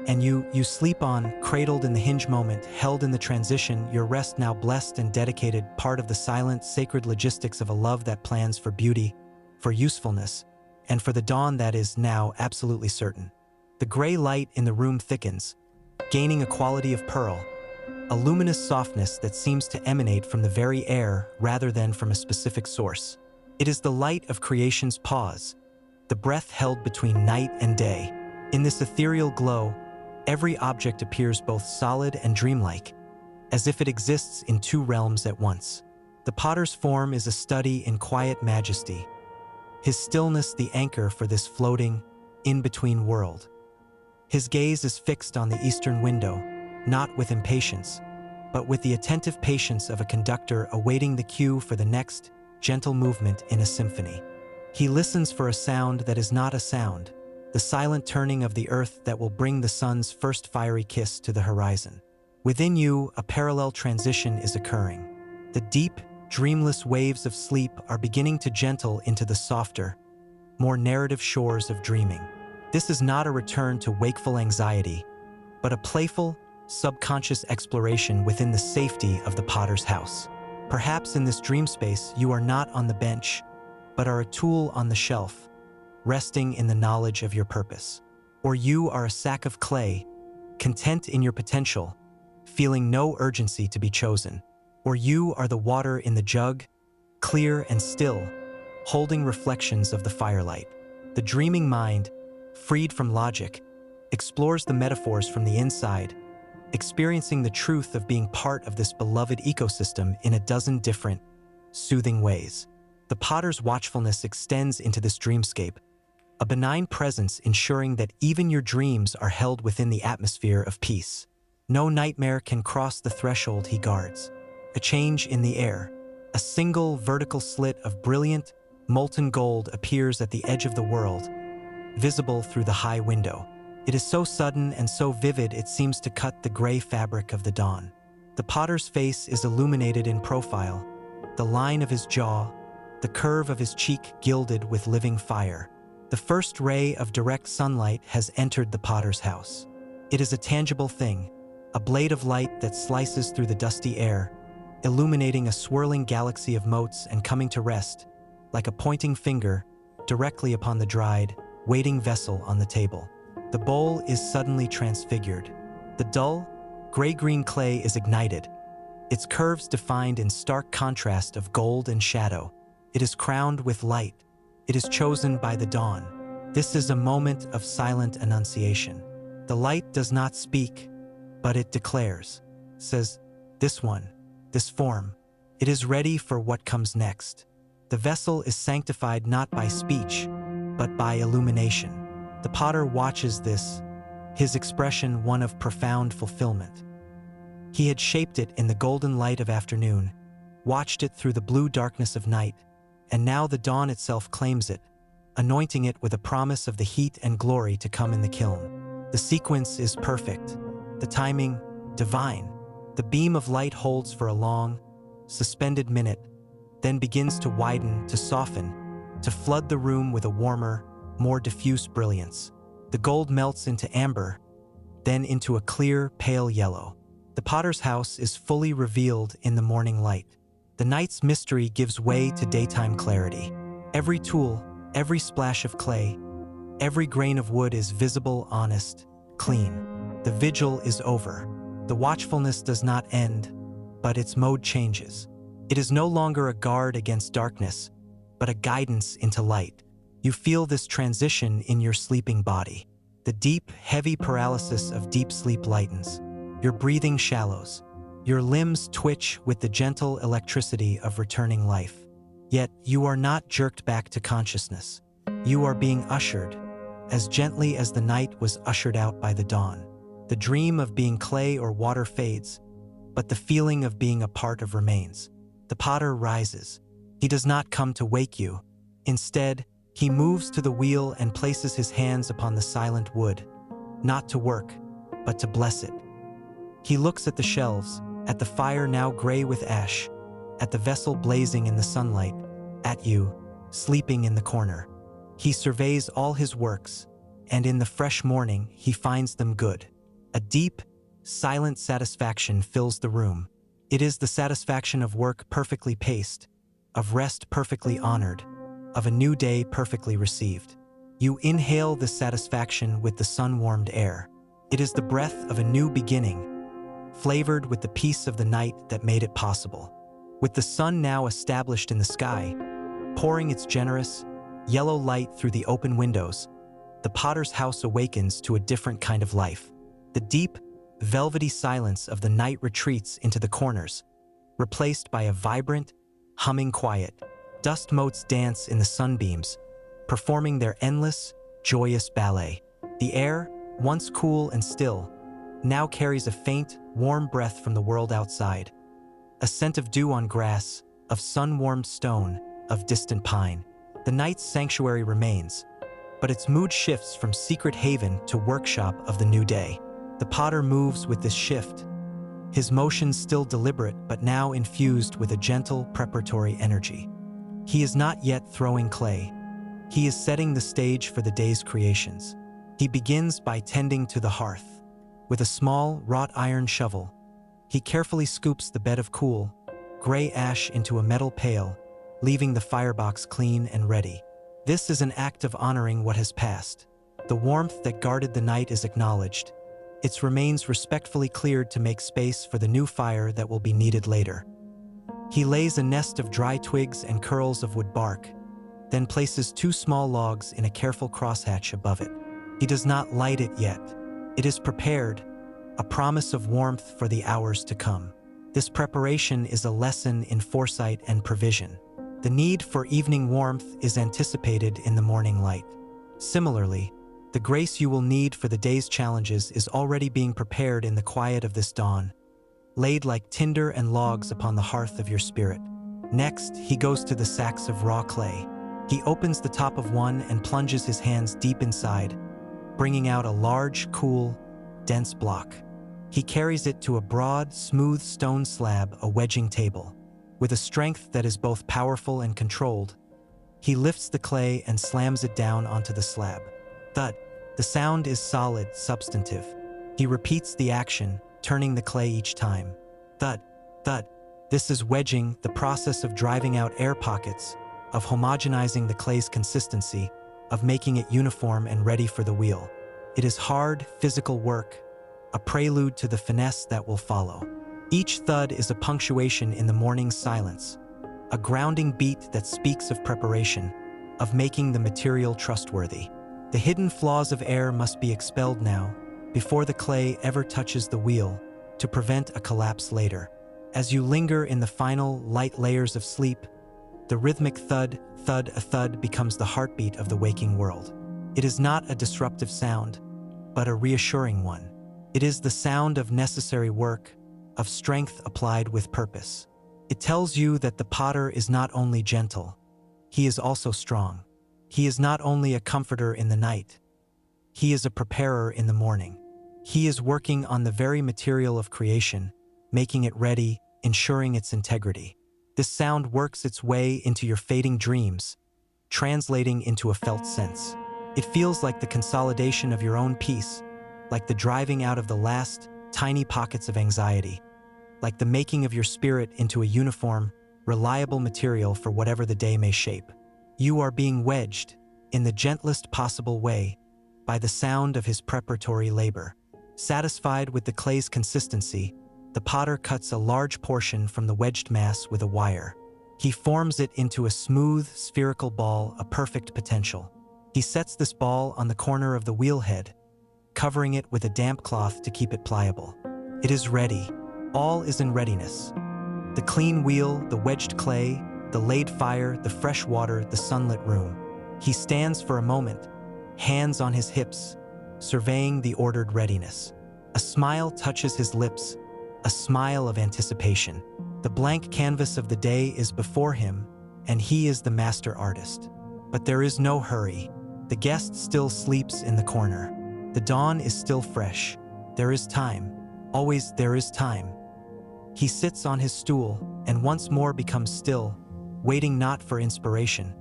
And you sleep on, cradled in the hinge moment, held in the transition, your rest now blessed and dedicated, part of the silent, sacred logistics of a love that plans for beauty, for usefulness, and for the dawn that is now absolutely certain. The gray light in the room thickens, gaining a quality of pearl, a luminous softness that seems to emanate from the very air rather than from a specific source. It is the light of creation's pause, the breath held between night and day. In this ethereal glow, every object appears both solid and dreamlike, as if it exists in two realms at once. The potter's form is a study in quiet majesty, his stillness the anchor for this floating, in-between world. His gaze is fixed on the eastern window, not with impatience, but with the attentive patience of a conductor awaiting the cue for the next gentle movement in a symphony. He listens for a sound that is not a sound, the silent turning of the earth that will bring the sun's first fiery kiss to the horizon. Within you, a parallel transition is occurring. The deep, dreamless waves of sleep are beginning to gentle into the softer, more narrative shores of dreaming. This is not a return to wakeful anxiety, but a playful, subconscious exploration within the safety of the potter's house. Perhaps in this dream space, you are not on the bench, but are a tool on the shelf, resting in the knowledge of your purpose. Or you are a sack of clay, content in your potential, feeling no urgency to be chosen. Or you are the water in the jug, clear and still, holding reflections of the firelight. The dreaming mind, freed from logic, explores the metaphors from the inside, experiencing the truth of being part of this beloved ecosystem in a dozen different, soothing ways. The potter's watchfulness extends into this dreamscape, a benign presence ensuring that even your dreams are held within the atmosphere of peace. No nightmare can cross the threshold he guards. A change in the air, a single vertical slit of brilliant, molten gold appears at the edge of the world, visible through the high window. It is so sudden and so vivid it seems to cut the gray fabric of the dawn. The potter's face is illuminated in profile, the line of his jaw, the curve of his cheek gilded with living fire. The first ray of direct sunlight has entered the potter's house. It is a tangible thing, a blade of light that slices through the dusty air, illuminating a swirling galaxy of motes and coming to rest, like a pointing finger, directly upon the dried, waiting vessel on the table. The bowl is suddenly transfigured. The dull, gray-green clay is ignited, its curves defined in stark contrast of gold and shadow. It is crowned with light. It is chosen by the dawn. This is a moment of silent annunciation. The light does not speak, but it declares, says, this one, this form, it is ready for what comes next. The vessel is sanctified not by speech, but by illumination. The potter watches this, his expression one of profound fulfillment. He had shaped it in the golden light of afternoon, watched it through the blue darkness of night, and now the dawn itself claims it, anointing it with a promise of the heat and glory to come in the kiln. The sequence is perfect, the timing divine. The beam of light holds for a long, suspended minute, then begins to widen, to soften, to flood the room with a warmer, more diffuse brilliance. The gold melts into amber, then into a clear, pale yellow. The potter's house is fully revealed in the morning light. The night's mystery gives way to daytime clarity. Every tool, every splash of clay, every grain of wood is visible, honest, clean. The vigil is over. The watchfulness does not end, but its mode changes. It is no longer a guard against darkness, but a guidance into light. You feel this transition in your sleeping body. The deep, heavy paralysis of deep sleep lightens. Your breathing shallows. Your limbs twitch with the gentle electricity of returning life. Yet you are not jerked back to consciousness. You are being ushered, as gently as the night was ushered out by the dawn. The dream of being clay or water fades, but the feeling of being a part of remains. The potter rises. He does not come to wake you. Instead, he moves to the wheel and places his hands upon the silent wood, not to work, but to bless it. He looks at the shelves, at the fire now gray with ash, at the vessel blazing in the sunlight, at you, sleeping in the corner. He surveys all his works, and in the fresh morning he finds them good. A deep, silent satisfaction fills the room. It is the satisfaction of work perfectly paced, of rest perfectly honored, of a new day perfectly received. You inhale this satisfaction with the sun-warmed air. It is the breath of a new beginning, flavored with the peace of the night that made it possible. With the sun now established in the sky, pouring its generous, yellow light through the open windows, the potter's house awakens to a different kind of life. The deep, velvety silence of the night retreats into the corners, replaced by a vibrant, humming quiet. Dust motes dance in the sunbeams, performing their endless, joyous ballet. The air, once cool and still, now carries a faint, warm breath from the world outside. A scent of dew on grass, of sun-warmed stone, of distant pine. The night's sanctuary remains, but its mood shifts from secret haven to workshop of the new day. The potter moves with this shift, his motions still deliberate but now infused with a gentle, preparatory energy. He is not yet throwing clay. He is setting the stage for the day's creations. He begins by tending to the hearth. With a small, wrought iron shovel, he carefully scoops the bed of cool, gray ash into a metal pail, leaving the firebox clean and ready. This is an act of honoring what has passed. The warmth that guarded the night is acknowledged, its remains respectfully cleared to make space for the new fire that will be needed later. He lays a nest of dry twigs and curls of wood bark, then places 2 small logs in a careful crosshatch above it. He does not light it yet. It is prepared, a promise of warmth for the hours to come. This preparation is a lesson in foresight and provision. The need for evening warmth is anticipated in the morning light. Similarly, the grace you will need for the day's challenges is already being prepared in the quiet of this dawn, laid like tinder and logs upon the hearth of your spirit. Next, he goes to the sacks of raw clay. He opens the top of one and plunges his hands deep inside, bringing out a large, cool, dense block. He carries it to a broad, smooth stone slab, a wedging table. With a strength that is both powerful and controlled, he lifts the clay and slams it down onto the slab. Thud. The sound is solid, substantive. He repeats the action, turning the clay each time. Thud. Thud. This is wedging, the process of driving out air pockets, of homogenizing the clay's consistency, of making it uniform and ready for the wheel. It is hard, physical work, a prelude to the finesse that will follow. Each thud is a punctuation in the morning's silence, a grounding beat that speaks of preparation, of making the material trustworthy. The hidden flaws of air must be expelled now, before the clay ever touches the wheel, to prevent a collapse later. As you linger in the final, light layers of sleep, the rhythmic thud, thud, a thud becomes the heartbeat of the waking world. It is not a disruptive sound, but a reassuring one. It is the sound of necessary work, of strength applied with purpose. It tells you that the potter is not only gentle, he is also strong. He is not only a comforter in the night, he is a preparer in the morning. He is working on the very material of creation, making it ready, ensuring its integrity. This sound works its way into your fading dreams, translating into a felt sense. It feels like the consolidation of your own peace, like the driving out of the last, tiny pockets of anxiety, like the making of your spirit into a uniform, reliable material for whatever the day may shape. You are being wedged, in the gentlest possible way, by the sound of his preparatory labor. Satisfied with the clay's consistency, the potter cuts a large portion from the wedged mass with a wire. He forms it into a smooth, spherical ball, a perfect potential. He sets this ball on the corner of the wheelhead, covering it with a damp cloth to keep it pliable. It is ready. All is in readiness. The clean wheel, the wedged clay, the laid fire, the fresh water, the sunlit room. He stands for a moment, hands on his hips, surveying the ordered readiness. A smile touches his lips, a smile of anticipation. The blank canvas of the day is before him, and he is the master artist. But there is no hurry. The guest still sleeps in the corner. The dawn is still fresh. There is time. Always there is time. He sits on his stool and once more becomes still, waiting not for inspiration,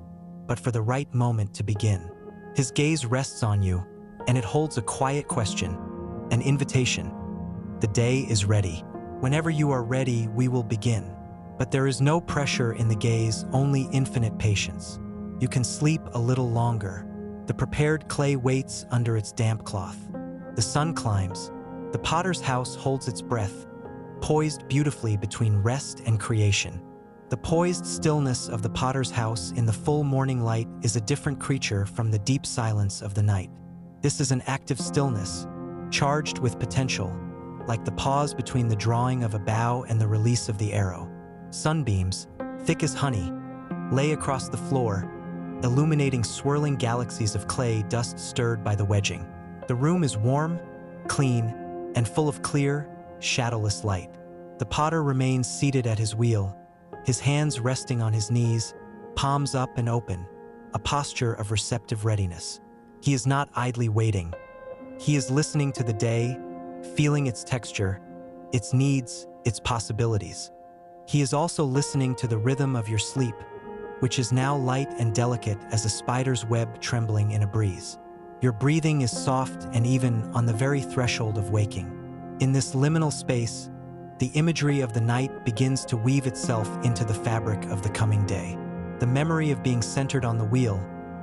but for the right moment to begin. His gaze rests on you, and it holds a quiet question, an invitation. The day is ready. Whenever you are ready, we will begin. But there is no pressure in the gaze, only infinite patience. You can sleep a little longer. The prepared clay waits under its damp cloth. The sun climbs. The potter's house holds its breath, poised beautifully between rest and creation. The poised stillness of the potter's house in the full morning light is a different creature from the deep silence of the night. This is an active stillness, charged with potential, like the pause between the drawing of a bow and the release of the arrow. Sunbeams, thick as honey, lay across the floor, illuminating swirling galaxies of clay dust stirred by the wedging. The room is warm, clean, and full of clear, shadowless light. The potter remains seated at his wheel, his hands resting on his knees, palms up and open, a posture of receptive readiness. He is not idly waiting. He is listening to the day, feeling its texture, its needs, its possibilities. He is also listening to the rhythm of your sleep, which is now light and delicate as a spider's web trembling in a breeze. Your breathing is soft and even on the very threshold of waking. In this liminal space, the imagery of the night begins to weave itself into the fabric of the coming day. The memory of being centered on the wheel,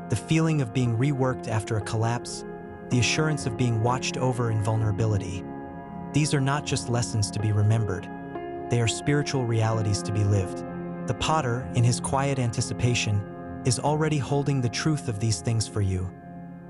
the feeling of being reworked after a collapse, the assurance of being watched over in vulnerability. These are not just lessons to be remembered. They are spiritual realities to be lived. The potter, in his quiet anticipation, is already holding the truth of these things for you,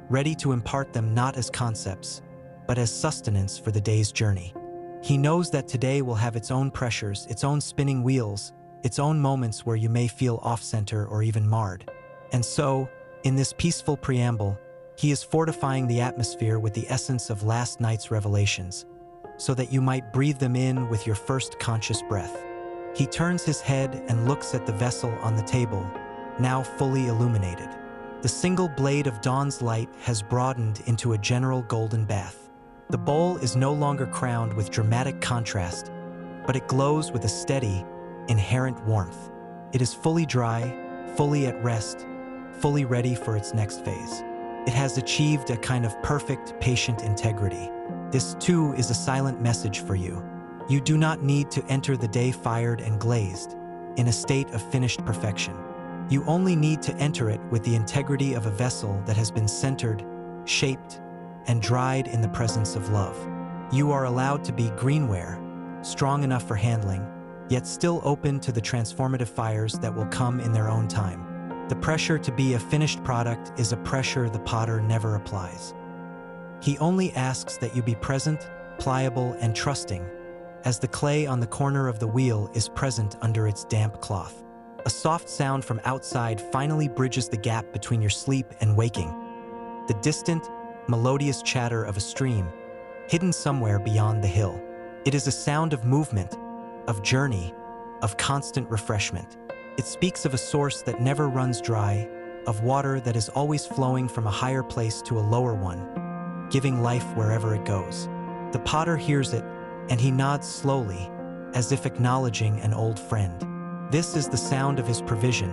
ready to impart them not as concepts, but as sustenance for the day's journey. He knows that today will have its own pressures, its own spinning wheels, its own moments where you may feel off-center or even marred. And so, in this peaceful preamble, he is fortifying the atmosphere with the essence of last night's revelations, so that you might breathe them in with your first conscious breath. He turns his head and looks at the vessel on the table, now fully illuminated. The single blade of dawn's light has broadened into a general golden bath. The bowl is no longer crowned with dramatic contrast, but it glows with a steady, inherent warmth. It is fully dry, fully at rest, fully ready for its next phase. It has achieved a kind of perfect, patient integrity. This, too, is a silent message for you. You do not need to enter the day fired and glazed, in a state of finished perfection. You only need to enter it with the integrity of a vessel that has been centered, shaped, and dried in the presence of love. You are allowed to be greenware, strong enough for handling, yet still open to the transformative fires that will come in their own time. The pressure to be a finished product is a pressure the potter never applies. He only asks that you be present, pliable, and trusting, as the clay on the corner of the wheel is present under its damp cloth. A soft sound from outside finally bridges the gap between your sleep and waking. The distant, melodious chatter of a stream, hidden somewhere beyond the hill. It is a sound of movement, of journey, of constant refreshment. It speaks of a source that never runs dry, of water that is always flowing from a higher place to a lower one, giving life wherever it goes. The potter hears it, and he nods slowly, as if acknowledging an old friend. This is the sound of his provision,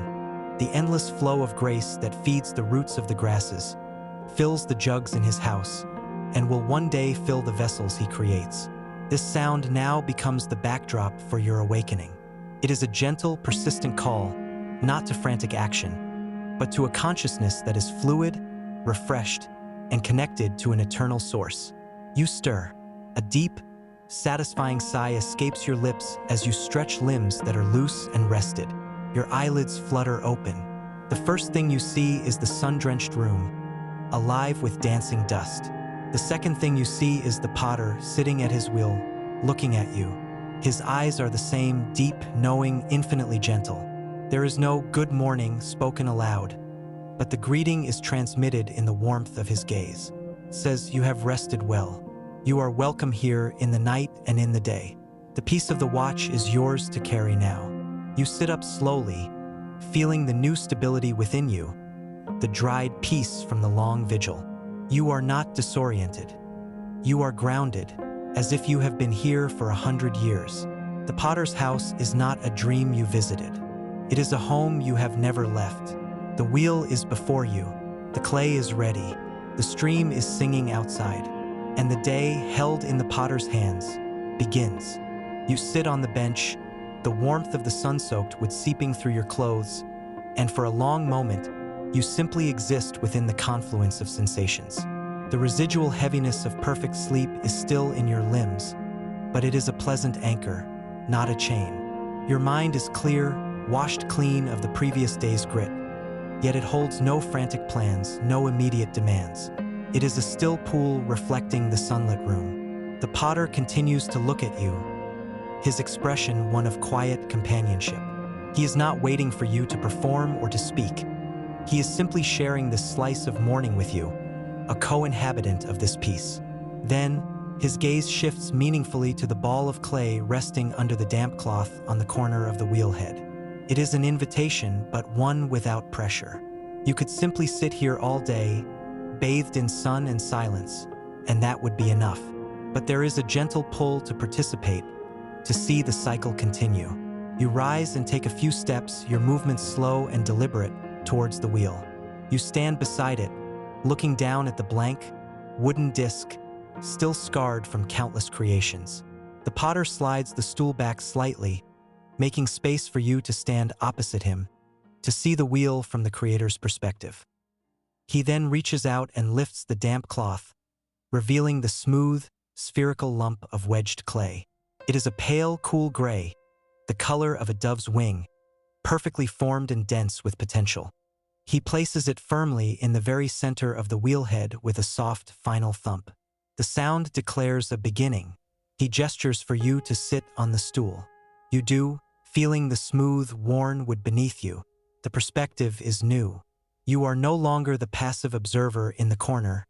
the endless flow of grace that feeds the roots of the grasses, fills the jugs in his house, and will one day fill the vessels he creates. This sound now becomes the backdrop for your awakening. It is a gentle, persistent call, not to frantic action, but to a consciousness that is fluid, refreshed, and connected to an eternal source. You stir. A deep, satisfying sigh escapes your lips as you stretch limbs that are loose and rested. Your eyelids flutter open. The first thing you see is the sun-drenched room, alive with dancing dust. The second thing you see is the potter sitting at his wheel, looking at you. His eyes are the same, deep, knowing, infinitely gentle. There is no "good morning" spoken aloud, but the greeting is transmitted in the warmth of his gaze. It says, "You have rested well. You are welcome here in the night and in the day. The piece of the watch is yours to carry now." You sit up slowly, feeling the new stability within you, the dried peace from the long vigil. You are not disoriented. You are grounded, as if you have been here for 100 years. The potter's house is not a dream you visited. It is a home you have never left. The wheel is before you. The clay is ready. The stream is singing outside. And the day, held in the potter's hands, begins. You sit on the bench, the warmth of the sun-soaked wood seeping through your clothes, and for a long moment, you simply exist within the confluence of sensations. The residual heaviness of perfect sleep is still in your limbs, but it is a pleasant anchor, not a chain. Your mind is clear, washed clean of the previous day's grit, yet it holds no frantic plans, no immediate demands. It is a still pool reflecting the sunlit room. The potter continues to look at you, his expression one of quiet companionship. He is not waiting for you to perform or to speak. He is simply sharing this slice of morning with you, a co-inhabitant of this piece. Then, his gaze shifts meaningfully to the ball of clay resting under the damp cloth on the corner of the wheelhead. It is an invitation, but one without pressure. You could simply sit here all day, bathed in sun and silence, and that would be enough. But there is a gentle pull to participate, to see the cycle continue. You rise and take a few steps, your movements slow and deliberate, towards the wheel. You stand beside it, looking down at the blank, wooden disc, still scarred from countless creations. The potter slides the stool back slightly, making space for you to stand opposite him, to see the wheel from the creator's perspective. He then reaches out and lifts the damp cloth, revealing the smooth, spherical lump of wedged clay. It is a pale, cool gray, the color of a dove's wing, perfectly formed and dense with potential. He places it firmly in the very center of the wheelhead with a soft, final thump. The sound declares a beginning. He gestures for you to sit on the stool. You do, feeling the smooth, worn wood beneath you. The perspective is new. You are no longer the passive observer in the corner,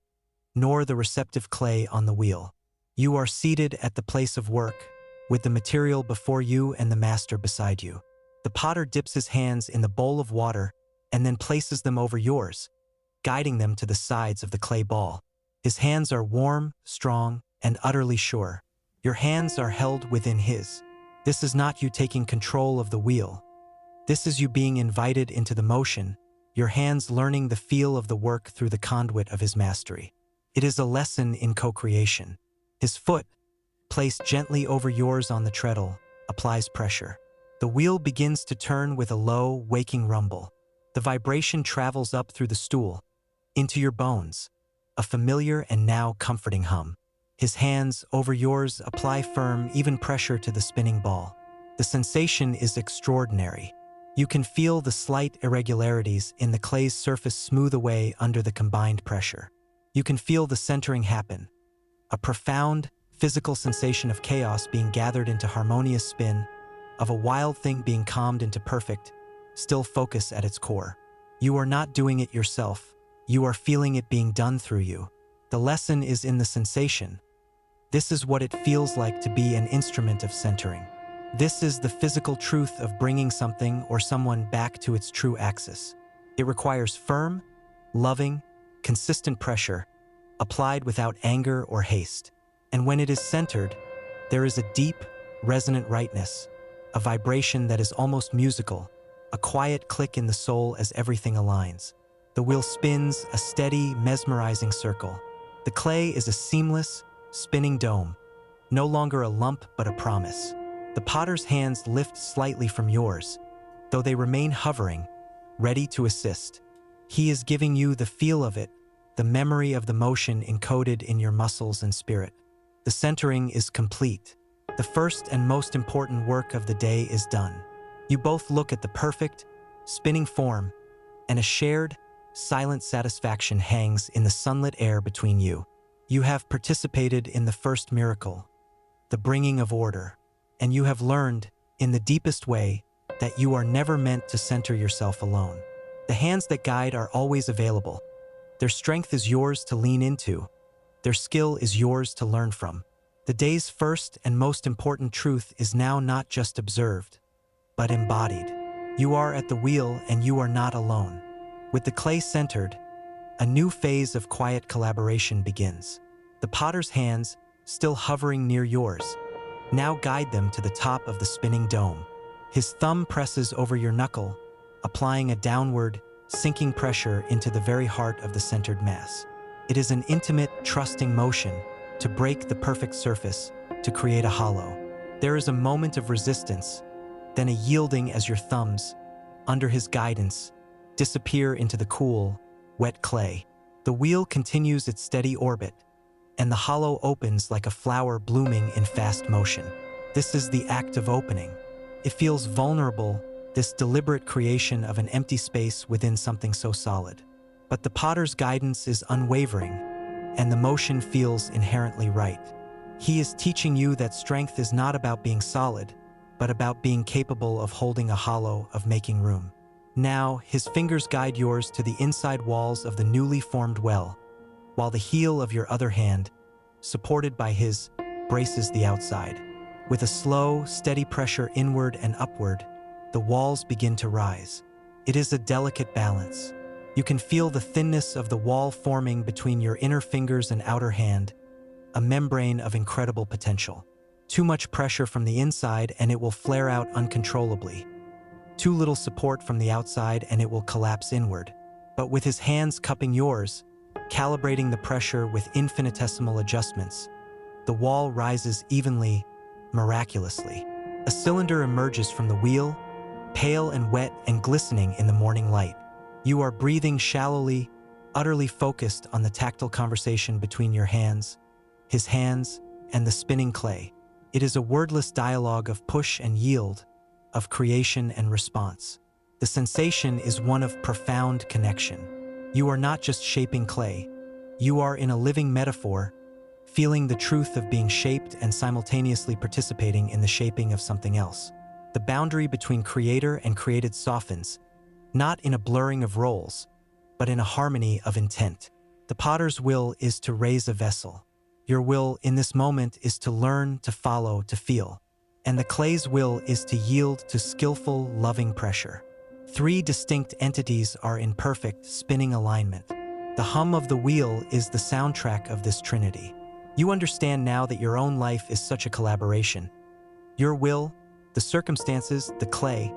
nor the receptive clay on the wheel. You are seated at the place of work, with the material before you and the master beside you. The potter dips his hands in the bowl of water and then places them over yours, guiding them to the sides of the clay ball. His hands are warm, strong, and utterly sure. Your hands are held within his. This is not you taking control of the wheel. This is you being invited into the motion, your hands learning the feel of the work through the conduit of his mastery. It is a lesson in co-creation. His foot, placed gently over yours on the treadle, applies pressure. The wheel begins to turn with a low, waking rumble. The vibration travels up through the stool, into your bones, a familiar and now comforting hum. His hands, over yours, apply firm, even pressure to the spinning ball. The sensation is extraordinary. You can feel the slight irregularities in the clay's surface smooth away under the combined pressure. You can feel the centering happen, a profound, physical sensation of chaos being gathered into harmonious spin, of a wild thing being calmed into perfect, still focus at its core. You are not doing it yourself. You are feeling it being done through you. The lesson is in the sensation. This is what it feels like to be an instrument of centering. This is the physical truth of bringing something or someone back to its true axis. It requires firm, loving, consistent pressure, applied without anger or haste. And when it is centered, there is a deep, resonant rightness, a vibration that is almost musical, a quiet click in the soul as everything aligns. The wheel spins, a steady, mesmerizing circle. The clay is a seamless, spinning dome, no longer a lump but a promise. The potter's hands lift slightly from yours, though they remain hovering, ready to assist. He is giving you the feel of it, the memory of the motion encoded in your muscles and spirit. The centering is complete. The first and most important work of the day is done. You both look at the perfect, spinning form, and a shared, silent satisfaction hangs in the sunlit air between you. You have participated in the first miracle, the bringing of order, and you have learned, in the deepest way, that you are never meant to center yourself alone. The hands that guide are always available. Their strength is yours to lean into. Their skill is yours to learn from. The day's first and most important truth is now not just observed, but embodied. You are at the wheel and you are not alone. With the clay centered, a new phase of quiet collaboration begins. The potter's hands, still hovering near yours, now guide them to the top of the spinning dome. His thumb presses over your knuckle, applying a downward, sinking pressure into the very heart of the centered mass. It is an intimate, trusting motion to break the perfect surface, to create a hollow. There is a moment of resistance, then a yielding as your thumbs, under his guidance, disappear into the cool, wet clay. The wheel continues its steady orbit, and the hollow opens like a flower blooming in fast motion. This is the act of opening. It feels vulnerable, this deliberate creation of an empty space within something so solid. But the potter's guidance is unwavering, and the motion feels inherently right. He is teaching you that strength is not about being solid, but about being capable of holding a hollow, of making room. Now, his fingers guide yours to the inside walls of the newly formed well, while the heel of your other hand, supported by his, braces the outside. With a slow, steady pressure inward and upward, the walls begin to rise. It is a delicate balance. You can feel the thinness of the wall forming between your inner fingers and outer hand, a membrane of incredible potential. Too much pressure from the inside and it will flare out uncontrollably. Too little support from the outside and it will collapse inward. But with his hands cupping yours, calibrating the pressure with infinitesimal adjustments. The wall rises evenly, miraculously. A cylinder emerges from the wheel, pale and wet and glistening in the morning light. You are breathing shallowly, utterly focused on the tactile conversation between your hands, his hands, and the spinning clay. It is a wordless dialogue of push and yield, of creation and response. The sensation is one of profound connection. You are not just shaping clay. You are in a living metaphor, feeling the truth of being shaped and simultaneously participating in the shaping of something else. The boundary between creator and created softens, not in a blurring of roles, but in a harmony of intent. The potter's will is to raise a vessel. Your will in this moment is to learn, to follow, to feel. And the clay's will is to yield to skillful, loving pressure. Three distinct entities are in perfect, spinning alignment. The hum of the wheel is the soundtrack of this trinity. You understand now that your own life is such a collaboration. Your will, the circumstances, the clay,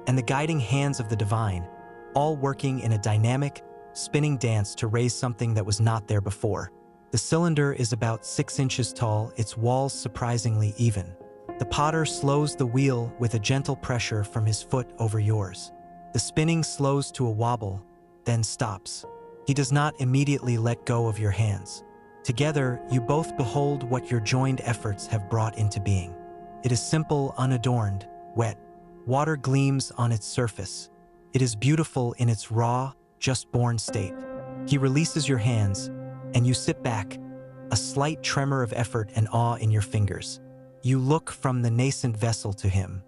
and the guiding hands of the divine, all working in a dynamic, spinning dance to raise something that was not there before. The cylinder is about 6 inches tall, its walls surprisingly even. The potter slows the wheel with a gentle pressure from his foot over yours. The spinning slows to a wobble, then stops. He does not immediately let go of your hands. Together, you both behold what your joined efforts have brought into being. It is simple, unadorned, wet. Water gleams on its surface. It is beautiful in its raw, just-born state. He releases your hands, and you sit back, a slight tremor of effort and awe in your fingers. You look from the nascent vessel to him.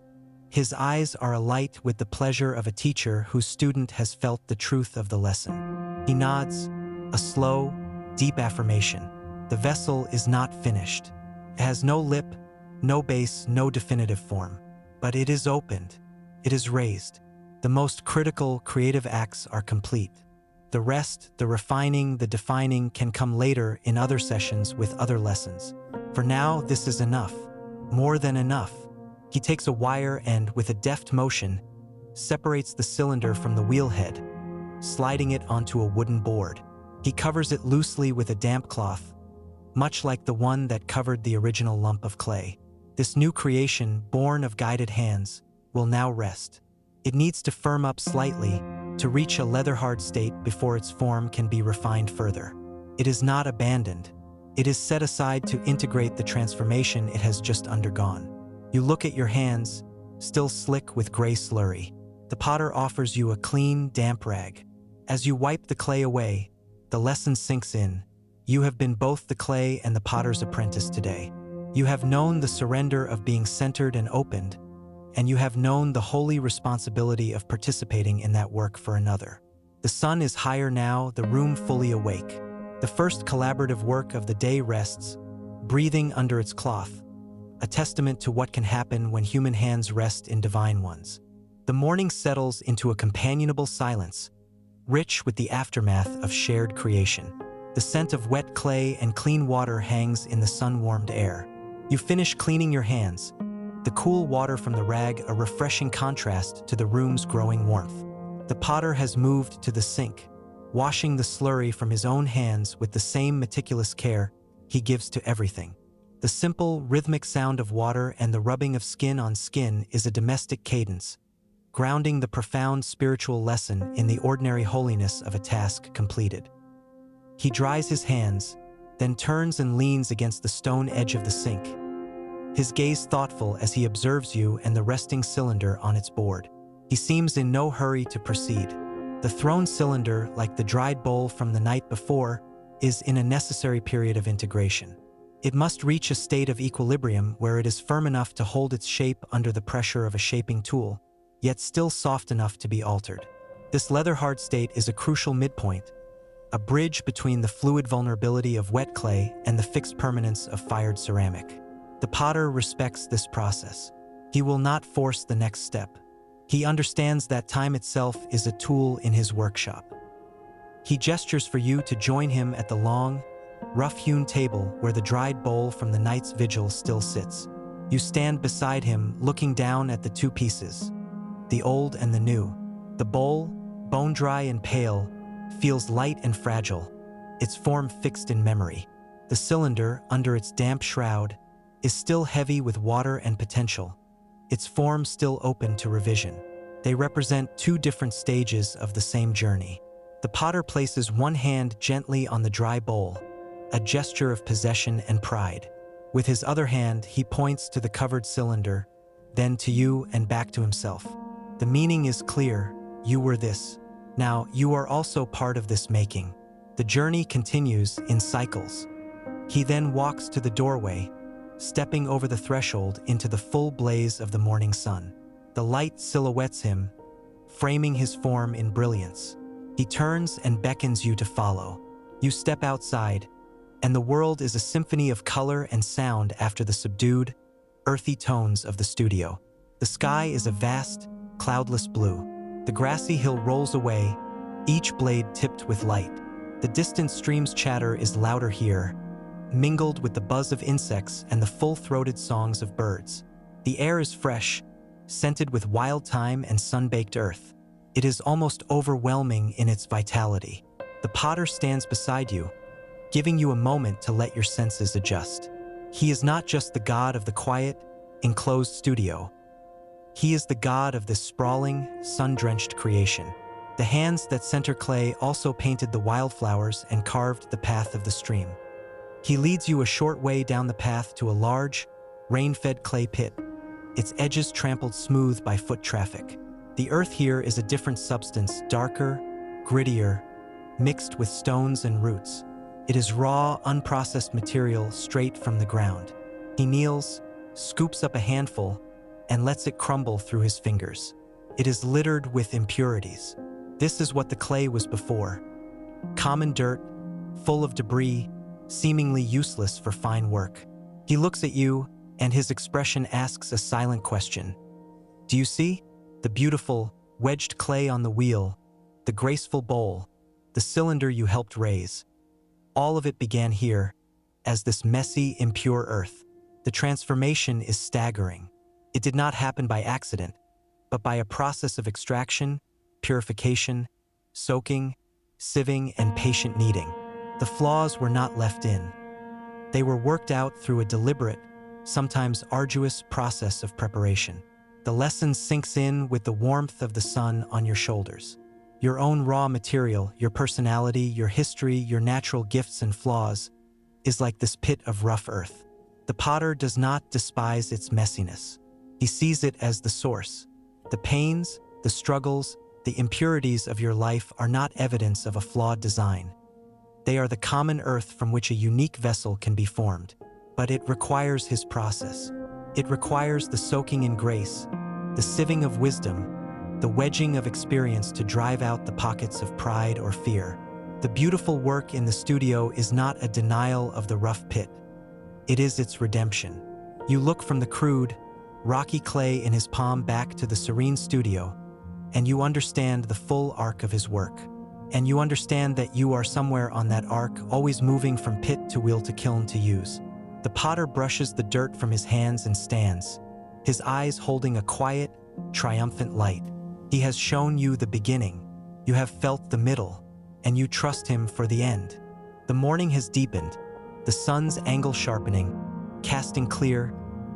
His eyes are alight with the pleasure of a teacher whose student has felt the truth of the lesson. He nods, a slow, deep affirmation. The vessel is not finished. It has no lip, no base, no definitive form. But it is opened. It is raised. The most critical, creative acts are complete. The rest, the refining, the defining can come later in other sessions with other lessons. For now, this is enough. More than enough. He takes a wire and, with a deft motion, separates the cylinder from the wheelhead, sliding it onto a wooden board. He covers it loosely with a damp cloth, much like the one that covered the original lump of clay. This new creation, born of guided hands, will now rest. It needs to firm up slightly to reach a leather-hard state before its form can be refined further. It is not abandoned. It is set aside to integrate the transformation it has just undergone. You look at your hands, still slick with gray slurry. The potter offers you a clean, damp rag. As you wipe the clay away, the lesson sinks in. You have been both the clay and the potter's apprentice today. You have known the surrender of being centered and opened, and you have known the holy responsibility of participating in that work for another. The sun is higher now, the room fully awake. The first collaborative work of the day rests, breathing under its cloth, a testament to what can happen when human hands rest in divine ones. The morning settles into a companionable silence, rich with the aftermath of shared creation. The scent of wet clay and clean water hangs in the sun-warmed air. You finish cleaning your hands, the cool water from the rag a refreshing contrast to the room's growing warmth. The potter has moved to the sink, washing the slurry from his own hands with the same meticulous care he gives to everything. The simple, rhythmic sound of water and the rubbing of skin on skin is a domestic cadence, grounding the profound spiritual lesson in the ordinary holiness of a task completed. He dries his hands, then turns and leans against the stone edge of the sink, his gaze thoughtful as he observes you and the resting cylinder on its board. He seems in no hurry to proceed. The thrown cylinder, like the dried bowl from the night before, is in a necessary period of integration. It must reach a state of equilibrium where it is firm enough to hold its shape under the pressure of a shaping tool, yet still soft enough to be altered. This leather-hard state is a crucial midpoint, a bridge between the fluid vulnerability of wet clay and the fixed permanence of fired ceramic. The potter respects this process. He will not force the next step. He understands that time itself is a tool in his workshop. He gestures for you to join him at the long, rough-hewn table where the dried bowl from the night's vigil still sits. You stand beside him, looking down at the two pieces, the old and the new. The bowl, bone-dry and pale, feels light and fragile, its form fixed in memory. The cylinder, under its damp shroud, is still heavy with water and potential, its form still open to revision. They represent two different stages of the same journey. The potter places one hand gently on the dry bowl, a gesture of possession and pride. With his other hand, he points to the covered cylinder, then to you and back to himself. The meaning is clear: you were this. Now you are also part of this making. The journey continues in cycles. He then walks to the doorway, stepping over the threshold into the full blaze of the morning sun. The light silhouettes him, framing his form in brilliance. He turns and beckons you to follow. You step outside, and the world is a symphony of color and sound after the subdued, earthy tones of the studio. The sky is a vast, cloudless blue. The grassy hill rolls away, each blade tipped with light. The distant stream's chatter is louder here, mingled with the buzz of insects and the full-throated songs of birds. The air is fresh, scented with wild thyme and sun-baked earth. It is almost overwhelming in its vitality. The potter stands beside you, giving you a moment to let your senses adjust. He is not just the god of the quiet, enclosed studio. He is the god of this sprawling, sun-drenched creation. The hands that center clay also painted the wildflowers and carved the path of the stream. He leads you a short way down the path to a large, rain-fed clay pit, its edges trampled smooth by foot traffic. The earth here is a different substance, darker, grittier, mixed with stones and roots. It is raw, unprocessed material straight from the ground. He kneels, scoops up a handful, and lets it crumble through his fingers. It is littered with impurities. This is what the clay was before. Common dirt, full of debris, seemingly useless for fine work. He looks at you, and his expression asks a silent question. Do you see? The beautiful, wedged clay on the wheel, the graceful bowl, the cylinder you helped raise. All of it began here, as this messy, impure earth. The transformation is staggering. It did not happen by accident, but by a process of extraction, purification, soaking, sieving, and patient kneading. The flaws were not left in. They were worked out through a deliberate, sometimes arduous process of preparation. The lesson sinks in with the warmth of the sun on your shoulders. Your own raw material, your personality, your history, your natural gifts and flaws, is like this pit of rough earth. The potter does not despise its messiness. He sees it as the source. The pains, the struggles, the impurities of your life are not evidence of a flawed design. They are the common earth from which a unique vessel can be formed. But it requires his process. It requires the soaking in grace, the sieving of wisdom, the wedging of experience to drive out the pockets of pride or fear. The beautiful work in the studio is not a denial of the rough pit. It is its redemption. You look from the crude, rocky clay in his palm back to the serene studio, and you understand the full arc of his work. And you understand that you are somewhere on that arc, always moving from pit to wheel to kiln to use. The potter brushes the dirt from his hands and stands, his eyes holding a quiet, triumphant light. He has shown you the beginning, you have felt the middle, and you trust him for the end. The morning has deepened, the sun's angle sharpening, casting clear,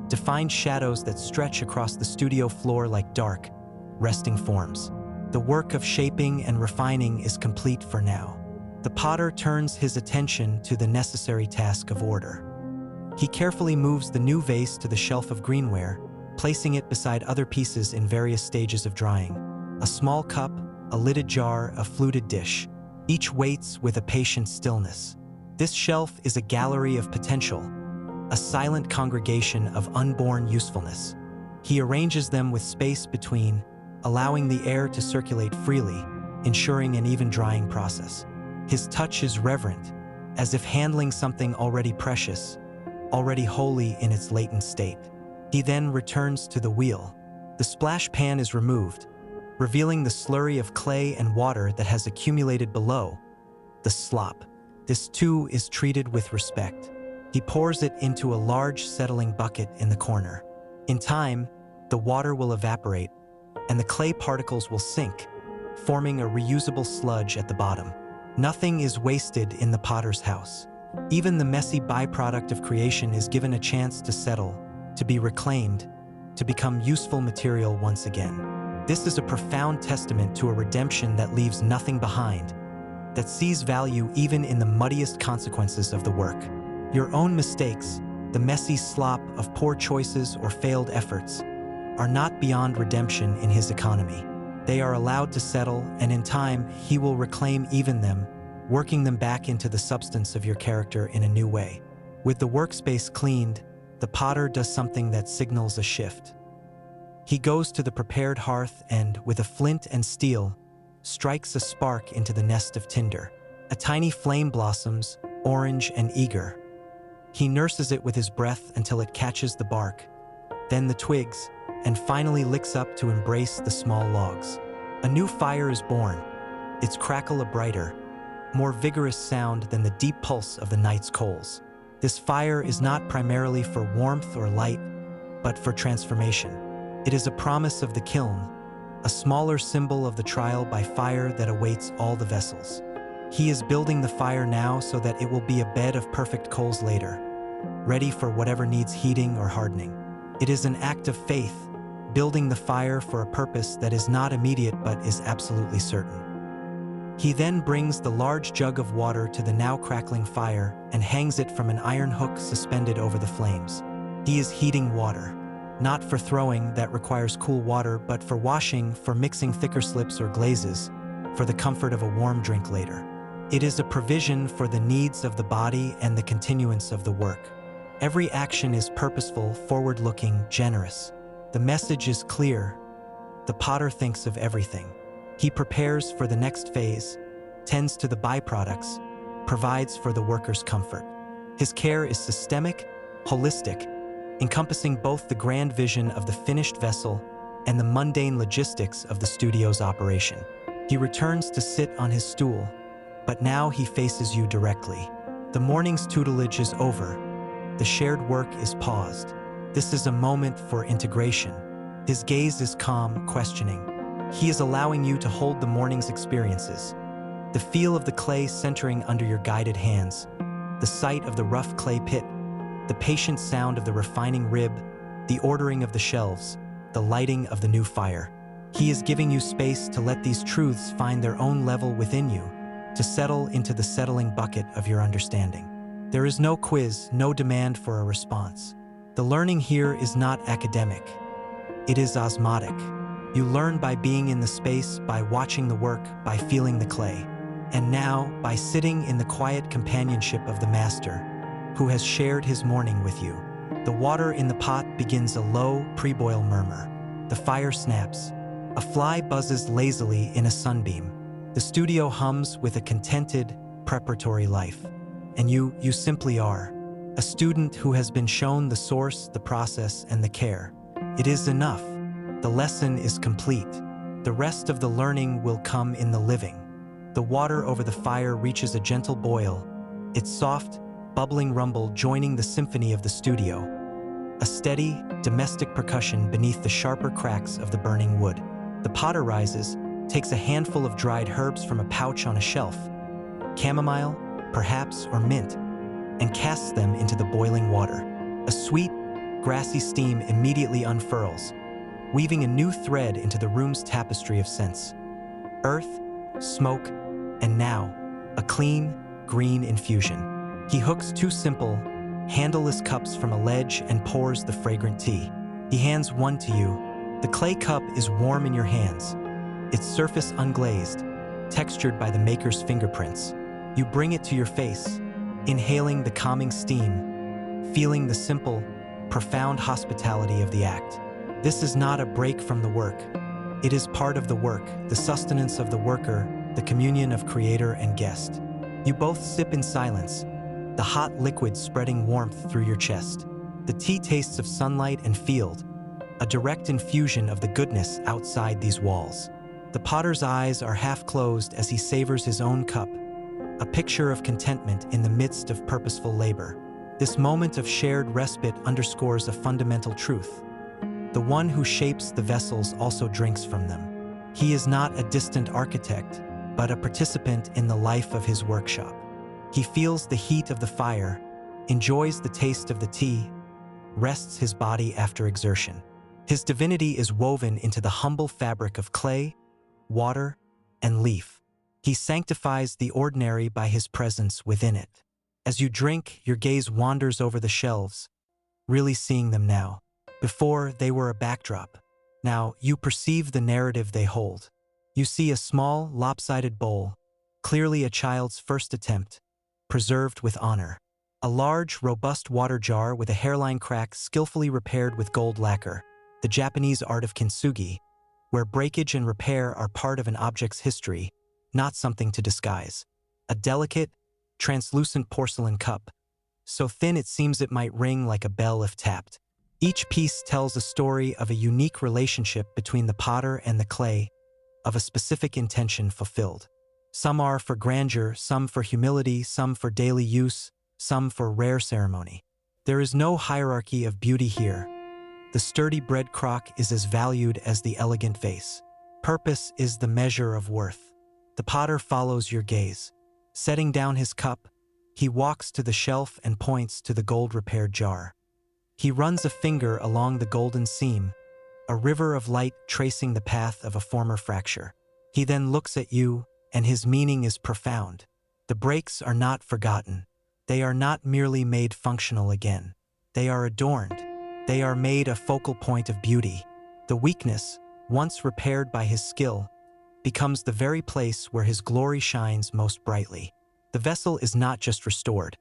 defined shadows that stretch across the studio floor like dark, resting forms. The work of shaping and refining is complete for now. The potter turns his attention to the necessary task of order. He carefully moves the new vase to the shelf of greenware, placing it beside other pieces in various stages of drying. A small cup, a lidded jar, a fluted dish. Each waits with a patient stillness. This shelf is a gallery of potential, a silent congregation of unborn usefulness. He arranges them with space between, allowing the air to circulate freely, ensuring an even drying process. His touch is reverent, as if handling something already precious, already holy in its latent state. He then returns to the wheel. The splash pan is removed, revealing the slurry of clay and water that has accumulated below, the slop. This too is treated with respect. He pours it into a large settling bucket in the corner. In time, the water will evaporate, and the clay particles will sink, forming a reusable sludge at the bottom. Nothing is wasted in the potter's house. Even the messy byproduct of creation is given a chance to settle, to be reclaimed, to become useful material once again. This is a profound testament to a redemption that leaves nothing behind, that sees value even in the muddiest consequences of the work. Your own mistakes, the messy slop of poor choices or failed efforts, are not beyond redemption in his economy. They are allowed to settle, and in time, he will reclaim even them, working them back into the substance of your character in a new way. With the workspace cleaned, the potter does something that signals a shift. He goes to the prepared hearth and, with a flint and steel, strikes a spark into the nest of tinder. A tiny flame blossoms, orange and eager. He nurses it with his breath until it catches the bark, then the twigs, and finally licks up to embrace the small logs. A new fire is born, its crackle a brighter, more vigorous sound than the deep pulse of the night's coals. This fire is not primarily for warmth or light, but for transformation. It is a promise of the kiln, a smaller symbol of the trial by fire that awaits all the vessels. He is building the fire now so that it will be a bed of perfect coals later, ready for whatever needs heating or hardening. It is an act of faith, building the fire for a purpose that is not immediate but is absolutely certain. He then brings the large jug of water to the now crackling fire and hangs it from an iron hook suspended over the flames. He is heating water, not for throwing that requires cool water, but for washing, for mixing thicker slips or glazes, for the comfort of a warm drink later. It is a provision for the needs of the body and the continuance of the work. Every action is purposeful, forward-looking, generous. The message is clear. The potter thinks of everything. He prepares for the next phase, tends to the byproducts, provides for the worker's comfort. His care is systemic, holistic, encompassing both the grand vision of the finished vessel and the mundane logistics of the studio's operation. He returns to sit on his stool, but now he faces you directly. The morning's tutelage is over. The shared work is paused. This is a moment for integration. His gaze is calm, questioning. He is allowing you to hold the morning's experiences. The feel of the clay centering under your guided hands, the sight of the rough clay pit, the patient sound of the refining rib, the ordering of the shelves, the lighting of the new fire. He is giving you space to let these truths find their own level within you, to settle into the settling bucket of your understanding. There is no quiz, no demand for a response. The learning here is not academic. It is osmotic. You learn by being in the space, by watching the work, by feeling the clay. And now, by sitting in the quiet companionship of the master, who has shared his morning with you. The water in the pot begins a low, pre-boil murmur. The fire snaps. A fly buzzes lazily in a sunbeam. The studio hums with a contented, preparatory life. And you simply are. A student who has been shown the source, the process, and the care. It is enough. The lesson is complete. The rest of the learning will come in the living. The water over the fire reaches a gentle boil, its soft, bubbling rumble joining the symphony of the studio. A steady, domestic percussion beneath the sharper cracks of the burning wood. The potter rises, takes a handful of dried herbs from a pouch on a shelf, chamomile, perhaps, or mint, and casts them into the boiling water. A sweet, grassy steam immediately unfurls, weaving a new thread into the room's tapestry of scents. Earth, smoke, and now, a clean, green infusion. He hooks two simple, handleless cups from a ledge and pours the fragrant tea. He hands one to you. The clay cup is warm in your hands, its surface unglazed, textured by the maker's fingerprints. You bring it to your face, inhaling the calming steam, feeling the simple, profound hospitality of the act. This is not a break from the work. It is part of the work, the sustenance of the worker, the communion of creator and guest. You both sip in silence, the hot liquid spreading warmth through your chest. The tea tastes of sunlight and field, a direct infusion of the goodness outside these walls. The potter's eyes are half closed as he savors his own cup, a picture of contentment in the midst of purposeful labor. This moment of shared respite underscores a fundamental truth. The one who shapes the vessels also drinks from them. He is not a distant architect. but a participant in the life of his workshop. He feels the heat of the fire, enjoys the taste of the tea, rests his body after exertion. His divinity is woven into the humble fabric of clay, water, and leaf. He sanctifies the ordinary by his presence within it. As you drink, your gaze wanders over the shelves, really seeing them now. Before, they were a backdrop. Now, you perceive the narrative they hold. You see a small, lopsided bowl, clearly a child's first attempt, preserved with honor. A large, robust water jar with a hairline crack skillfully repaired with gold lacquer, the Japanese art of kintsugi, where breakage and repair are part of an object's history, not something to disguise. A delicate, translucent porcelain cup, so thin it seems it might ring like a bell if tapped. Each piece tells a story of a unique relationship between the potter and the clay, of a specific intention fulfilled. Some are for grandeur, some for humility, some for daily use, some for rare ceremony. There is no hierarchy of beauty here. The sturdy bread crock is as valued as the elegant vase. Purpose is the measure of worth. The potter follows your gaze. Setting down his cup, he walks to the shelf and points to the gold-repaired jar. He runs a finger along the golden seam, a river of light tracing the path of a former fracture. He then looks at you, and his meaning is profound. The breaks are not forgotten. They are not merely made functional again. They are adorned. They are made a focal point of beauty. The weakness, once repaired by his skill, becomes the very place where his glory shines most brightly. The vessel is not just restored.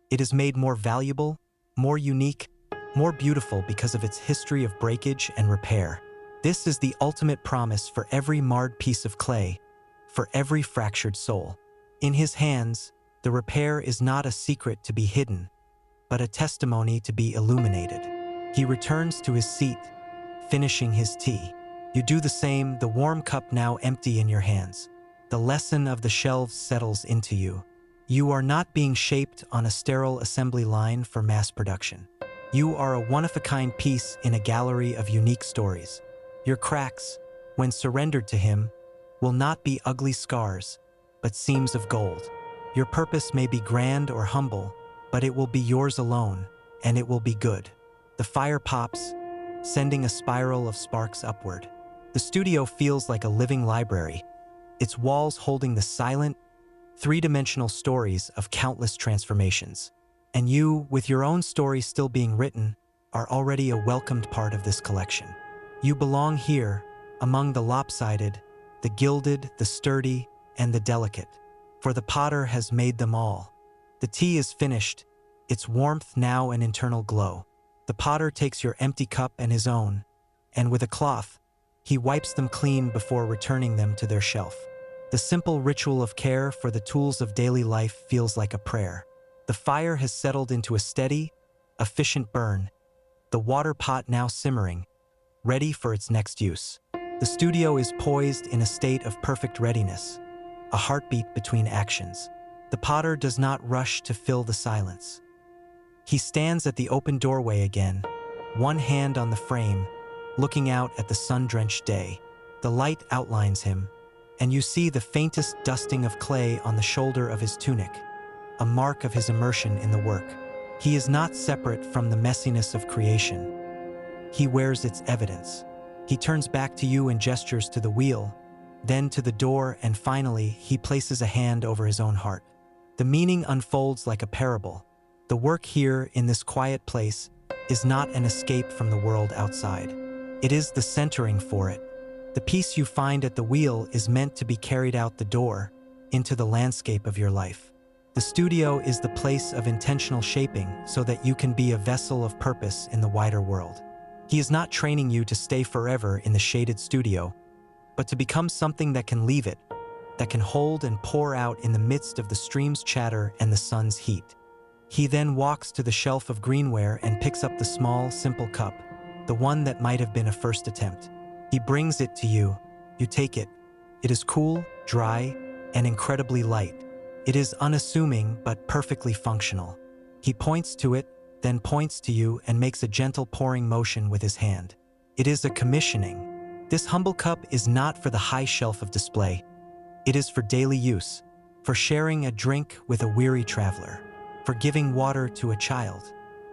It is made more valuable, more unique, more beautiful because of its history of breakage and repair. This is the ultimate promise for every marred piece of clay, for every fractured soul. In his hands, the repair is not a secret to be hidden, but a testimony to be illuminated. He returns to his seat, finishing his tea. You do the same, the warm cup now empty in your hands. The lesson of the shelves settles into you. You are not being shaped on a sterile assembly line for mass production. You are a one-of-a-kind piece in a gallery of unique stories. Your cracks, when surrendered to him, will not be ugly scars, but seams of gold. Your purpose may be grand or humble, but it will be yours alone, and it will be good. The fire pops, sending a spiral of sparks upward. The studio feels like a living library, its walls holding the silent, three-dimensional stories of countless transformations. And you, with your own story still being written, are already a welcomed part of this collection. You belong here, among the lopsided, the gilded, the sturdy, and the delicate, for the potter has made them all. The tea is finished, its warmth now an internal glow. The potter takes your empty cup and his own, and with a cloth, he wipes them clean before returning them to their shelf. The simple ritual of care for the tools of daily life feels like a prayer. The fire has settled into a steady, efficient burn, the water pot now simmering, ready for its next use. The studio is poised in a state of perfect readiness, a heartbeat between actions. The potter does not rush to fill the silence. He stands at the open doorway again, one hand on the frame, looking out at the sun-drenched day. The light outlines him, and you see the faintest dusting of clay on the shoulder of his tunic, a mark of his immersion in the work. He is not separate from the messiness of creation. He wears its evidence. He turns back to you and gestures to the wheel, then to the door, and finally, he places a hand over his own heart. The meaning unfolds like a parable. The work here, in this quiet place, is not an escape from the world outside. It is the centering for it. The piece you find at the wheel is meant to be carried out the door, into the landscape of your life. The studio is the place of intentional shaping so that you can be a vessel of purpose in the wider world. He is not training you to stay forever in the shaded studio, but to become something that can leave it, that can hold and pour out in the midst of the stream's chatter and the sun's heat. He then walks to the shelf of greenware and picks up the small, simple cup, the one that might have been a first attempt. He brings it to you. You take it. It is cool, dry, and incredibly light. It is unassuming but perfectly functional. He points to it, then points to you and makes a gentle pouring motion with his hand. It is a commissioning. This humble cup is not for the high shelf of display. It is for daily use, for sharing a drink with a weary traveler, for giving water to a child,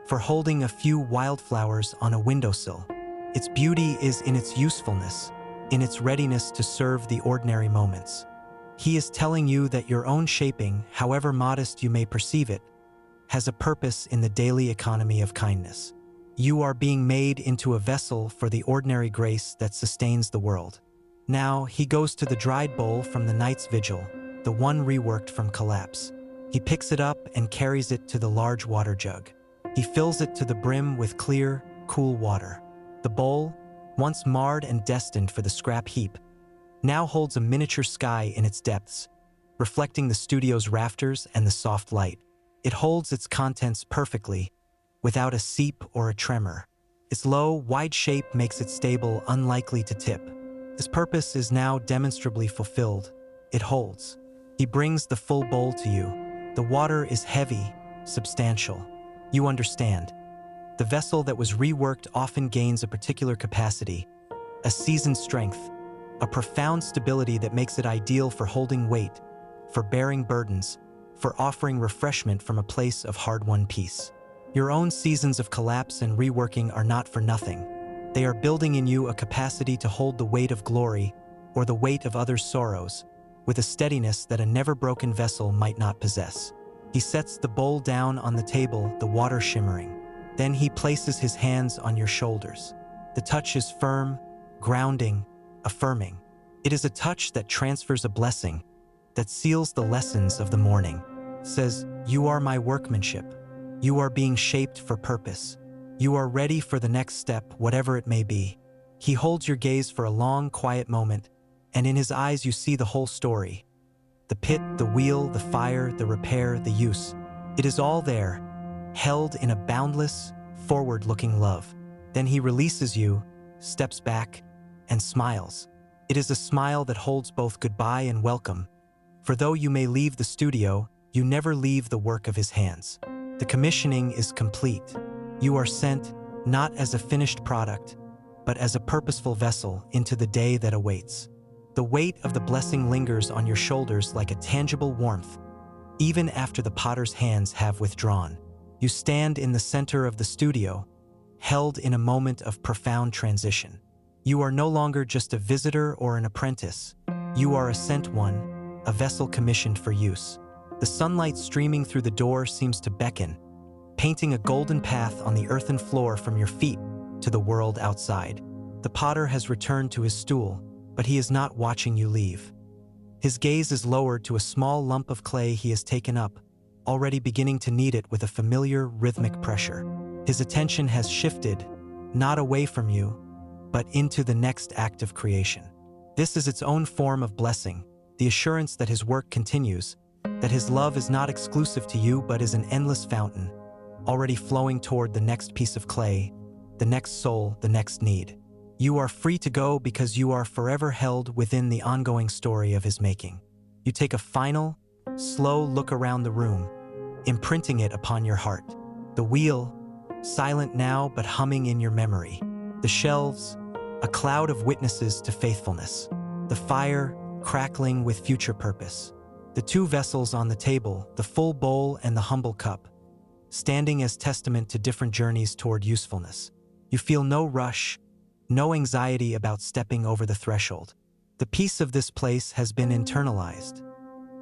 for holding a few wildflowers on a windowsill. Its beauty is in its usefulness, in its readiness to serve the ordinary moments. He is telling you that your own shaping, however modest you may perceive it, has a purpose in the daily economy of kindness. You are being made into a vessel for the ordinary grace that sustains the world. Now, he goes to the dried bowl from the night's vigil, the one reworked from collapse. He picks it up and carries it to the large water jug. He fills it to the brim with clear, cool water. The bowl, once marred and destined for the scrap heap, now holds a miniature sky in its depths, reflecting the studio's rafters and the soft light. It holds its contents perfectly, without a seep or a tremor. Its low, wide shape makes it stable, unlikely to tip. Its purpose is now demonstrably fulfilled. It holds. He brings the full bowl to you. The water is heavy, substantial. You understand. The vessel that was reworked often gains a particular capacity, a seasoned strength, a profound stability that makes it ideal for holding weight, for bearing burdens, for offering refreshment from a place of hard-won peace. Your own seasons of collapse and reworking are not for nothing. They are building in you a capacity to hold the weight of glory or the weight of others' sorrows with a steadiness that a never-broken vessel might not possess. He sets the bowl down on the table, the water shimmering. Then he places his hands on your shoulders. The touch is firm, grounding, affirming. It is a touch that transfers a blessing, that seals the lessons of the morning, says, "You are my workmanship. You are being shaped for purpose. You are ready for the next step, whatever it may be." He holds your gaze for a long, quiet moment, and in his eyes you see the whole story. The pit, the wheel, the fire, the repair, the use. It is all there, held in a boundless, forward-looking love. Then he releases you, steps back, and smiles. It is a smile that holds both goodbye and welcome. For though you may leave the studio, you never leave the work of his hands. The commissioning is complete. You are sent, not as a finished product, but as a purposeful vessel into the day that awaits. The weight of the blessing lingers on your shoulders like a tangible warmth, even after the potter's hands have withdrawn. You stand in the center of the studio, held in a moment of profound transition. You are no longer just a visitor or an apprentice. You are a sent one, a vessel commissioned for use. The sunlight streaming through the door seems to beckon, painting a golden path on the earthen floor from your feet to the world outside. The potter has returned to his stool, but he is not watching you leave. His gaze is lowered to a small lump of clay he has taken up, already beginning to knead it with a familiar rhythmic pressure. His attention has shifted, not away from you, but into the next act of creation. This is its own form of blessing, the assurance that his work continues, that his love is not exclusive to you but is an endless fountain, already flowing toward the next piece of clay, the next soul, the next need. You are free to go because you are forever held within the ongoing story of his making. You take a final, slow look around the room, imprinting it upon your heart. The wheel, silent now but humming in your memory. The shelves, a cloud of witnesses to faithfulness. The fire, crackling with future purpose. The two vessels on the table, the full bowl and the humble cup, standing as testament to different journeys toward usefulness. You feel no rush, no anxiety about stepping over the threshold. The peace of this place has been internalized.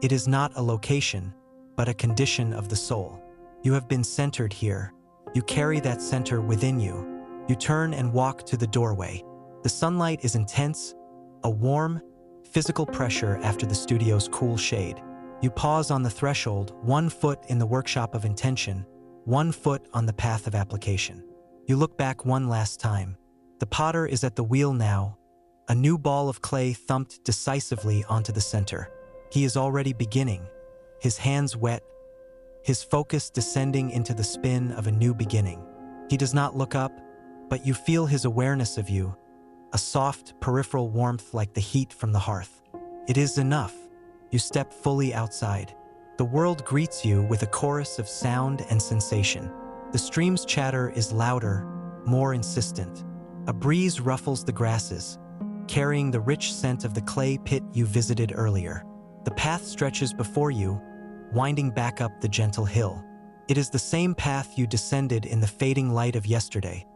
It is not a location, but a condition of the soul. You have been centered here. You carry that center within you. You turn and walk to the doorway. The sunlight is intense, a warm, physical pressure after the studio's cool shade. You pause on the threshold, one foot in the workshop of intention, one foot on the path of application. You look back one last time. The potter is at the wheel now, a new ball of clay thumped decisively onto the center. He is already beginning, his hands wet, his focus descending into the spin of a new beginning. He does not look up, but you feel his awareness of you, a soft, peripheral warmth like the heat from the hearth. It is enough. You step fully outside. The world greets you with a chorus of sound and sensation. The stream's chatter is louder, more insistent. A breeze ruffles the grasses, carrying the rich scent of the clay pit you visited earlier. The path stretches before you, winding back up the gentle hill. It is the same path you descended in the fading light of yesterday,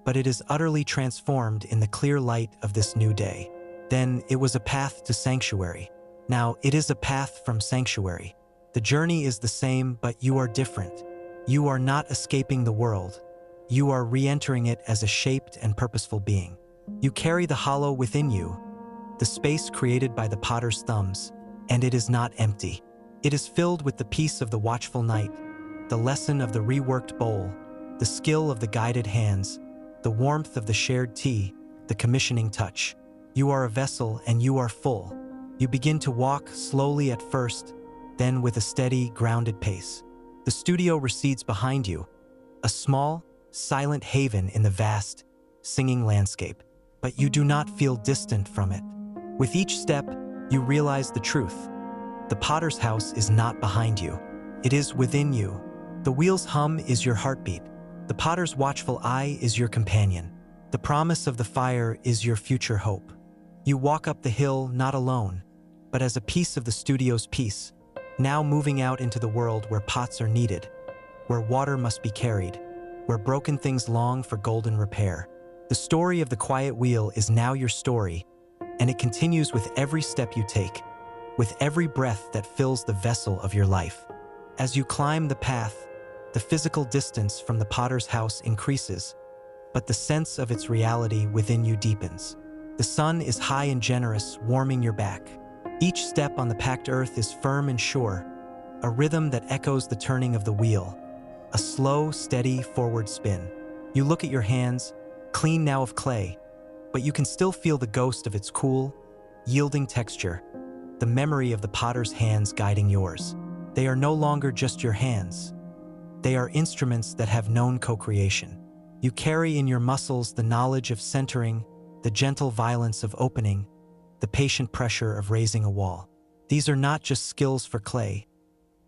but it is utterly transformed in the clear light of this new day. Then it was a path to sanctuary. Now it is a path from sanctuary. The journey is the same, but you are different. You are not escaping the world. You are re-entering it as a shaped and purposeful being. You carry the hollow within you, the space created by the potter's thumbs, and it is not empty. It is filled with the peace of the watchful night, the lesson of the reworked bowl, the skill of the guided hands, the warmth of the shared tea, the commissioning touch. You are a vessel and you are full. You begin to walk slowly at first, then with a steady, grounded pace. The studio recedes behind you, a small, silent haven in the vast, singing landscape. But you do not feel distant from it. With each step, you realize the truth. The potter's house is not behind you. It is within you. The wheel's hum is your heartbeat. The potter's watchful eye is your companion. The promise of the fire is your future hope. You walk up the hill not alone, but as a piece of the studio's peace, now moving out into the world where pots are needed, where water must be carried, where broken things long for golden repair. The story of the quiet wheel is now your story, and it continues with every step you take, with every breath that fills the vessel of your life. As you climb the path, the physical distance from the potter's house increases, but the sense of its reality within you deepens. The sun is high and generous, warming your back. Each step on the packed earth is firm and sure, a rhythm that echoes the turning of the wheel, a slow, steady forward spin. You look at your hands, clean now of clay, but you can still feel the ghost of its cool, yielding texture, the memory of the potter's hands guiding yours. They are no longer just your hands. They are instruments that have known co-creation. You carry in your muscles the knowledge of centering, the gentle violence of opening, the patient pressure of raising a wall. These are not just skills for clay.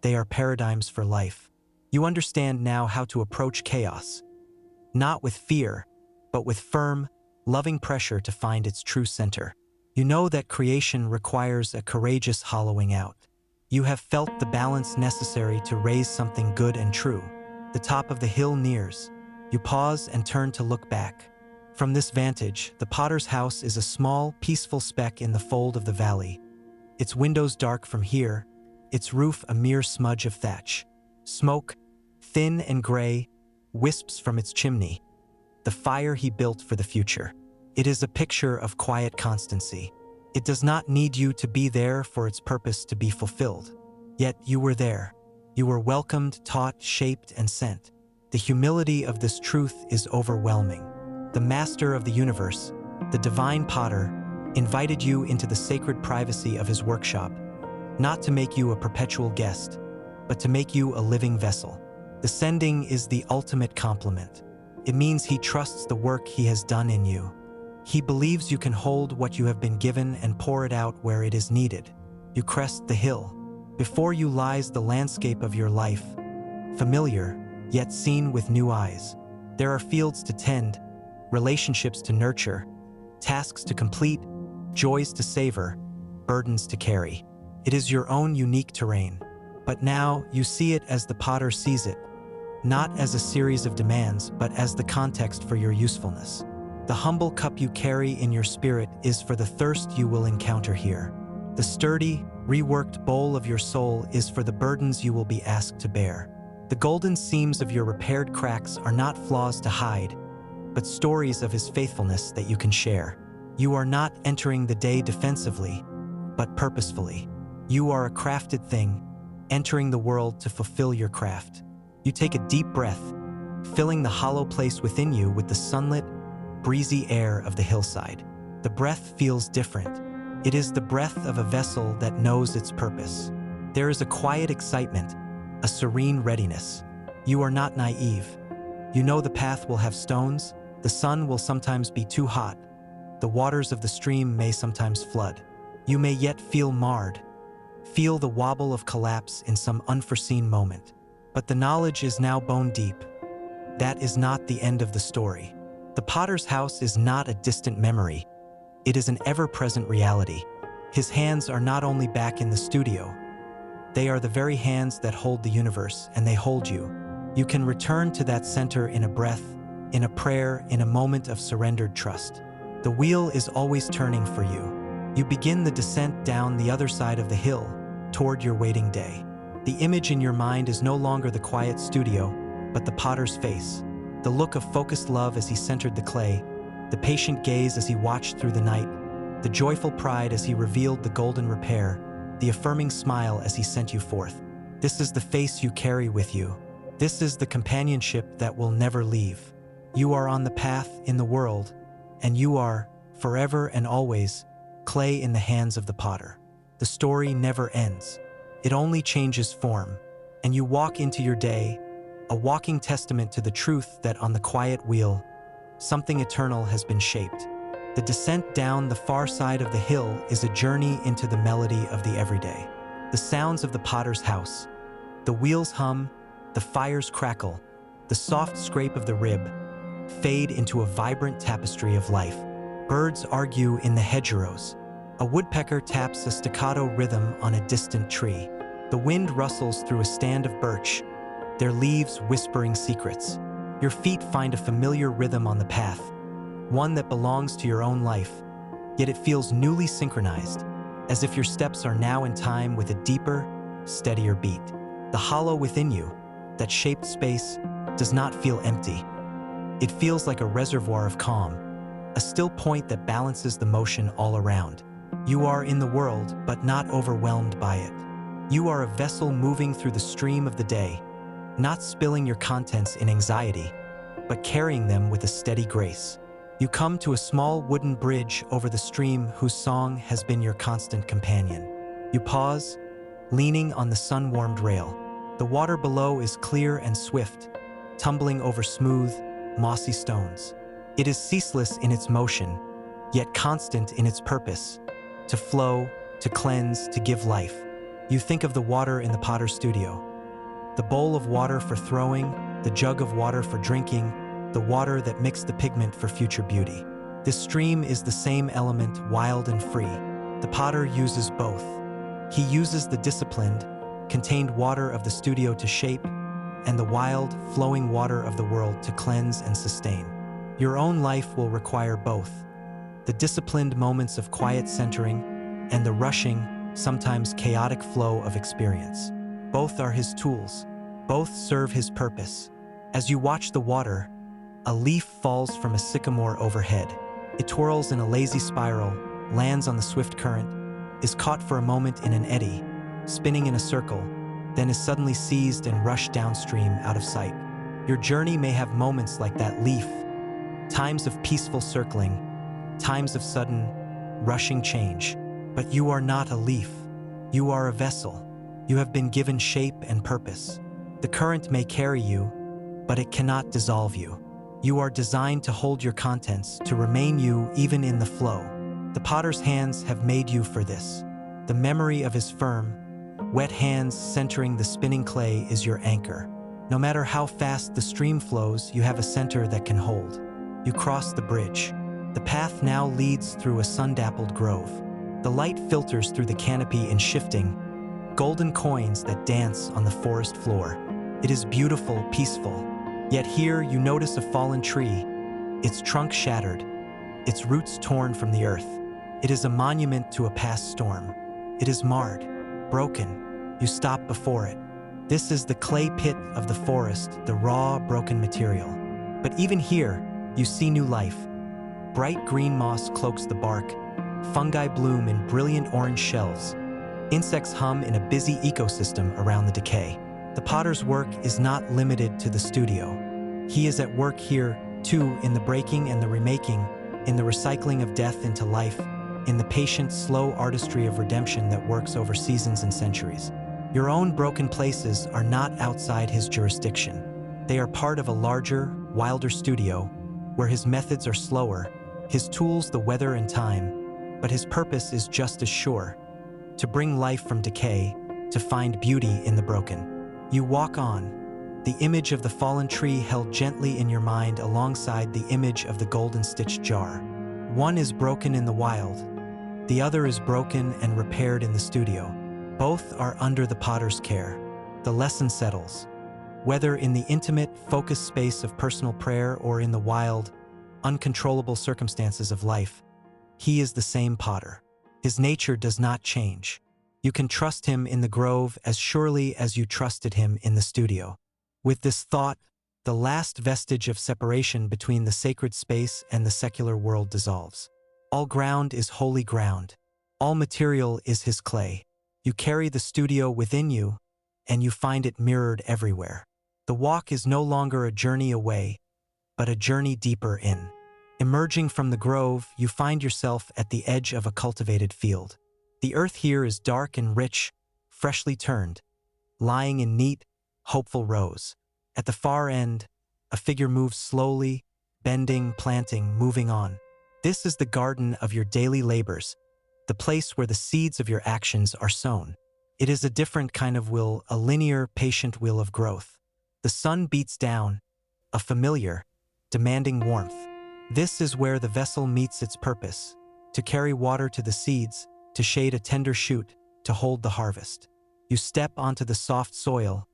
They are paradigms for life. You understand now how to approach chaos, not with fear, but with firm, loving pressure to find its true center. You know that creation requires a courageous hollowing out. You have felt the balance necessary to raise something good and true. The top of the hill nears. You pause and turn to look back. From this vantage, the potter's house is a small, peaceful speck in the fold of the valley. Its windows dark from here, its roof a mere smudge of thatch. Smoke, thin and gray, wisps from its chimney. The fire he built for the future. It is a picture of quiet constancy. It does not need you to be there for its purpose to be fulfilled. Yet you were there. You were welcomed, taught, shaped, and sent. The humility of this truth is overwhelming. The master of the universe, the divine potter, invited you into the sacred privacy of his workshop, not to make you a perpetual guest, but to make you a living vessel. The sending is the ultimate compliment. It means he trusts the work he has done in you. He believes you can hold what you have been given and pour it out where it is needed. You crest the hill. Before you lies the landscape of your life, familiar, yet seen with new eyes. There are fields to tend, relationships to nurture, tasks to complete, joys to savor, burdens to carry. It is your own unique terrain. But now you see it as the potter sees it, not as a series of demands, but as the context for your usefulness. The humble cup you carry in your spirit is for the thirst you will encounter here. The sturdy, reworked bowl of your soul is for the burdens you will be asked to bear. The golden seams of your repaired cracks are not flaws to hide, but stories of his faithfulness that you can share. You are not entering the day defensively, but purposefully. You are a crafted thing, entering the world to fulfill your craft. You take a deep breath, filling the hollow place within you with the sunlit, breezy air of the hillside. The breath feels different. It is the breath of a vessel that knows its purpose. There is a quiet excitement, a serene readiness. You are not naive. You know the path will have stones, the sun will sometimes be too hot, the waters of the stream may sometimes flood. You may yet feel marred, feel the wobble of collapse in some unforeseen moment. But the knowledge is now bone deep. That is not the end of the story. The potter's house is not a distant memory. It is an ever-present reality, His hands are not only back in the studio, they are the very hands that hold the universe, and they hold you. You can return to that center in a breath, in a prayer, in a moment of surrendered trust. The wheel is always turning for you. You begin the descent down the other side of the hill, toward your waiting day. The image in your mind is no longer the quiet studio, but the potter's face. The look of focused love as he centered the clay, the patient gaze as he watched through the night, the joyful pride as he revealed the golden repair, the affirming smile as he sent you forth. This is the face you carry with you. This is the companionship that will never leave. You are on the path in the world, and you are, forever and always, clay in the hands of the potter. The story never ends. It only changes form, and you walk into your day, a walking testament to the truth that on the quiet wheel, something eternal has been shaped. The descent down the far side of the hill is a journey into the melody of the everyday. The sounds of the potter's house, the wheels hum, the fires crackle, the soft scrape of the rib, fade into a vibrant tapestry of life. Birds argue in the hedgerows. A woodpecker taps a staccato rhythm on a distant tree. The wind rustles through a stand of birch, their leaves whispering secrets. Your feet find a familiar rhythm on the path, one that belongs to your own life, yet it feels newly synchronized, as if your steps are now in time with a deeper, steadier beat. The hollow within you, that shaped space, does not feel empty. It feels like a reservoir of calm, a still point that balances the motion all around. You are in the world, but not overwhelmed by it. You are a vessel moving through the stream of the day, not spilling your contents in anxiety, but carrying them with a steady grace. You come to a small wooden bridge over the stream whose song has been your constant companion. You pause, leaning on the sun-warmed rail. The water below is clear and swift, tumbling over smooth, mossy stones. It is ceaseless in its motion, yet constant in its purpose, to flow, to cleanse, to give life. You think of the water in the potter's studio. The bowl of water for throwing, the jug of water for drinking, the water that mixed the pigment for future beauty. This stream is the same element, wild and free. The potter uses both. He uses the disciplined, contained water of the studio to shape, and the wild, flowing water of the world to cleanse and sustain. Your own life will require both. The disciplined moments of quiet centering and the rushing, sometimes chaotic flow of experience. Both are his tools. Both serve his purpose. As you watch the water, a leaf falls from a sycamore overhead. It twirls in a lazy spiral, lands on the swift current, is caught for a moment in an eddy, spinning in a circle, then is suddenly seized and rushed downstream out of sight. Your journey may have moments like that leaf, times of peaceful circling, times of sudden, rushing change. But you are not a leaf. You are a vessel. You have been given shape and purpose. The current may carry you, but it cannot dissolve you. You are designed to hold your contents, to remain you even in the flow. The potter's hands have made you for this. The memory of his firm, wet hands centering the spinning clay is your anchor. No matter how fast the stream flows, you have a center that can hold. You cross the bridge. The path now leads through a sun-dappled grove. The light filters through the canopy in shifting, golden coins that dance on the forest floor. It is beautiful, peaceful. Yet here you notice a fallen tree, its trunk shattered, its roots torn from the earth. It is a monument to a past storm. It is marred, broken. You stop before it. This is the clay pit of the forest, the raw, broken material. But even here, you see new life. Bright green moss cloaks the bark, fungi bloom in brilliant orange shells. Insects hum in a busy ecosystem around the decay. The potter's work is not limited to the studio. He is at work here, too, in the breaking and the remaking, in the recycling of death into life, in the patient, slow artistry of redemption that works over seasons and centuries. Your own broken places are not outside his jurisdiction. They are part of a larger, wilder studio, where his methods are slower, his tools the weather and time, but his purpose is just as sure: to bring life from decay, to find beauty in the broken. You walk on, the image of the fallen tree held gently in your mind alongside the image of the golden stitched jar. One is broken in the wild, The other is broken and repaired in the studio. Both are under the potter's care. The lesson settles. Whether in the intimate, focused space of personal prayer or in the wild, uncontrollable circumstances of life, he is the same potter. His nature does not change. You can trust him in the grove as surely as you trusted him in the studio. With this thought, the last vestige of separation between the sacred space and the secular world dissolves. All ground is holy ground. All material is his clay. You carry the studio within you, and you find it mirrored everywhere. The walk is no longer a journey away, but a journey deeper in. Emerging from the grove, you find yourself at the edge of a cultivated field. The earth here is dark and rich, freshly turned, lying in neat, hopeful rows. At the far end, a figure moves slowly, bending, planting, moving on. This is the garden of your daily labors, the place where the seeds of your actions are sown. It is a different kind of will, a linear, patient will of growth. The sun beats down, a familiar, demanding warmth. This is where the vessel meets its purpose, to carry water to the seeds, to shade a tender shoot, to hold the harvest. You step onto the soft soil,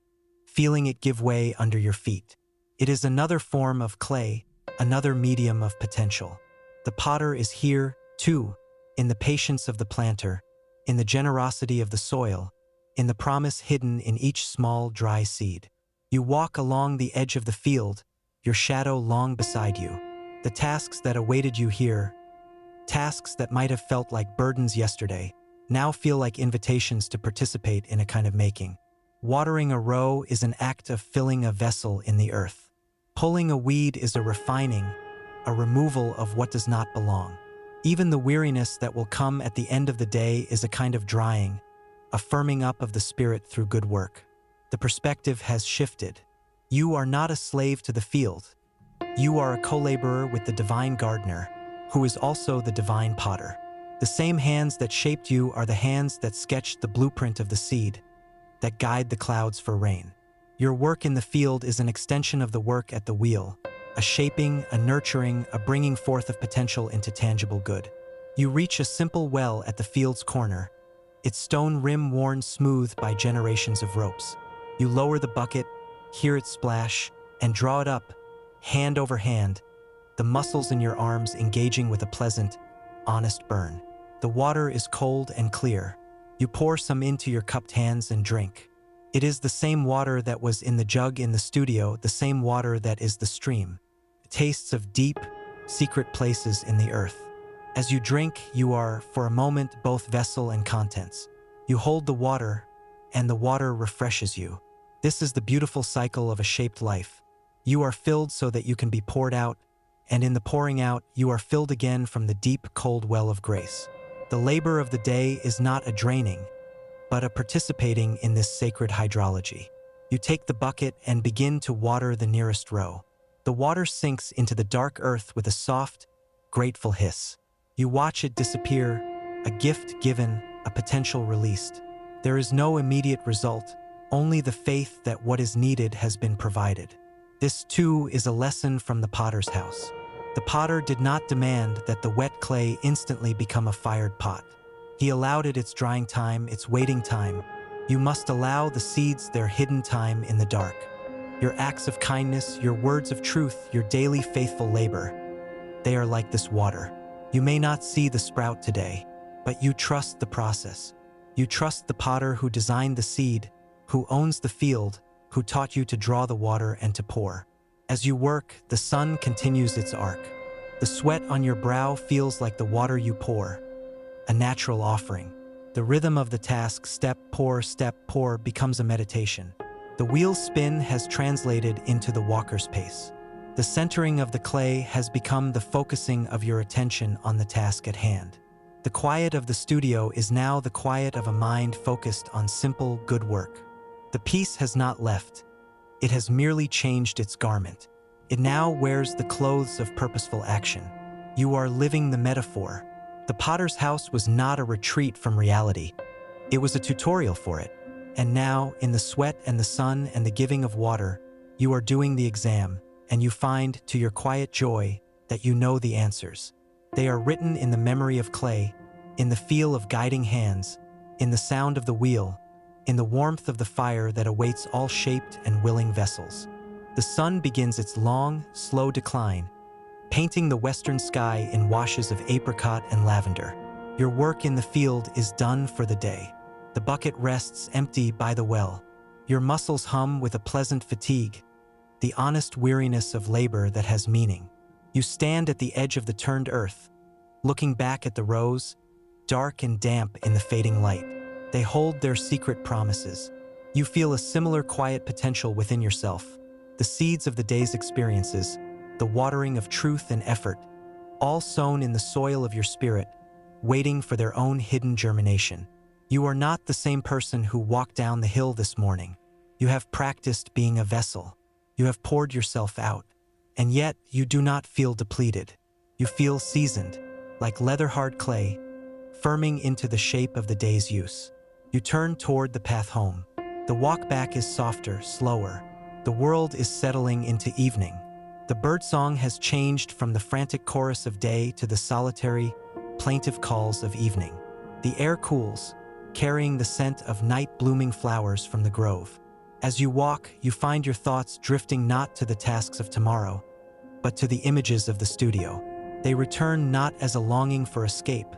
feeling it give way under your feet. It is another form of clay, another medium of potential. The potter is here, too, in the patience of the planter, in the generosity of the soil, in the promise hidden in each small, dry seed. You walk along the edge of the field, your shadow long beside you. The tasks that awaited you here, tasks that might have felt like burdens yesterday, now feel like invitations to participate in a kind of making. Watering a row is an act of filling a vessel in the earth. Pulling a weed is a refining, a removal of what does not belong. Even the weariness that will come at the end of the day is a kind of drying, a firming up of the spirit through good work. The perspective has shifted. You are not a slave to the field. You are a co-laborer with the divine gardener, who is also the divine potter. The same hands that shaped you are the hands that sketched the blueprint of the seed, that guide the clouds for rain. Your work in the field is an extension of the work at the wheel, a shaping, a nurturing, a bringing forth of potential into tangible good. You reach a simple well at the field's corner, its stone rim worn smooth by generations of ropes. You lower the bucket, hear it splash, and draw it up, hand over hand, the muscles in your arms engaging with a pleasant, honest burn. The water is cold and clear. You pour some into your cupped hands and drink. It is the same water that was in the jug in the studio, the same water that is the stream. Tastes of deep, secret places in the earth. As you drink, you are, for a moment, both vessel and contents. You hold the water, and the water refreshes you. This is the beautiful cycle of a shaped life. You are filled so that you can be poured out, and in the pouring out, you are filled again from the deep, cold well of grace. The labor of the day is not a draining, but a participating in this sacred hydrology. You take the bucket and begin to water the nearest row. The water sinks into the dark earth with a soft, grateful hiss. You watch it disappear, a gift given, a potential released. There is no immediate result, only the faith that what is needed has been provided. This, too, is a lesson from the potter's house. The potter did not demand that the wet clay instantly become a fired pot. He allowed it its drying time, its waiting time. You must allow the seeds their hidden time in the dark. Your acts of kindness, your words of truth, your daily faithful labor, they are like this water. You may not see the sprout today, but you trust the process. You trust the potter who designed the seed, who owns the field, who taught you to draw the water and to pour. As you work, the sun continues its arc. The sweat on your brow feels like the water you pour, a natural offering. The rhythm of the task, step, pour, becomes a meditation. The wheel's spin has translated into the walker's pace. The centering of the clay has become the focusing of your attention on the task at hand. The quiet of the studio is now the quiet of a mind focused on simple, good work. The piece has not left. It has merely changed its garment. It now wears the clothes of purposeful action. You are living the metaphor. The potter's house was not a retreat from reality. It was a tutorial for it. And now, in the sweat and the sun and the giving of water, you are doing the exam, and you find, to your quiet joy, that you know the answers. They are written in the memory of clay, in the feel of guiding hands, in the sound of the wheel, in the warmth of the fire that awaits all shaped and willing vessels. The sun begins its long, slow decline, painting the western sky in washes of apricot and lavender. Your work in the field is done for the day. The bucket rests empty by the well. Your muscles hum with a pleasant fatigue, the honest weariness of labor that has meaning. You stand at the edge of the turned earth, looking back at the rows, dark and damp in the fading light. They hold their secret promises. You feel a similar quiet potential within yourself, the seeds of the day's experiences, the watering of truth and effort, all sown in the soil of your spirit, waiting for their own hidden germination. You are not the same person who walked down the hill this morning. You have practiced being a vessel. You have poured yourself out, and yet you do not feel depleted. You feel seasoned, like leather-hard clay, firming into the shape of the day's use. You turn toward the path home. The walk back is softer, slower. The world is settling into evening. The birdsong has changed from the frantic chorus of day to the solitary, plaintive calls of evening. The air cools, carrying the scent of night-blooming flowers from the grove. As you walk, you find your thoughts drifting not to the tasks of tomorrow, but to the images of the studio. They return not as a longing for escape,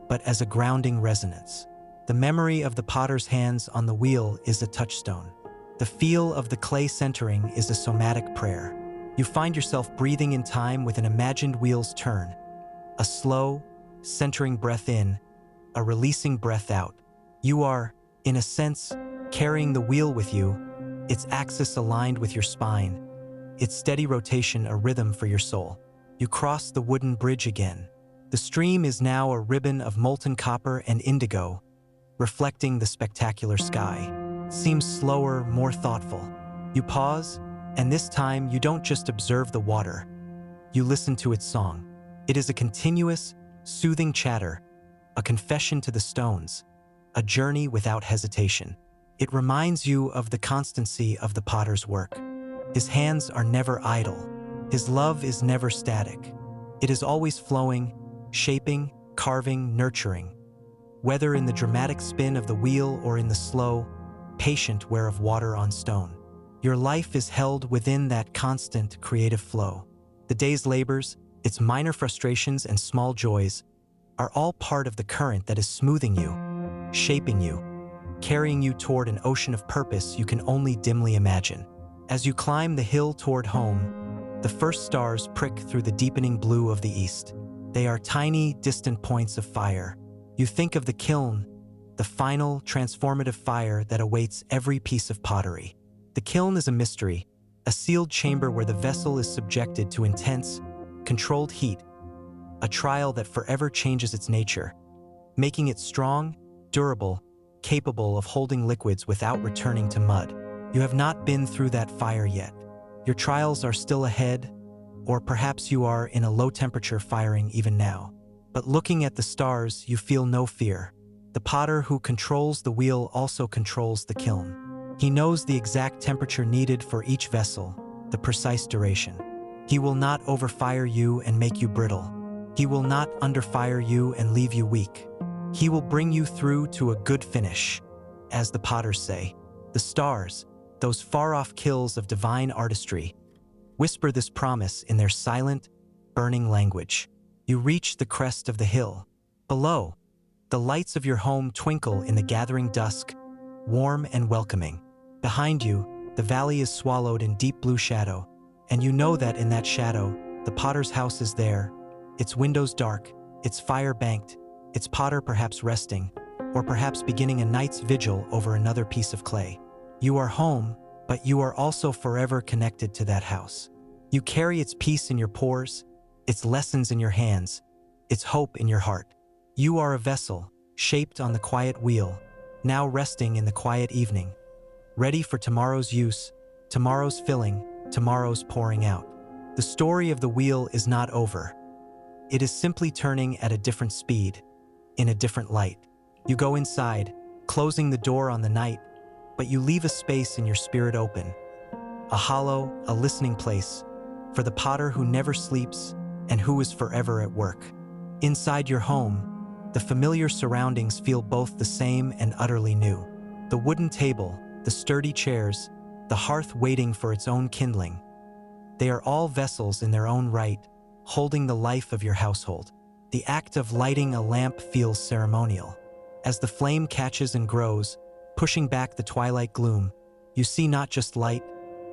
but as a grounding resonance. The memory of the potter's hands on the wheel is a touchstone. The feel of the clay centering is a somatic prayer. You find yourself breathing in time with an imagined wheel's turn, a slow, centering breath in, a releasing breath out. You are, in a sense, carrying the wheel with you, its axis aligned with your spine, its steady rotation a rhythm for your soul. You cross the wooden bridge again. The stream is now a ribbon of molten copper and indigo, reflecting the spectacular sky. Seems slower, more thoughtful. You pause, and this time you don't just observe the water. You listen to its song. It is a continuous, soothing chatter, a confession to the stones, a journey without hesitation. It reminds you of the constancy of the potter's work. His hands are never idle. His love is never static. It is always flowing, shaping, carving, nurturing. Whether in the dramatic spin of the wheel or in the slow, patient wear of water on stone, your life is held within that constant creative flow. The day's labors, its minor frustrations and small joys, are all part of the current that is smoothing you, shaping you, carrying you toward an ocean of purpose you can only dimly imagine. As you climb the hill toward home, the first stars prick through the deepening blue of the east. They are tiny, distant points of fire. You think of the kiln, the final, transformative fire that awaits every piece of pottery. The kiln is a mystery, a sealed chamber where the vessel is subjected to intense, controlled heat, a trial that forever changes its nature, making it strong, durable, capable of holding liquids without returning to mud. You have not been through that fire yet. Your trials are still ahead, or perhaps you are in a low-temperature firing even now. But looking at the stars, you feel no fear. The potter who controls the wheel also controls the kiln. He knows the exact temperature needed for each vessel, the precise duration. He will not overfire you and make you brittle. He will not underfire you and leave you weak. He will bring you through to a good finish, as the potters say. The stars, those far-off kills of divine artistry, whisper this promise in their silent, burning language. You reach the crest of the hill. Below, the lights of your home twinkle in the gathering dusk, warm and welcoming. Behind you, the valley is swallowed in deep blue shadow, and you know that in that shadow, the potter's house is there, its windows dark, its fire banked, its potter perhaps resting, or perhaps beginning a night's vigil over another piece of clay. You are home, but you are also forever connected to that house. You carry its peace in your pores, its lessons in your hands, its hope in your heart. You are a vessel, shaped on the quiet wheel, now resting in the quiet evening, ready for tomorrow's use, tomorrow's filling, tomorrow's pouring out. The story of the wheel is not over. It is simply turning at a different speed, in a different light. You go inside, closing the door on the night, but you leave a space in your spirit open, a hollow, a listening place, for the potter who never sleeps and who is forever at work. Inside your home, The familiar surroundings feel both the same and utterly new. The wooden table, the sturdy chairs, the hearth waiting for its own kindling. They are all vessels in their own right, holding the life of your household. The act of lighting a lamp feels ceremonial. As the flame catches and grows, pushing back the twilight gloom, you see not just light,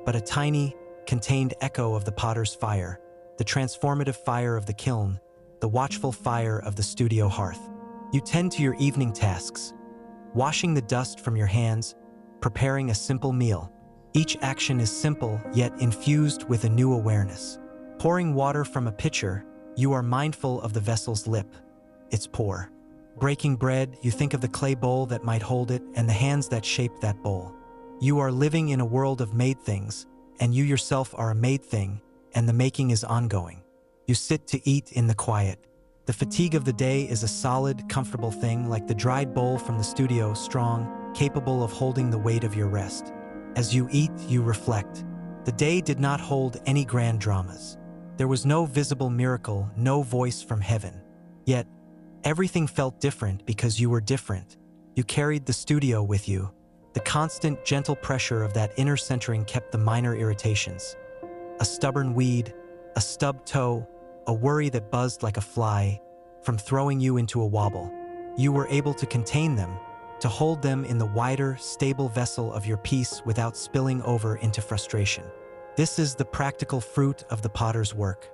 but a tiny, contained echo of the potter's fire, the transformative fire of the kiln, the watchful fire of the studio hearth. You tend to your evening tasks, washing the dust from your hands, preparing a simple meal. Each action is simple, yet infused with a new awareness. Pouring water from a pitcher, you are mindful of the vessel's lip, its pour. Breaking bread, you think of the clay bowl that might hold it and the hands that shaped that bowl. You are living in a world of made things, and you yourself are a made thing, and the making is ongoing. You sit to eat in the quiet. The fatigue of the day is a solid, comfortable thing, like the dried bowl from the studio, strong, capable of holding the weight of your rest. As you eat, you reflect. The day did not hold any grand dramas. There was no visible miracle, no voice from heaven. Yet, everything felt different because you were different. You carried the studio with you. The constant, gentle pressure of that inner centering kept the minor irritations. A stubborn weed, a stubbed toe, a worry that buzzed like a fly, from throwing you into a wobble. You were able to contain them, to hold them in the wider, stable vessel of your peace without spilling over into frustration. This is the practical fruit of the potter's work.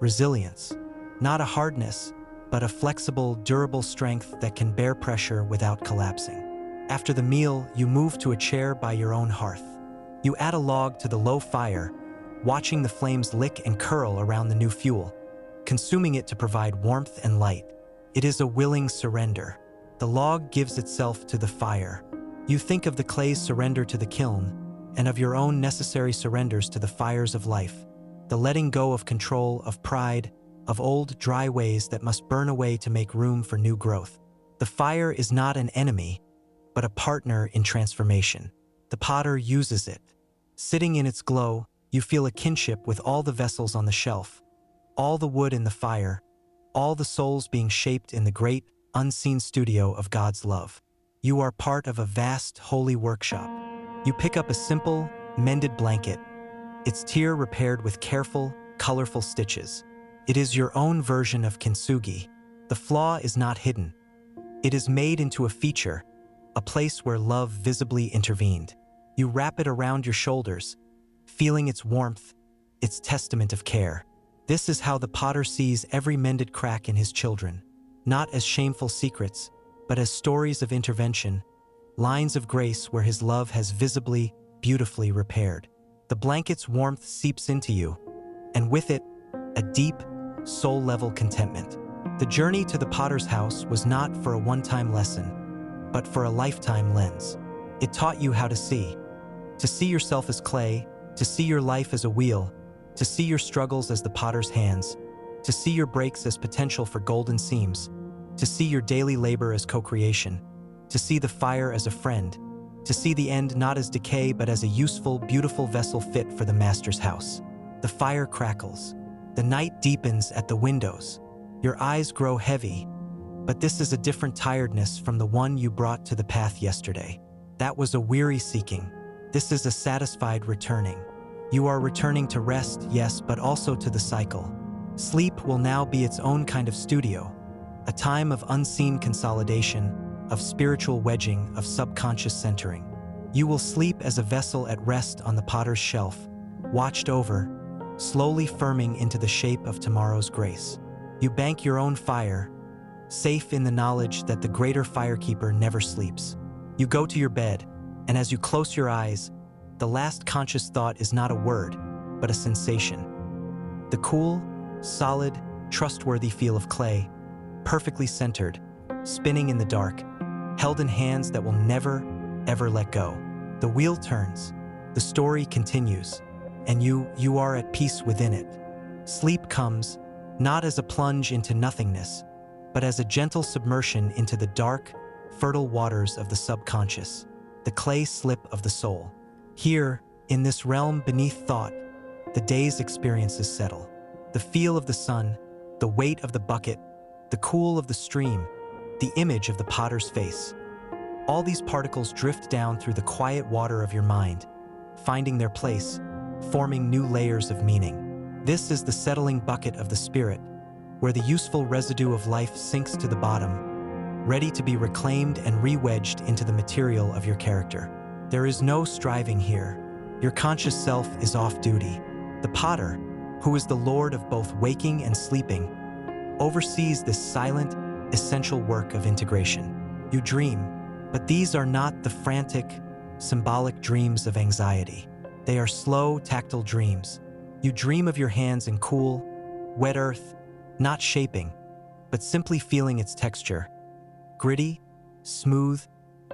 Resilience. Not a hardness, but a flexible, durable strength that can bear pressure without collapsing. After the meal, you move to a chair by your own hearth. You add a log to the low fire, watching the flames lick and curl around the new fuel, consuming it to provide warmth and light. It is a willing surrender. The log gives itself to the fire. You think of the clay's surrender to the kiln, and of your own necessary surrenders to the fires of life, the letting go of control, of pride, of old, dry ways that must burn away to make room for new growth. The fire is not an enemy, but a partner in transformation. The potter uses it. Sitting in its glow, you feel a kinship with all the vessels on the shelf, all the wood in the fire, all the souls being shaped in the great, unseen studio of God's love. You are part of a vast, holy workshop. You pick up a simple, mended blanket, its tear repaired with careful, colorful stitches. It is your own version of kintsugi. The flaw is not hidden. It is made into a feature, a place where love visibly intervened. You wrap it around your shoulders, feeling its warmth, its testament of care. This is how the potter sees every mended crack in his children, not as shameful secrets, but as stories of intervention, lines of grace where his love has visibly, beautifully repaired. The blanket's warmth seeps into you, and with it, a deep, soul-level contentment. The journey to the potter's house was not for a one-time lesson, but for a lifetime lens. It taught you how to see yourself as clay, to see your life as a wheel, to see your struggles as the potter's hands, to see your breaks as potential for golden seams, to see your daily labor as co-creation, to see the fire as a friend, to see the end not as decay but as a useful, beautiful vessel fit for the master's house. The fire crackles. The night deepens at the windows. Your eyes grow heavy, but this is a different tiredness from the one you brought to the path yesterday. That was a weary seeking. This is a satisfied returning. You are returning to rest, yes, but also to the cycle. Sleep will now be its own kind of studio, a time of unseen consolidation, of spiritual wedging, of subconscious centering. You will sleep as a vessel at rest on the potter's shelf, watched over, slowly firming into the shape of tomorrow's grace. You bank your own fire, safe in the knowledge that the greater firekeeper never sleeps. You go to your bed, and as you close your eyes, the last conscious thought is not a word, but a sensation. The cool, solid, trustworthy feel of clay, perfectly centered, spinning in the dark, held in hands that will never, ever let go. The wheel turns, the story continues, and you are at peace within it. Sleep comes, not as a plunge into nothingness, but as a gentle submersion into the dark, fertile waters of the subconscious, the clay slip of the soul. Here, in this realm beneath thought, the day's experiences settle. The feel of the sun, the weight of the bucket, the cool of the stream, the image of the potter's face. All these particles drift down through the quiet water of your mind, finding their place, forming new layers of meaning. This is the settling bucket of the spirit, where the useful residue of life sinks to the bottom, ready to be reclaimed and re-wedged into the material of your character. There is no striving here. Your conscious self is off duty. The potter, who is the Lord of both waking and sleeping, oversees this silent, essential work of integration. You dream, but these are not the frantic, symbolic dreams of anxiety. They are slow, tactile dreams. You dream of your hands in cool, wet earth, not shaping, but simply feeling its texture. Gritty, smooth,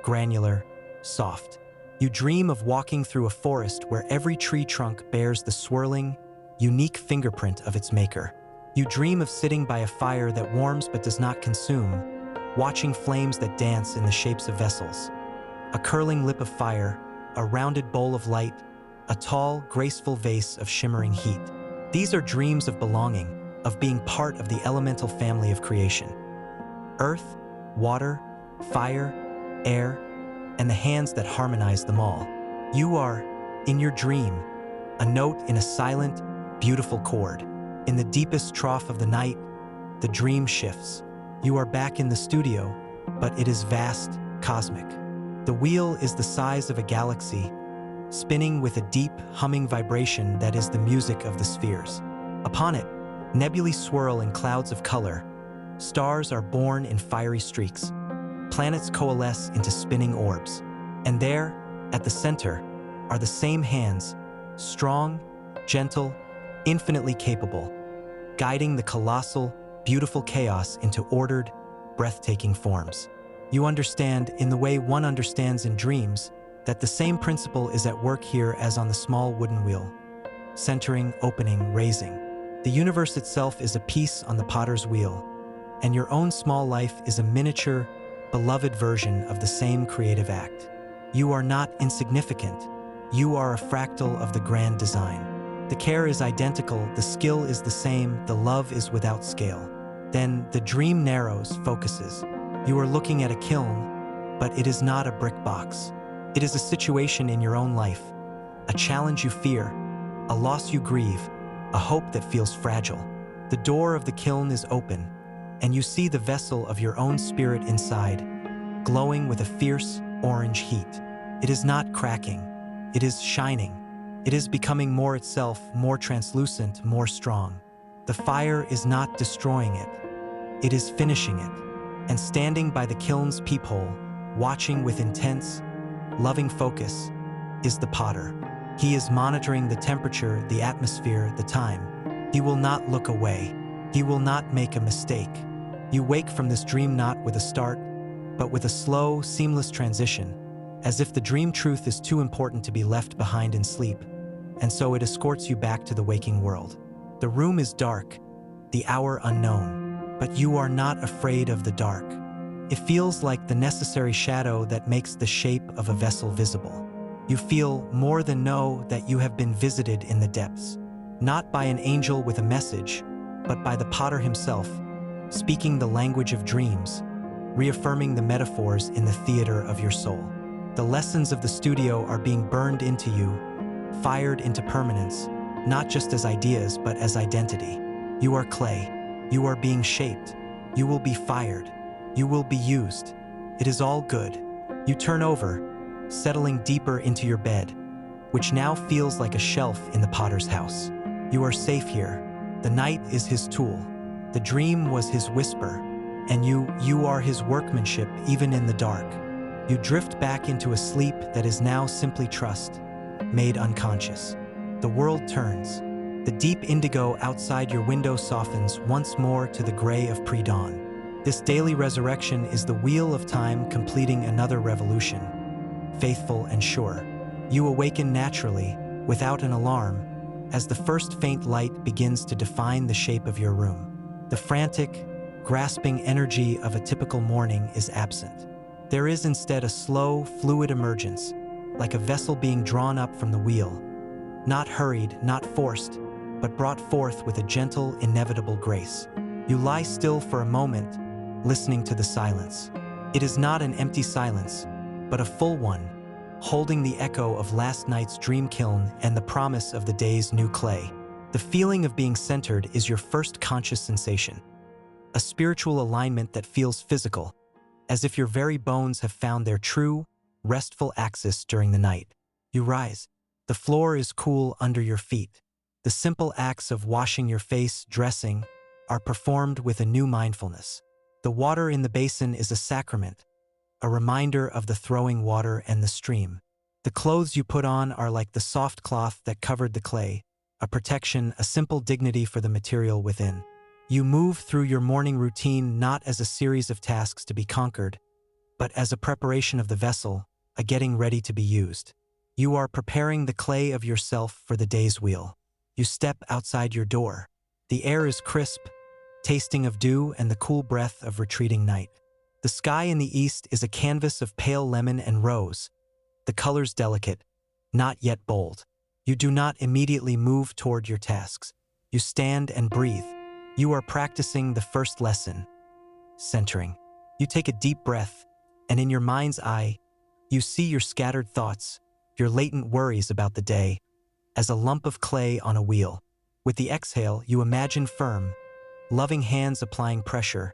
granular, soft. You dream of walking through a forest where every tree trunk bears the swirling, unique fingerprint of its maker. You dream of sitting by a fire that warms but does not consume, watching flames that dance in the shapes of vessels. A curling lip of fire, a rounded bowl of light, a tall, graceful vase of shimmering heat. These are dreams of belonging, of being part of the elemental family of creation. Earth, water, fire, air, and the hands that harmonize them all. You are, in your dream, a note in a silent, beautiful chord. In the deepest trough of the night, the dream shifts. You are back in the studio, but it is vast, cosmic. The wheel is the size of a galaxy, spinning with a deep, humming vibration that is the music of the spheres. Upon it, nebulae swirl in clouds of color. Stars are born in fiery streaks. Planets coalesce into spinning orbs. And there, at the center, are the same hands, strong, gentle, infinitely capable, guiding the colossal, beautiful chaos into ordered, breathtaking forms. You understand, in the way one understands in dreams, that the same principle is at work here as on the small wooden wheel. Centering, opening, raising. The universe itself is a piece on the potter's wheel, and your own small life is a miniature, beloved version of the same creative act. You are not insignificant. You are a fractal of the grand design. The care is identical, the skill is the same, the love is without scale. Then the dream narrows, focuses. You are looking at a kiln, but it is not a brick box. It is a situation in your own life, a challenge you fear, a loss you grieve, a hope that feels fragile. The door of the kiln is open, and you see the vessel of your own spirit inside, glowing with a fierce, orange heat. It is not cracking, it is shining. It is becoming more itself, more translucent, more strong. The fire is not destroying it, it is finishing it. And standing by the kiln's peephole, watching with intense, loving focus, is the potter. He is monitoring the temperature, the atmosphere, the time. He will not look away. He will not make a mistake. You wake from this dream not with a start, but with a slow, seamless transition, as if the dream truth is too important to be left behind in sleep, and so it escorts you back to the waking world. The room is dark, the hour unknown, but you are not afraid of the dark. It feels like the necessary shadow that makes the shape of a vessel visible. You feel more than know that you have been visited in the depths, not by an angel with a message, but by the potter himself, speaking the language of dreams, reaffirming the metaphors in the theater of your soul. The lessons of the studio are being burned into you, fired into permanence, not just as ideas, but as identity. You are clay. You are being shaped. You will be fired. You will be used. It is all good. You turn over, settling deeper into your bed, which now feels like a shelf in the potter's house. You are safe here. The night is his tool. The dream was his whisper, and you are his workmanship even in the dark. You drift back into a sleep that is now simply trust, made unconscious. The world turns. The deep indigo outside your window softens once more to the gray of pre-dawn. This daily resurrection is the wheel of time completing another revolution, faithful and sure. You awaken naturally, without an alarm, as the first faint light begins to define the shape of your room. The frantic, grasping energy of a typical morning is absent. There is instead a slow, fluid emergence, like a vessel being drawn up from the wheel, not hurried, not forced, but brought forth with a gentle, inevitable grace. You lie still for a moment, listening to the silence. It is not an empty silence, but a full one, holding the echo of last night's dream kiln and the promise of the day's new clay. The feeling of being centered is your first conscious sensation, a spiritual alignment that feels physical, as if your very bones have found their true, restful axis during the night. You rise. The floor is cool under your feet. The simple acts of washing your face, dressing, are performed with a new mindfulness. The water in the basin is a sacrament, a reminder of the throwing water and the stream. The clothes you put on are like the soft cloth that covered the clay, a protection, a simple dignity for the material within. You move through your morning routine not as a series of tasks to be conquered, but as a preparation of the vessel, a getting ready to be used. You are preparing the clay of yourself for the day's wheel. You step outside your door. The air is crisp, tasting of dew and the cool breath of retreating night. The sky in the east is a canvas of pale lemon and rose, the colors delicate, not yet bold. You do not immediately move toward your tasks. You stand and breathe. You are practicing the first lesson, centering. You take a deep breath, and in your mind's eye, you see your scattered thoughts, your latent worries about the day, as a lump of clay on a wheel. With the exhale, you imagine firm, loving hands applying pressure,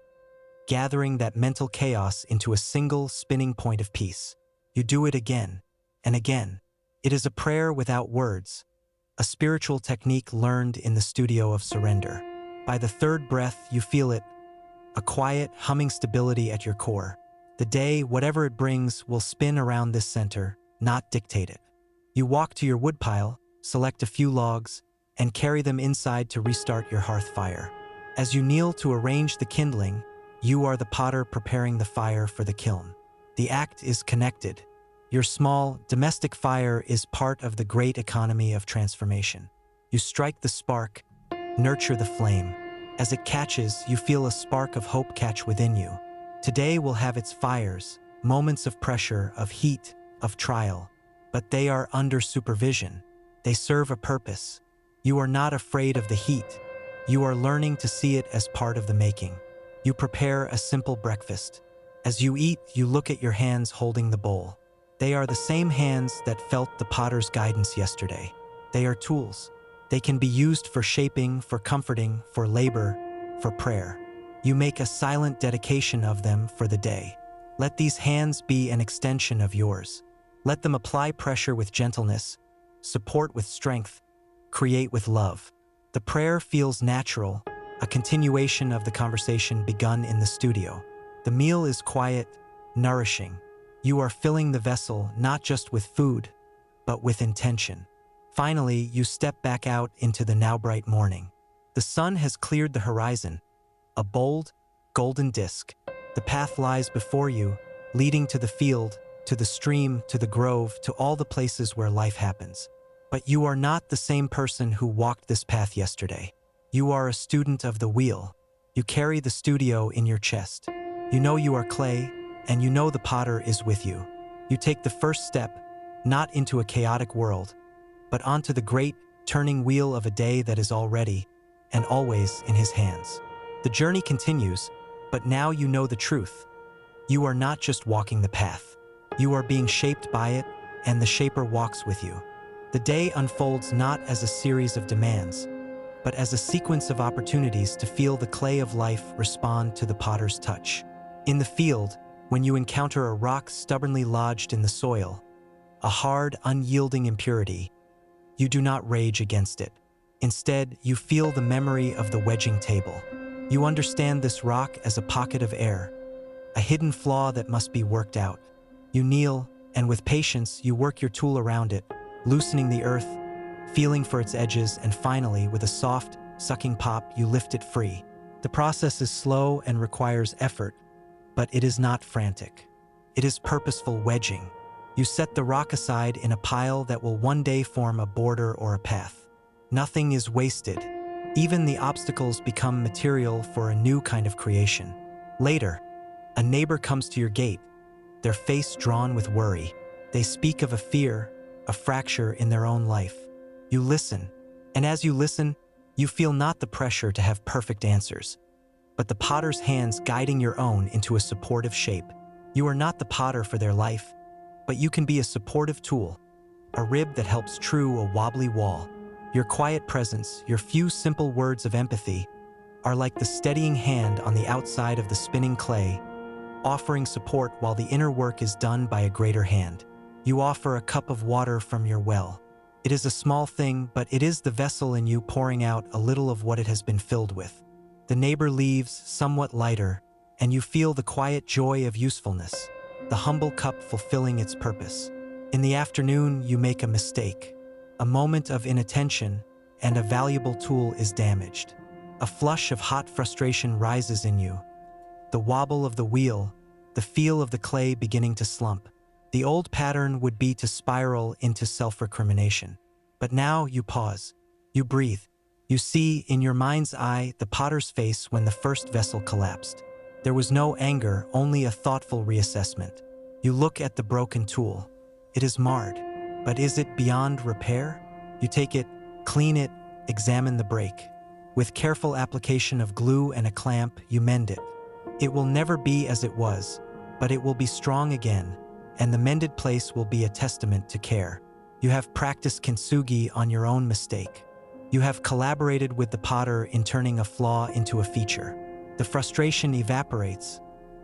gathering that mental chaos into a single spinning point of peace. You do it again and again. It is a prayer without words, a spiritual technique learned in the studio of surrender. By the third breath, you feel it, a quiet, humming stability at your core. The day, whatever it brings, will spin around this center, not dictate it. You walk to your woodpile, select a few logs, and carry them inside to restart your hearth fire. As you kneel to arrange the kindling, you are the potter preparing the fire for the kiln. The act is connected. Your small, domestic fire is part of the great economy of transformation. You strike the spark, nurture the flame. As it catches, you feel a spark of hope catch within you. Today will have its fires, moments of pressure, of heat, of trial, but they are under supervision. They serve a purpose. You are not afraid of the heat. You are learning to see it as part of the making. You prepare a simple breakfast. As you eat, you look at your hands holding the bowl. They are the same hands that felt the potter's guidance yesterday. They are tools. They can be used for shaping, for comforting, for labor, for prayer. You make a silent dedication of them for the day. Let these hands be an extension of yours. Let them apply pressure with gentleness, support with strength, create with love. The prayer feels natural, a continuation of the conversation begun in the studio. The meal is quiet, nourishing. You are filling the vessel not just with food, but with intention. Finally, you step back out into the now bright morning. The sun has cleared the horizon, a bold, golden disk. The path lies before you, leading to the field, to the stream, to the grove, to all the places where life happens. But you are not the same person who walked this path yesterday. You are a student of the wheel. You carry the studio in your chest. You know you are clay, and you know the potter is with you. You take the first step, not into a chaotic world, but onto the great, turning wheel of a day that is already and always in his hands. The journey continues, but now you know the truth. You are not just walking the path. You are being shaped by it, and the shaper walks with you. The day unfolds not as a series of demands, but as a sequence of opportunities to feel the clay of life respond to the potter's touch. In the field, when you encounter a rock stubbornly lodged in the soil, a hard, unyielding impurity, you do not rage against it. Instead, you feel the memory of the wedging table. You understand this rock as a pocket of air, a hidden flaw that must be worked out. You kneel, and with patience, you work your tool around it, loosening the earth, feeling for its edges, and finally, with a soft, sucking pop, you lift it free. The process is slow and requires effort, but it is not frantic. It is purposeful wedging. You set the rock aside in a pile that will one day form a border or a path. Nothing is wasted. Even the obstacles become material for a new kind of creation. Later, a neighbor comes to your gate, their face drawn with worry. They speak of a fear, a fracture in their own life. You listen, and as you listen, you feel not the pressure to have perfect answers, but the potter's hands guiding your own into a supportive shape. You are not the potter for their life, but you can be a supportive tool, a rib that helps true a wobbly wall. Your quiet presence, your few simple words of empathy, are like the steadying hand on the outside of the spinning clay, offering support while the inner work is done by a greater hand. You offer a cup of water from your well. It is a small thing, but it is the vessel in you pouring out a little of what it has been filled with. The neighbor leaves somewhat lighter, and you feel the quiet joy of usefulness, the humble cup fulfilling its purpose. In the afternoon, you make a mistake. A moment of inattention, and a valuable tool is damaged. A flush of hot frustration rises in you. The wobble of the wheel, the feel of the clay beginning to slump. The old pattern would be to spiral into self-recrimination. But now you pause. You breathe. You see, in your mind's eye, the potter's face when the first vessel collapsed. There was no anger, only a thoughtful reassessment. You look at the broken tool. It is marred, but is it beyond repair? You take it, clean it, examine the break. With careful application of glue and a clamp, you mend it. It will never be as it was, but it will be strong again, and the mended place will be a testament to care. You have practiced kintsugi on your own mistake. You have collaborated with the potter in turning a flaw into a feature. The frustration evaporates,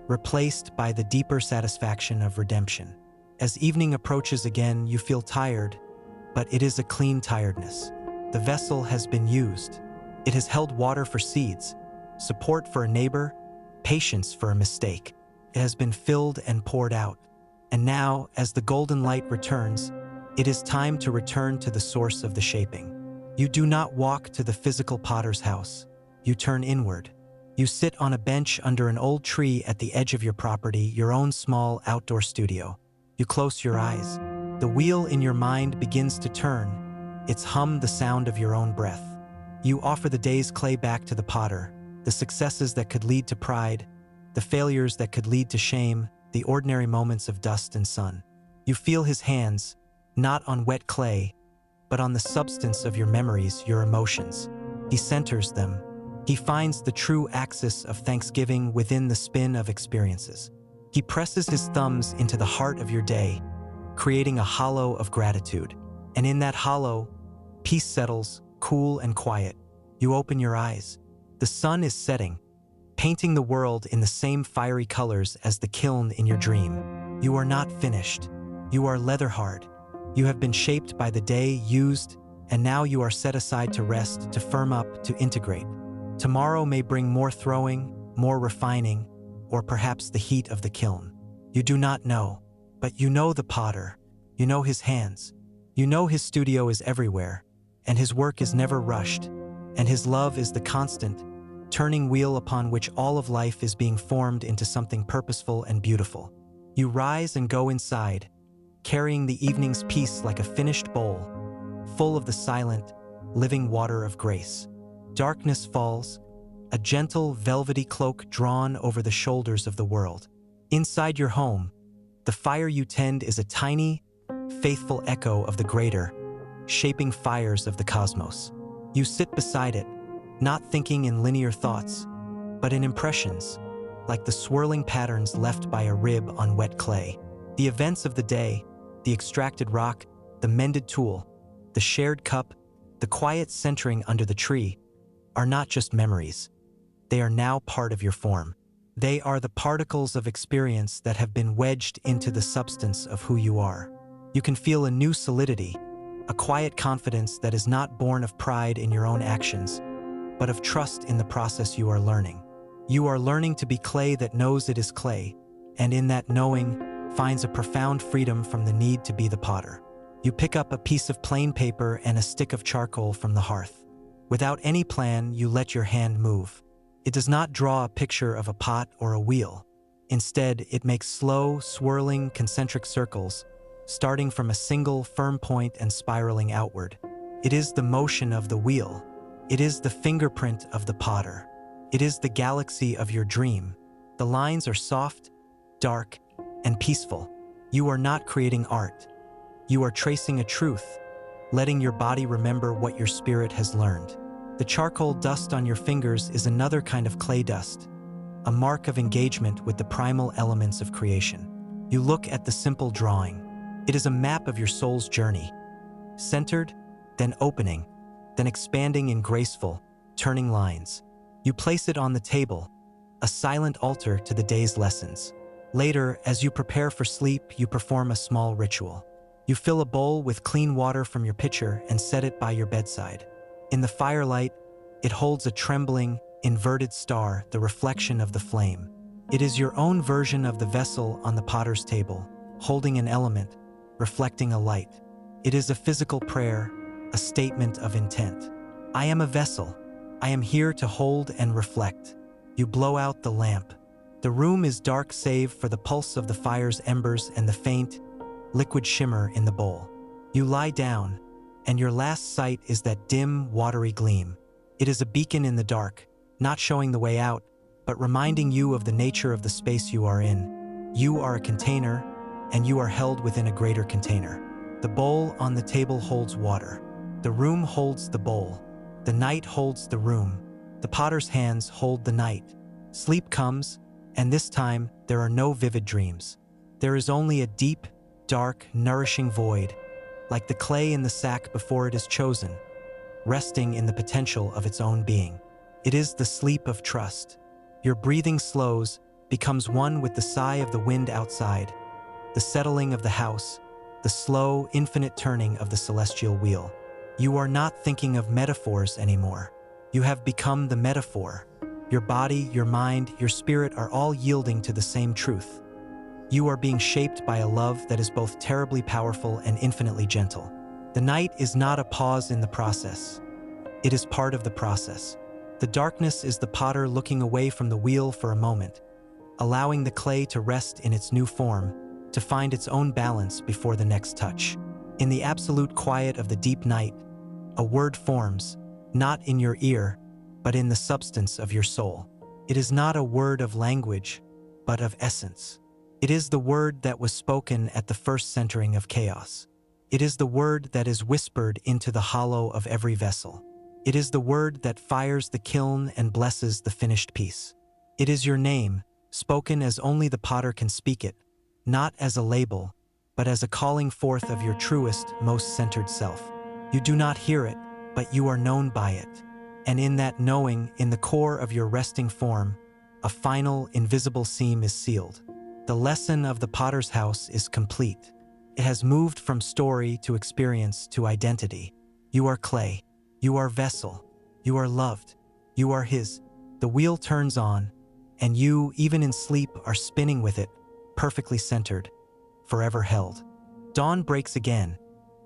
replaced by the deeper satisfaction of redemption. As evening approaches again, you feel tired, but it is a clean tiredness. The vessel has been used. It has held water for seeds, support for a neighbor, patience for a mistake. It has been filled and poured out. And now, as the golden light returns, it is time to return to the source of the shaping. You do not walk to the physical potter's house. You turn inward. You sit on a bench under an old tree at the edge of your property, your own small outdoor studio. You close your eyes. The wheel in your mind begins to turn, its hum the sound of your own breath. You offer the day's clay back to the potter, the successes that could lead to pride, the failures that could lead to shame, the ordinary moments of dust and sun. You feel his hands, not on wet clay, but on the substance of your memories, your emotions. He centers them. He finds the true axis of thanksgiving within the spin of experiences. He presses his thumbs into the heart of your day, creating a hollow of gratitude. And in that hollow, peace settles, cool and quiet. You open your eyes. The sun is setting, painting the world in the same fiery colors as the kiln in your dream. You are not finished. You are leather-hard. You have been shaped by the day, used, and now you are set aside to rest, to firm up, to integrate. Tomorrow may bring more throwing, more refining, or perhaps the heat of the kiln. You do not know, but you know the potter. You know his hands. You know his studio is everywhere, and his work is never rushed, and his love is the constant, turning wheel upon which all of life is being formed into something purposeful and beautiful. You rise and go inside, carrying the evening's peace like a finished bowl, full of the silent, living water of grace. Darkness falls, a gentle, velvety cloak drawn over the shoulders of the world. Inside your home, the fire you tend is a tiny, faithful echo of the greater, shaping fires of the cosmos. You sit beside it, not thinking in linear thoughts, but in impressions, like the swirling patterns left by a rib on wet clay. The events of the day, the extracted rock, the mended tool, the shared cup, the quiet centering under the tree, are not just memories. They are now part of your form. They are the particles of experience that have been wedged into the substance of who you are. You can feel a new solidity, a quiet confidence that is not born of pride in your own actions, but of trust in the process you are learning. You are learning to be clay that knows it is clay, and in that knowing, finds a profound freedom from the need to be the potter. You pick up a piece of plain paper and a stick of charcoal from the hearth. Without any plan, you let your hand move. It does not draw a picture of a pot or a wheel. Instead, it makes slow, swirling, concentric circles, starting from a single, firm point and spiraling outward. It is the motion of the wheel. It is the fingerprint of the potter. It is the galaxy of your dream. The lines are soft, dark, and peaceful. You are not creating art. You are tracing a truth, letting your body remember what your spirit has learned. The charcoal dust on your fingers is another kind of clay dust, a mark of engagement with the primal elements of creation. You look at the simple drawing. It is a map of your soul's journey, centered, then opening, then expanding in graceful, turning lines. You place it on the table, a silent altar to the day's lessons. Later, as you prepare for sleep, you perform a small ritual. You fill a bowl with clean water from your pitcher and set it by your bedside. In the firelight, it holds a trembling, inverted star, the reflection of the flame. It is your own version of the vessel on the potter's table, holding an element, reflecting a light. It is a physical prayer, a statement of intent. I am a vessel. I am here to hold and reflect. You blow out the lamp. The room is dark save for the pulse of the fire's embers and the faint, liquid shimmer in the bowl. You lie down, and your last sight is that dim, watery gleam. It is a beacon in the dark, not showing the way out, but reminding you of the nature of the space you are in. You are a container, and you are held within a greater container. The bowl on the table holds water. The room holds the bowl. The night holds the room. The potter's hands hold the night. Sleep comes, and this time there are no vivid dreams. There is only a deep, dark, nourishing void, like the clay in the sack before it is chosen, resting in the potential of its own being. It is the sleep of trust. Your breathing slows, becomes one with the sigh of the wind outside, the settling of the house, the slow, infinite turning of the celestial wheel. You are not thinking of metaphors anymore. You have become the metaphor. Your body, your mind, your spirit are all yielding to the same truth. You are being shaped by a love that is both terribly powerful and infinitely gentle. The night is not a pause in the process. It is part of the process. The darkness is the potter looking away from the wheel for a moment, allowing the clay to rest in its new form, to find its own balance before the next touch. In the absolute quiet of the deep night, a word forms, not in your ear, but in the substance of your soul. It is not a word of language, but of essence. It is the word that was spoken at the first centering of chaos. It is the word that is whispered into the hollow of every vessel. It is the word that fires the kiln and blesses the finished piece. It is your name, spoken as only the potter can speak it, not as a label, but as a calling forth of your truest, most centered self. You do not hear it, but you are known by it. And in that knowing, in the core of your resting form, a final, invisible seam is sealed. The lesson of the potter's house is complete. It has moved from story to experience to identity. You are clay. You are vessel. You are loved. You are his. The wheel turns on, and you, even in sleep, are spinning with it, perfectly centered, forever held. Dawn breaks again,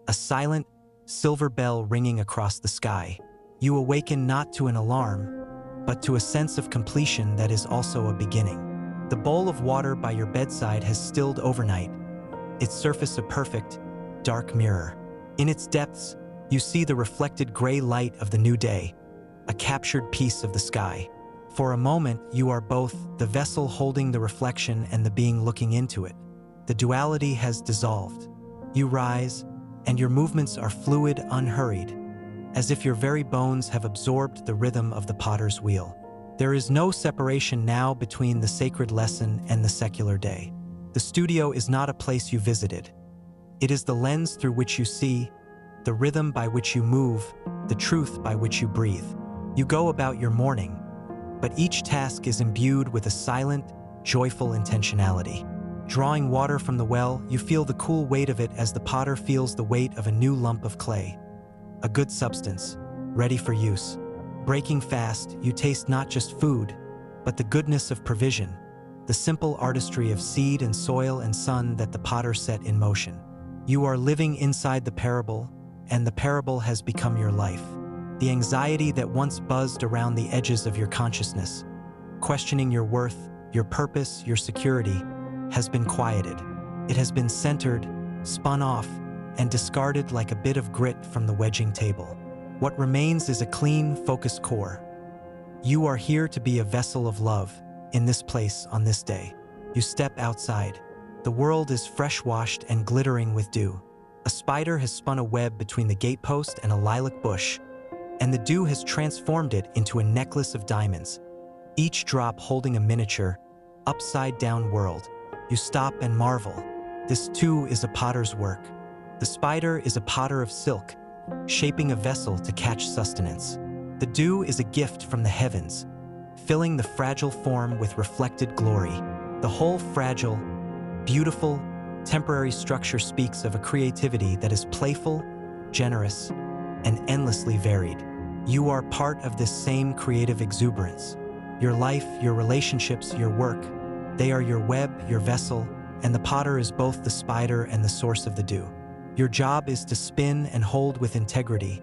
a silent, silver bell ringing across the sky. You awaken not to an alarm, but to a sense of completion that is also a beginning. The bowl of water by your bedside has stilled overnight, its surface a perfect, dark mirror. In its depths, you see the reflected gray light of the new day, a captured piece of the sky. For a moment, you are both the vessel holding the reflection and the being looking into it. The duality has dissolved. You rise, and your movements are fluid, unhurried, as if your very bones have absorbed the rhythm of the potter's wheel. There is no separation now between the sacred lesson and the secular day. The studio is not a place you visited. It is the lens through which you see, the rhythm by which you move, the truth by which you breathe. You go about your morning, but each task is imbued with a silent, joyful intentionality. Drawing water from the well, you feel the cool weight of it as the potter feels the weight of a new lump of clay. A good substance, ready for use. Breaking fast, you taste not just food, but the goodness of provision, the simple artistry of seed and soil and sun that the potter set in motion. You are living inside the parable, and the parable has become your life. The anxiety that once buzzed around the edges of your consciousness, questioning your worth, your purpose, your security, has been quieted. It has been centered, spun off, and discarded like a bit of grit from the wedging table. What remains is a clean, focused core. You are here to be a vessel of love, in this place on this day. You step outside. The world is fresh-washed and glittering with dew. A spider has spun a web between the gatepost and a lilac bush, and the dew has transformed it into a necklace of diamonds, each drop holding a miniature, upside-down world. You stop and marvel. This too is a potter's work. The spider is a potter of silk, shaping a vessel to catch sustenance. The dew is a gift from the heavens, filling the fragile form with reflected glory. The whole fragile, beautiful, temporary structure speaks of a creativity that is playful, generous, and endlessly varied. You are part of this same creative exuberance. Your life, your relationships, your work, they are your web, your vessel, and the potter is both the spider and the source of the dew. Your job is to spin and hold with integrity,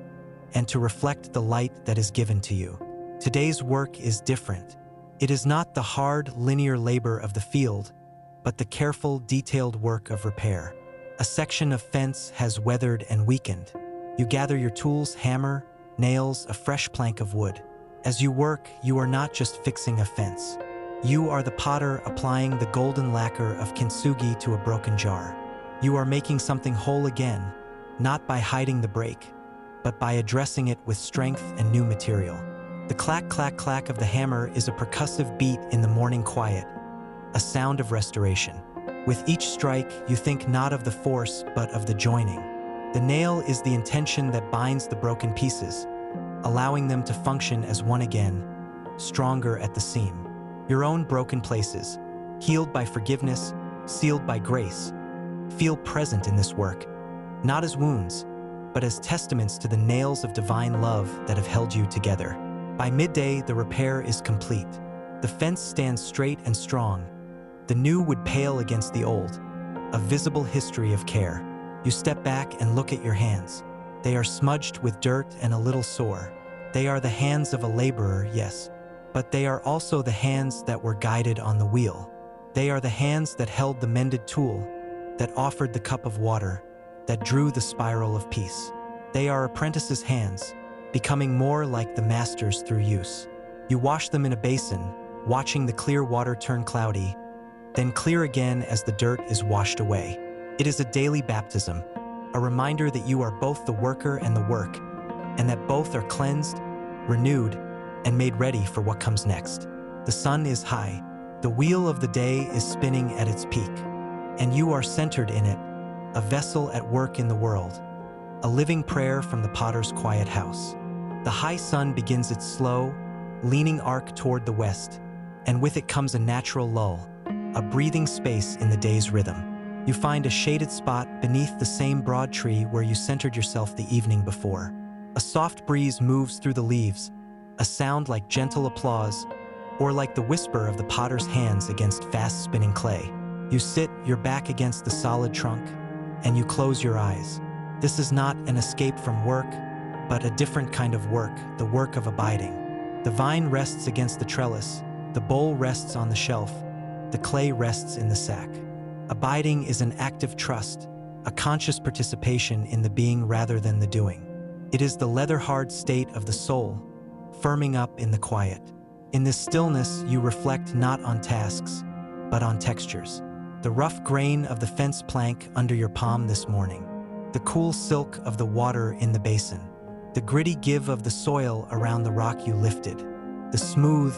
and to reflect the light that is given to you. Today's work is different. It is not the hard, linear labor of the field, but the careful, detailed work of repair. A section of fence has weathered and weakened. You gather your tools, hammer, nails, a fresh plank of wood. As you work, you are not just fixing a fence. You are the potter applying the golden lacquer of kintsugi to a broken jar. You are making something whole again, not by hiding the break, but by addressing it with strength and new material. The clack, clack, clack of the hammer is a percussive beat in the morning quiet, a sound of restoration. With each strike, you think not of the force, but of the joining. The nail is the intention that binds the broken pieces, allowing them to function as one again, stronger at the seam. Your own broken places, healed by forgiveness, sealed by grace, feel present in this work, not as wounds, but as testaments to the nails of divine love that have held you together. By midday, the repair is complete. The fence stands straight and strong. The new would pale against the old, a visible history of care. You step back and look at your hands. They are smudged with dirt and a little sore. They are the hands of a laborer, yes, but they are also the hands that were guided on the wheel. They are the hands that held the mended tool, that offered the cup of water, that drew the spiral of peace. They are apprentices' hands, becoming more like the master's through use. You wash them in a basin, watching the clear water turn cloudy, then clear again as the dirt is washed away. It is a daily baptism, a reminder that you are both the worker and the work, and that both are cleansed, renewed, and made ready for what comes next. The sun is high, the wheel of the day is spinning at its peak, and you are centered in it, a vessel at work in the world, a living prayer from the potter's quiet house. The high sun begins its slow, leaning arc toward the west, and with it comes a natural lull, a breathing space in the day's rhythm. You find a shaded spot beneath the same broad tree where you centered yourself the evening before. A soft breeze moves through the leaves, a sound like gentle applause, or like the whisper of the potter's hands against fast-spinning clay. You sit, your back against the solid trunk, and you close your eyes. This is not an escape from work, but a different kind of work, the work of abiding. The vine rests against the trellis, the bowl rests on the shelf, the clay rests in the sack. Abiding is an active trust, a conscious participation in the being rather than the doing. It is the leather-hard state of the soul, firming up in the quiet. In this stillness, you reflect not on tasks, but on textures. The rough grain of the fence plank under your palm this morning, the cool silk of the water in the basin, the gritty give of the soil around the rock you lifted, the smooth,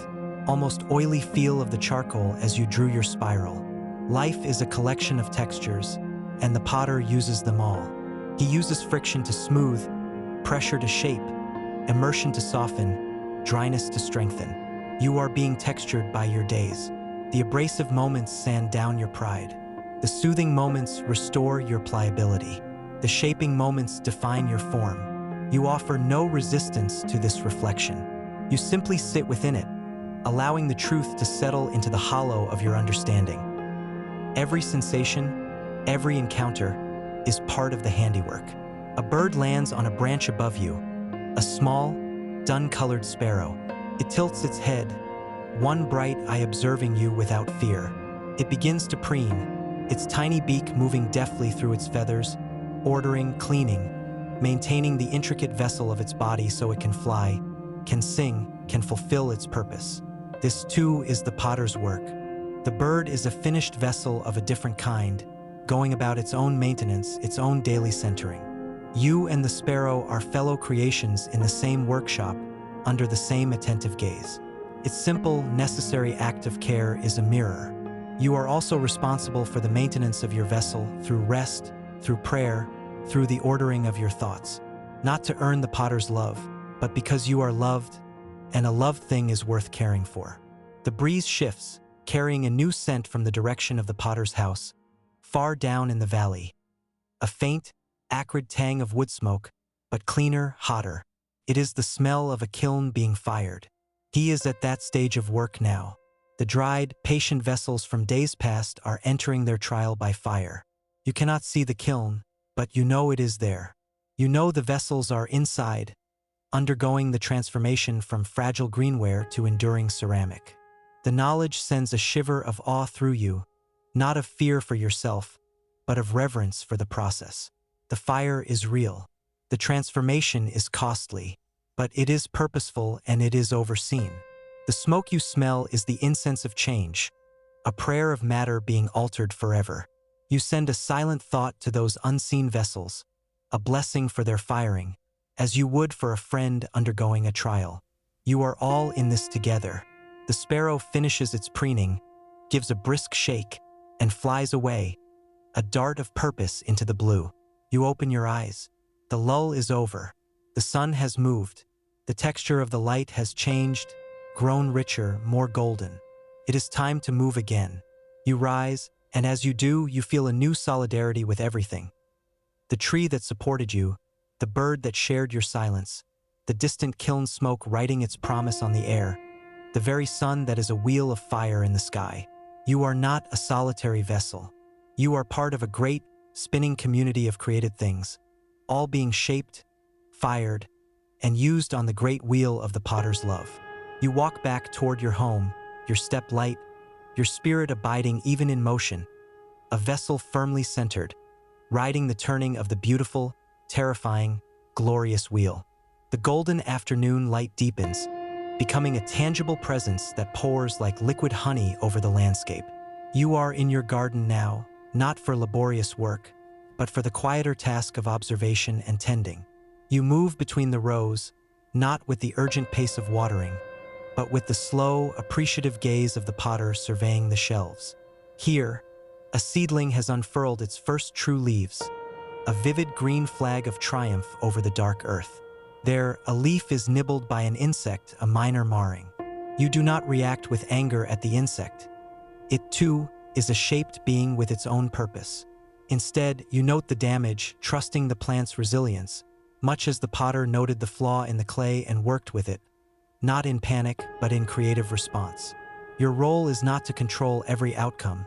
almost oily feel of the charcoal as you drew your spiral. Life is a collection of textures, and the potter uses them all. He uses friction to smooth, pressure to shape, immersion to soften, dryness to strengthen. You are being textured by your days. The abrasive moments sand down your pride. The soothing moments restore your pliability. The shaping moments define your form. You offer no resistance to this reflection. You simply sit within it, allowing the truth to settle into the hollow of your understanding. Every sensation, every encounter, is part of the handiwork. A bird lands on a branch above you, a small, dun-colored sparrow. It tilts its head, one bright eye observing you without fear. It begins to preen, its tiny beak moving deftly through its feathers, ordering, cleaning, maintaining the intricate vessel of its body so it can fly, can sing, can fulfill its purpose. This too is the potter's work. The bird is a finished vessel of a different kind, going about its own maintenance, its own daily centering. You and the sparrow are fellow creations in the same workshop, under the same attentive gaze. Its simple, necessary act of care is a mirror. You are also responsible for the maintenance of your vessel through rest, through prayer, through the ordering of your thoughts. Not to earn the potter's love, but because you are loved, and a loved thing is worth caring for. The breeze shifts, carrying a new scent from the direction of the potter's house, far down in the valley. A faint, acrid tang of wood smoke, but cleaner, hotter. It is the smell of a kiln being fired. He is at that stage of work now. The dried, patient vessels from days past are entering their trial by fire. You cannot see the kiln, but you know it is there. You know the vessels are inside, undergoing the transformation from fragile greenware to enduring ceramic. The knowledge sends a shiver of awe through you, not of fear for yourself, but of reverence for the process. The fire is real. The transformation is costly, but it is purposeful and it is overseen. The smoke you smell is the incense of change, a prayer of matter being altered forever. You send a silent thought to those unseen vessels, a blessing for their firing, as you would for a friend undergoing a trial. You are all in this together. The sparrow finishes its preening, gives a brisk shake, and flies away, a dart of purpose into the blue. You open your eyes. The lull is over. The sun has moved. The texture of the light has changed, grown richer, more golden. It is time to move again. You rise, and as you do, you feel a new solidarity with everything. The tree that supported you, the bird that shared your silence, the distant kiln smoke writing its promise on the air, the very sun that is a wheel of fire in the sky. You are not a solitary vessel. You are part of a great, spinning community of created things, all being shaped, fired, and used on the great wheel of the potter's love. You walk back toward your home, your step light, your spirit abiding even in motion, a vessel firmly centered, riding the turning of the beautiful, terrifying, glorious wheel. The golden afternoon light deepens, becoming a tangible presence that pours like liquid honey over the landscape. You are in your garden now, not for laborious work, but for the quieter task of observation and tending. You move between the rows, not with the urgent pace of watering, but with the slow, appreciative gaze of the potter surveying the shelves. Here, a seedling has unfurled its first true leaves, a vivid green flag of triumph over the dark earth. There, a leaf is nibbled by an insect, a minor marring. You do not react with anger at the insect. It, too, is a shaped being with its own purpose. Instead, you note the damage, trusting the plant's resilience, much as the potter noted the flaw in the clay and worked with it, not in panic, but in creative response. Your role is not to control every outcome,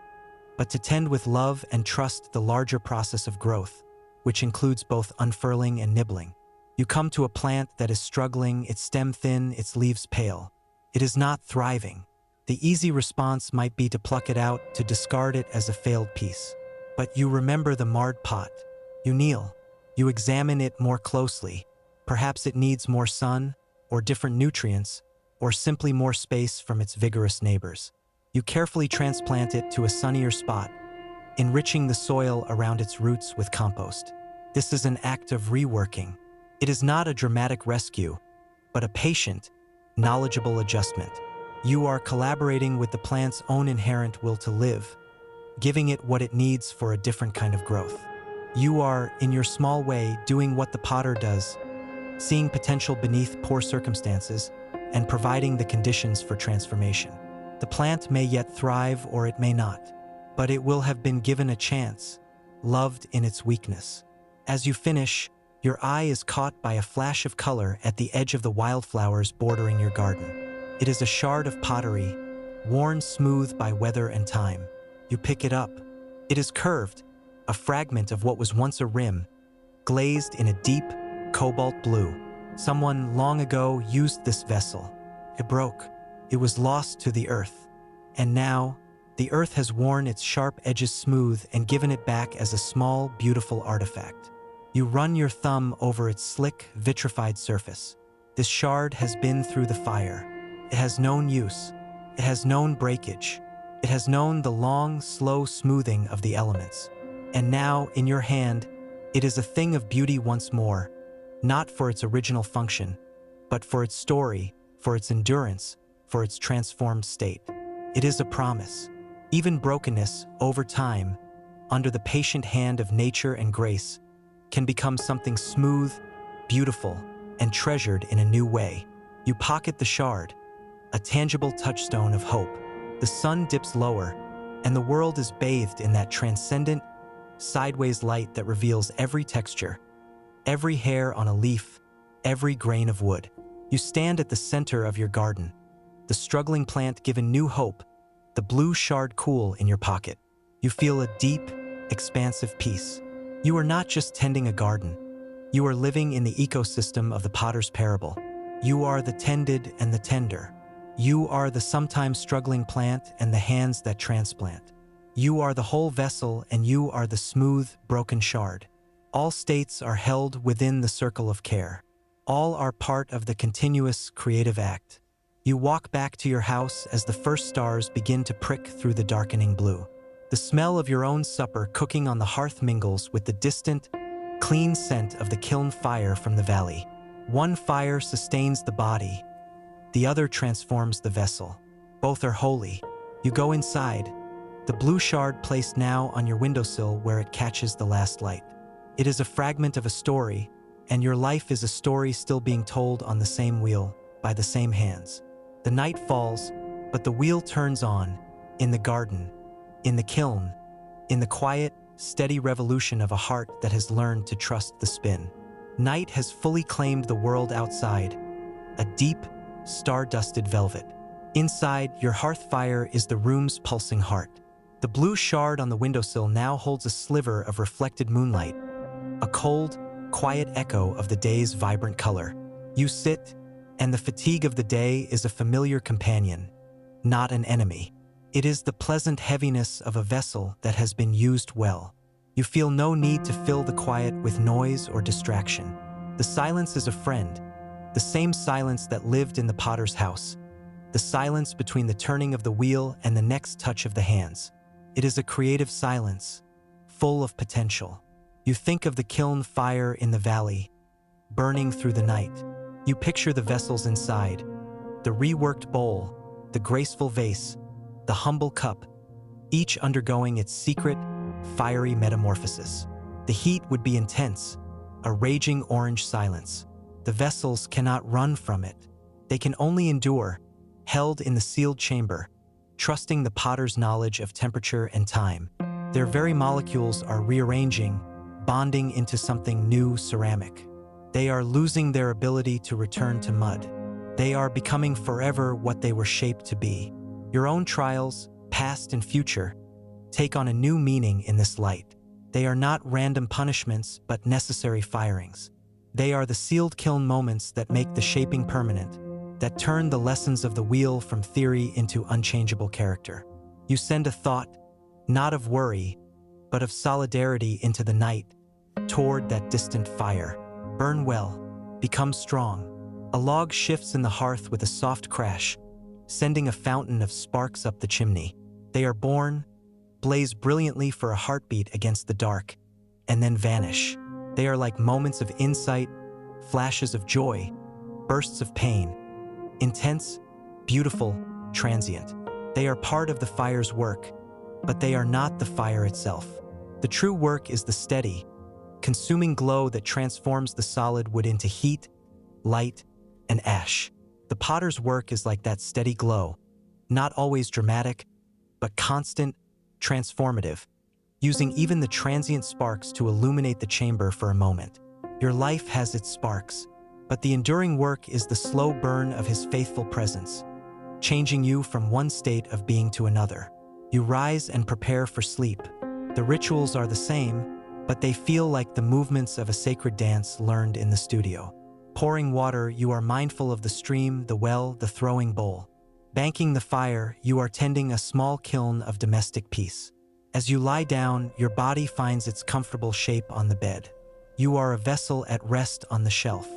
but to tend with love and trust the larger process of growth, which includes both unfurling and nibbling. You come to a plant that is struggling, its stem thin, its leaves pale. It is not thriving. The easy response might be to pluck it out, to discard it as a failed piece. But you remember the marred pot. You kneel. You examine it more closely. Perhaps it needs more sun, or different nutrients, or simply more space from its vigorous neighbors. You carefully transplant it to a sunnier spot, enriching the soil around its roots with compost. This is an act of reworking. It is not a dramatic rescue, but a patient, knowledgeable adjustment. You are collaborating with the plant's own inherent will to live, giving it what it needs for a different kind of growth. You are, in your small way, doing what the potter does, seeing potential beneath poor circumstances and providing the conditions for transformation. The plant may yet thrive or it may not, but it will have been given a chance, loved in its weakness. As you finish, your eye is caught by a flash of color at the edge of the wildflowers bordering your garden. It is a shard of pottery, worn smooth by weather and time. You pick it up. It is curved, a fragment of what was once a rim, glazed in a deep, cobalt blue. Someone long ago used this vessel. It broke. It was lost to the earth. And now, the earth has worn its sharp edges smooth and given it back as a small, beautiful artifact. You run your thumb over its slick, vitrified surface. This shard has been through the fire. It has known use. It has known breakage. It has known the long, slow smoothing of the elements. And now, in your hand, It is a thing of beauty once more, not for its original function, but for its story, for its endurance, for its transformed state. It is a promise. Even brokenness, over time, under the patient hand of nature and grace, can become something smooth, beautiful, and treasured in a new way. You pocket the shard, a tangible touchstone of hope. The sun dips lower, and the world is bathed in that transcendent, sideways light that reveals every texture, every hair on a leaf, every grain of wood. You stand at the center of your garden, the struggling plant given new hope, the blue shard cool in your pocket. You feel a deep, expansive peace. You are not just tending a garden. You are living in the ecosystem of the potter's parable. You are the tended and the tender. You are the sometimes struggling plant and the hands that transplant. You are the whole vessel and you are the smooth, broken shard. All states are held within the circle of care. All are part of the continuous creative act. You walk back to your house as the first stars begin to prick through the darkening blue. The smell of your own supper cooking on the hearth mingles with the distant, clean scent of the kiln fire from the valley. One fire sustains the body, the other transforms the vessel. Both are holy. You go inside, the blue shard placed now on your windowsill where it catches the last light. It is a fragment of a story, and your life is a story still being told on the same wheel, by the same hands. The night falls, but the wheel turns on, in the garden, in the kiln, in the quiet, steady revolution of a heart that has learned to trust the spin. Night has fully claimed the world outside, a deep, star-dusted velvet. Inside, your hearth fire is the room's pulsing heart. The blue shard on the windowsill now holds a sliver of reflected moonlight, a cold, quiet echo of the day's vibrant color. You sit, and the fatigue of the day is a familiar companion, not an enemy. It is the pleasant heaviness of a vessel that has been used well. You feel no need to fill the quiet with noise or distraction. The silence is a friend, the same silence that lived in the potter's house, the silence between the turning of the wheel and the next touch of the hands. It is a creative silence, full of potential. You think of the kiln fire in the valley, burning through the night. You picture the vessels inside, the reworked bowl, the graceful vase, the humble cup, each undergoing its secret, fiery metamorphosis. The heat would be intense, a raging orange silence. The vessels cannot run from it. They can only endure, held in the sealed chamber, trusting the potter's knowledge of temperature and time. Their very molecules are rearranging, bonding into something new ceramic. They are losing their ability to return to mud. They are becoming forever what they were shaped to be. Your own trials, past and future, take on a new meaning in this light. They are not random punishments, but necessary firings. They are the sealed kiln moments that make the shaping permanent, that turn the lessons of the wheel from theory into unchangeable character. You send a thought, not of worry, but of solidarity into the night, toward that distant fire. Burn well, become strong. A log shifts in the hearth with a soft crash, sending a fountain of sparks up the chimney. They are born, blaze brilliantly for a heartbeat against the dark, and then vanish. They are like moments of insight, flashes of joy, bursts of pain. Intense, beautiful, transient. They are part of the fire's work, but they are not the fire itself. The true work is the steady, consuming glow that transforms the solid wood into heat, light, and ash. The potter's work is like that steady glow, not always dramatic, but constant, transformative, using even the transient sparks to illuminate the chamber for a moment. Your life has its sparks, but the enduring work is the slow burn of his faithful presence, changing you from one state of being to another. You rise and prepare for sleep. The rituals are the same, but they feel like the movements of a sacred dance learned in the studio. Pouring water, you are mindful of the stream, the well, the throwing bowl. Banking the fire, you are tending a small kiln of domestic peace. As you lie down, your body finds its comfortable shape on the bed. You are a vessel at rest on the shelf.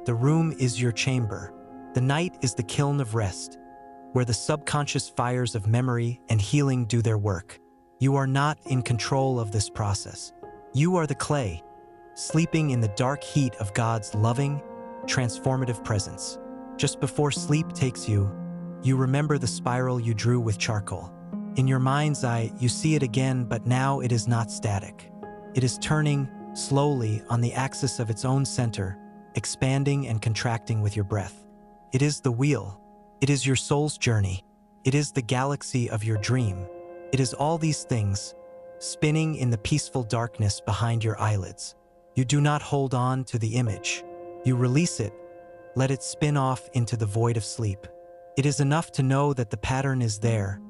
The room is your chamber. The night is the kiln of rest, where the subconscious fires of memory and healing do their work. You are not in control of this process. You are the clay, sleeping in the dark heat of God's loving, transformative presence. Just before sleep takes you, you remember the spiral you drew with charcoal. In your mind's eye, you see it again, but now it is not static. It is turning slowly on the axis of its own center, expanding and contracting with your breath. It is the wheel. It is your soul's journey. It is the galaxy of your dream. It is all these things, spinning in the peaceful darkness behind your eyelids. You do not hold on to the image. You release it, let it spin off into the void of sleep. It is enough to know that the pattern is there,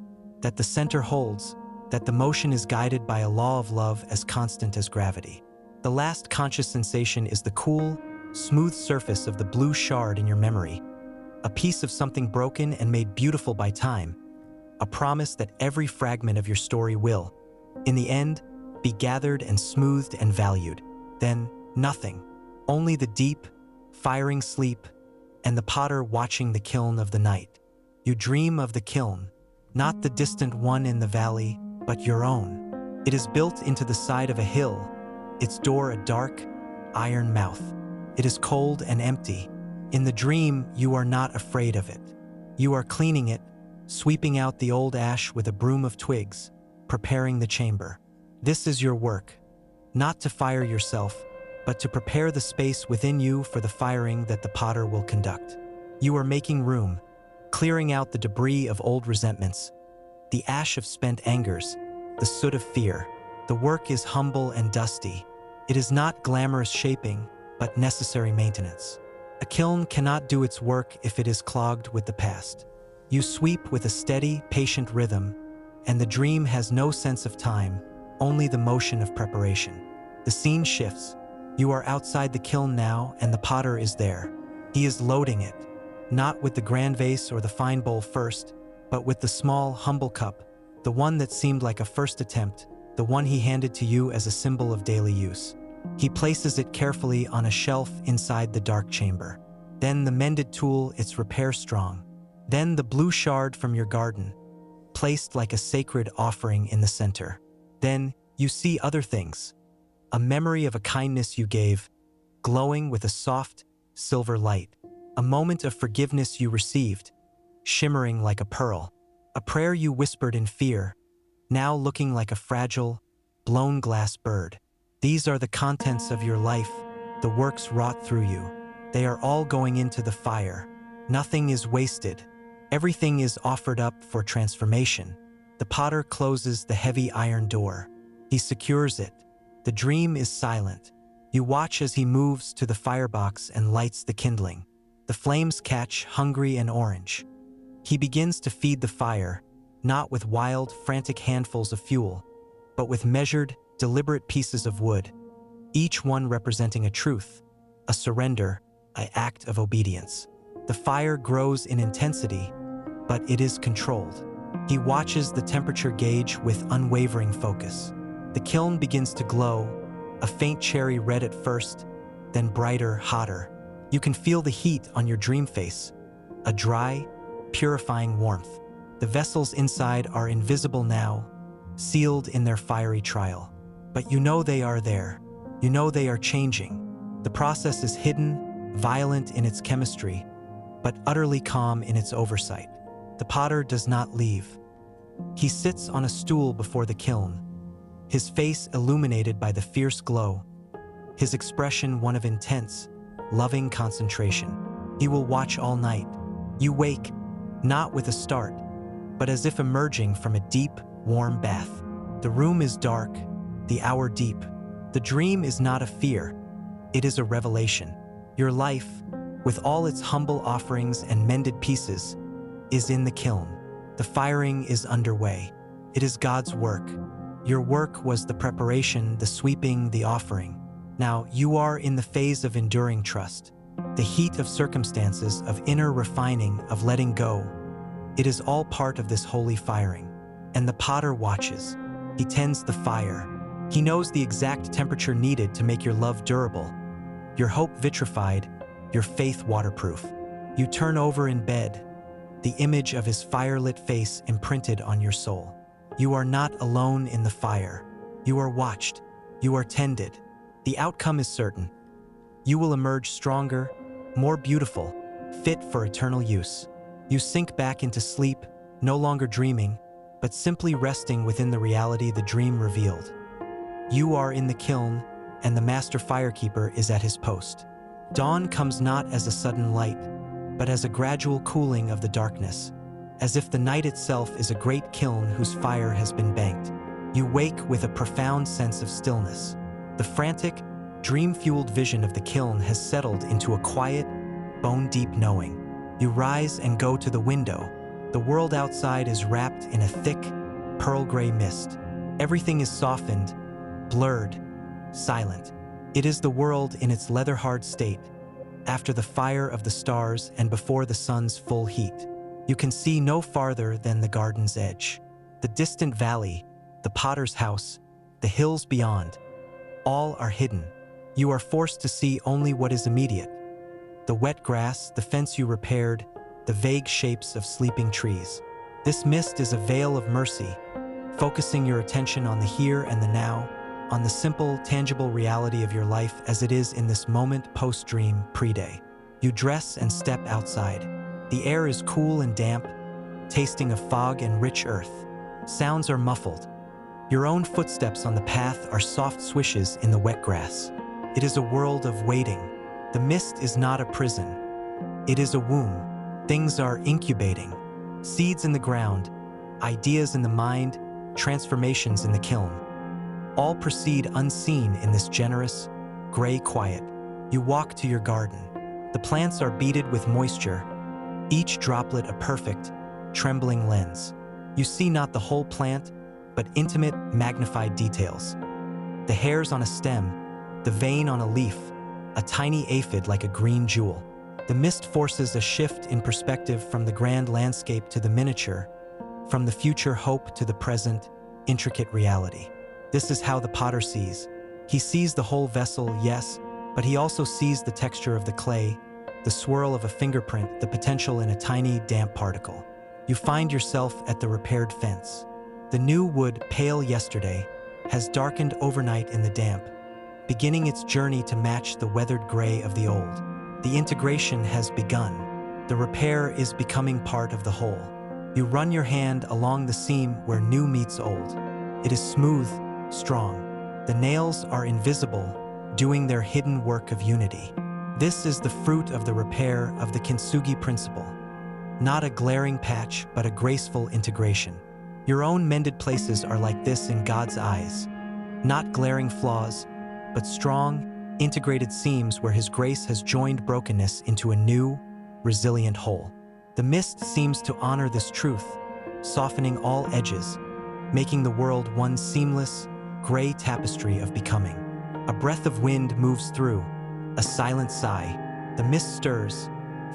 that the center holds, that the motion is guided by a law of love as constant as gravity. The last conscious sensation is the cool, smooth surface of the blue shard in your memory, a piece of something broken and made beautiful by time, a promise that every fragment of your story will, in the end, be gathered and smoothed and valued. Then, nothing, only the deep, firing sleep, and the potter watching the kiln of the night. You dream of the kiln, not the distant one in the valley, but your own. It is built into the side of a hill, its door a dark, iron mouth. It is cold and empty. In the dream, you are not afraid of it. You are cleaning it, sweeping out the old ash with a broom of twigs, preparing the chamber. This is your work, not to fire yourself, but to prepare the space within you for the firing that the potter will conduct. You are making room, clearing out the debris of old resentments, the ash of spent angers, the soot of fear. The work is humble and dusty. It is not glamorous shaping, but necessary maintenance. A kiln cannot do its work if it is clogged with the past. You sweep with a steady, patient rhythm, and the dream has no sense of time, only the motion of preparation. The scene shifts. You are outside the kiln now, and the potter is there. He is loading it, not with the grand vase or the fine bowl first, but with the small, humble cup, the one that seemed like a first attempt, the one he handed to you as a symbol of daily use. He places it carefully on a shelf inside the dark chamber. Then the mended tool, its repair strong. Then the blue shard from your garden, placed like a sacred offering in the center. Then you see other things. A memory of a kindness you gave, glowing with a soft, silver light. A moment of forgiveness you received, shimmering like a pearl. A prayer you whispered in fear, now looking like a fragile, blown glass bird. These are the contents of your life, the works wrought through you. They are all going into the fire. Nothing is wasted. Everything is offered up for transformation. The potter closes the heavy iron door. He secures it. The dream is silent. You watch as he moves to the firebox and lights the kindling. The flames catch, hungry and orange. He begins to feed the fire, not with wild, frantic handfuls of fuel, but with measured, deliberate pieces of wood, each one representing a truth, a surrender, an act of obedience. The fire grows in intensity, but it is controlled. He watches the temperature gauge with unwavering focus. The kiln begins to glow, a faint cherry red at first, then brighter, hotter. You can feel the heat on your dream face, a dry, purifying warmth. The vessels inside are invisible now, sealed in their fiery trial. But you know they are there. You know they are changing. The process is hidden, violent in its chemistry, but utterly calm in its oversight. The potter does not leave. He sits on a stool before the kiln, his face illuminated by the fierce glow, his expression one of intense, loving concentration. He will watch all night. You wake, not with a start, but as if emerging from a deep, warm bath. The room is dark, the hour deep. The dream is not a fear, it is a revelation. Your life, with all its humble offerings and mended pieces, is in the kiln. The firing is underway. It is God's work. Your work was the preparation, the sweeping, the offering. Now you are in the phase of enduring trust, the heat of circumstances, of inner refining, of letting go. It is all part of this holy firing. And the potter watches. He tends the fire. He knows the exact temperature needed to make your love durable, your hope vitrified, your faith waterproof. You turn over in bed, the image of his firelit face imprinted on your soul. You are not alone in the fire. You are watched. You are tended. The outcome is certain. You will emerge stronger, more beautiful, fit for eternal use. You sink back into sleep, no longer dreaming, but simply resting within the reality the dream revealed. You are in the kiln, and the master firekeeper is at his post. Dawn comes not as a sudden light, but as a gradual cooling of the darkness, as if the night itself is a great kiln whose fire has been banked. You wake with a profound sense of stillness. The frantic, dream-fueled vision of the kiln has settled into a quiet, bone-deep knowing. You rise and go to the window. The world outside is wrapped in a thick, pearl-gray mist. Everything is softened, blurred, silent. It is the world in its leather-hard state, after the fire of the stars and before the sun's full heat. You can see no farther than the garden's edge. The distant valley, the potter's house, the hills beyond, all are hidden. You are forced to see only what is immediate. The wet grass, the fence you repaired, the vague shapes of sleeping trees. This mist is a veil of mercy, focusing your attention on the here and the now, on the simple, tangible reality of your life as it is in this moment post-dream, pre-day. You dress and step outside. The air is cool and damp, tasting of fog and rich earth. Sounds are muffled. Your own footsteps on the path are soft swishes in the wet grass. It is a world of waiting. The mist is not a prison. It is a womb. Things are incubating. Seeds in the ground, ideas in the mind, transformations in the kiln. All proceed unseen in this generous, gray quiet. You walk to your garden. The plants are beaded with moisture, each droplet a perfect, trembling lens. You see not the whole plant, but intimate, magnified details. The hairs on a stem, the vein on a leaf, a tiny aphid like a green jewel. The mist forces a shift in perspective from the grand landscape to the miniature, from the future hope to the present, intricate reality. This is how the potter sees. He sees the whole vessel, yes, but he also sees the texture of the clay, the swirl of a fingerprint, the potential in a tiny, damp particle. You find yourself at the repaired fence. The new wood, pale yesterday, has darkened overnight in the damp, beginning its journey to match the weathered gray of the old. The integration has begun. The repair is becoming part of the whole. You run your hand along the seam where new meets old. It is smooth, strong. The nails are invisible, doing their hidden work of unity. This is the fruit of the repair of the kintsugi principle. Not a glaring patch, but a graceful integration. Your own mended places are like this in God's eyes. Not glaring flaws, but strong, integrated seams where His grace has joined brokenness into a new, resilient whole. The mist seems to honor this truth, softening all edges, making the world one seamless, gray tapestry of becoming. A breath of wind moves through, a silent sigh. The mist stirs,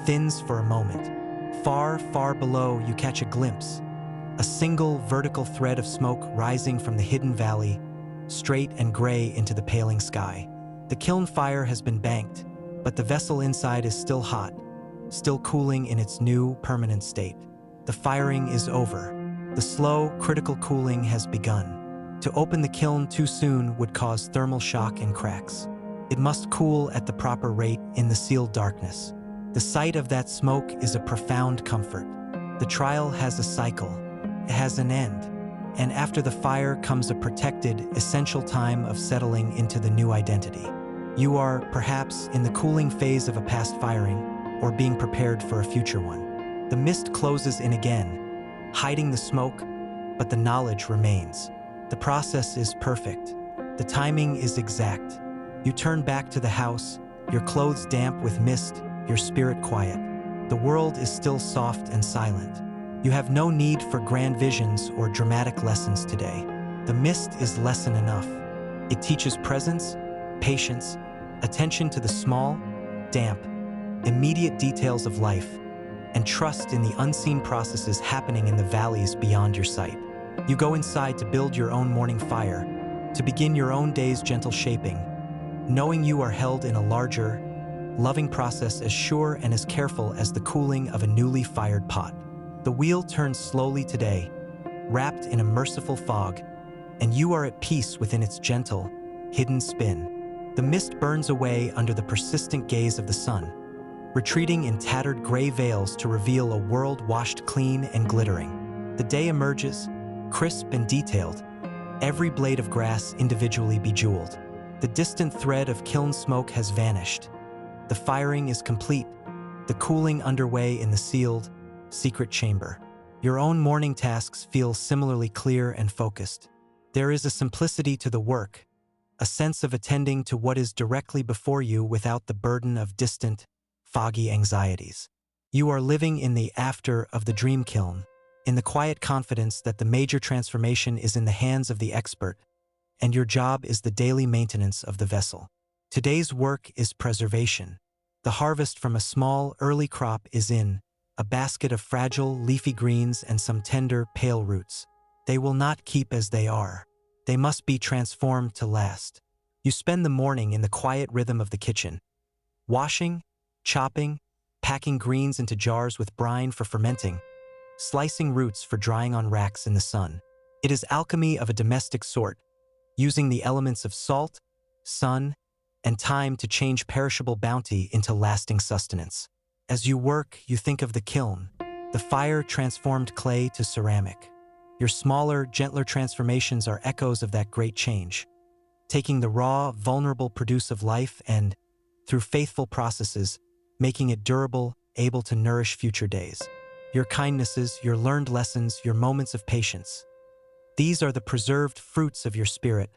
thins for a moment. Far, far below, you catch a glimpse. A single vertical thread of smoke rising from the hidden valley, straight and gray into the paling sky. The kiln fire has been banked, but the vessel inside is still hot, still cooling in its new, permanent state. The firing is over. The slow, critical cooling has begun. To open the kiln too soon would cause thermal shock and cracks. It must cool at the proper rate in the sealed darkness. The sight of that smoke is a profound comfort. The trial has a cycle. It has an end. And after the fire comes a protected, essential time of settling into the new identity. You are, perhaps, in the cooling phase of a past firing, or being prepared for a future one. The mist closes in again, hiding the smoke, but the knowledge remains. The process is perfect. The timing is exact. You turn back to the house, your clothes damp with mist, your spirit quiet. The world is still soft and silent. You have no need for grand visions or dramatic lessons today. The mist is lesson enough. It teaches presence, patience, attention to the small, damp, immediate details of life, and trust in the unseen processes happening in the valleys beyond your sight. You go inside to build your own morning fire, to begin your own day's gentle shaping, knowing you are held in a larger, loving process as sure and as careful as the cooling of a newly fired pot. The wheel turns slowly today, wrapped in a merciful fog, and you are at peace within its gentle, hidden spin. The mist burns away under the persistent gaze of the sun, retreating in tattered gray veils to reveal a world washed clean and glittering. The day emerges, crisp and detailed, every blade of grass individually bejeweled. The distant thread of kiln smoke has vanished. The firing is complete, the cooling underway in the sealed, secret chamber. Your own morning tasks feel similarly clear and focused. There is a simplicity to the work, a sense of attending to what is directly before you without the burden of distant, foggy anxieties. You are living in the after of the dream kiln, in the quiet confidence that the major transformation is in the hands of the expert, and your job is the daily maintenance of the vessel. Today's work is preservation. The harvest from a small, early crop is in a basket of fragile, leafy greens and some tender, pale roots. They will not keep as they are. They must be transformed to last. You spend the morning in the quiet rhythm of the kitchen, washing, chopping, packing greens into jars with brine for fermenting, slicing roots for drying on racks in the sun. It is alchemy of a domestic sort, using the elements of salt, sun, and time to change perishable bounty into lasting sustenance. As you work, you think of the kiln, the fire transformed clay to ceramic. Your smaller, gentler transformations are echoes of that great change, taking the raw, vulnerable produce of life and, through faithful processes, making it durable, able to nourish future days. Your kindnesses, your learned lessons, your moments of patience. These are the preserved fruits of your spirit,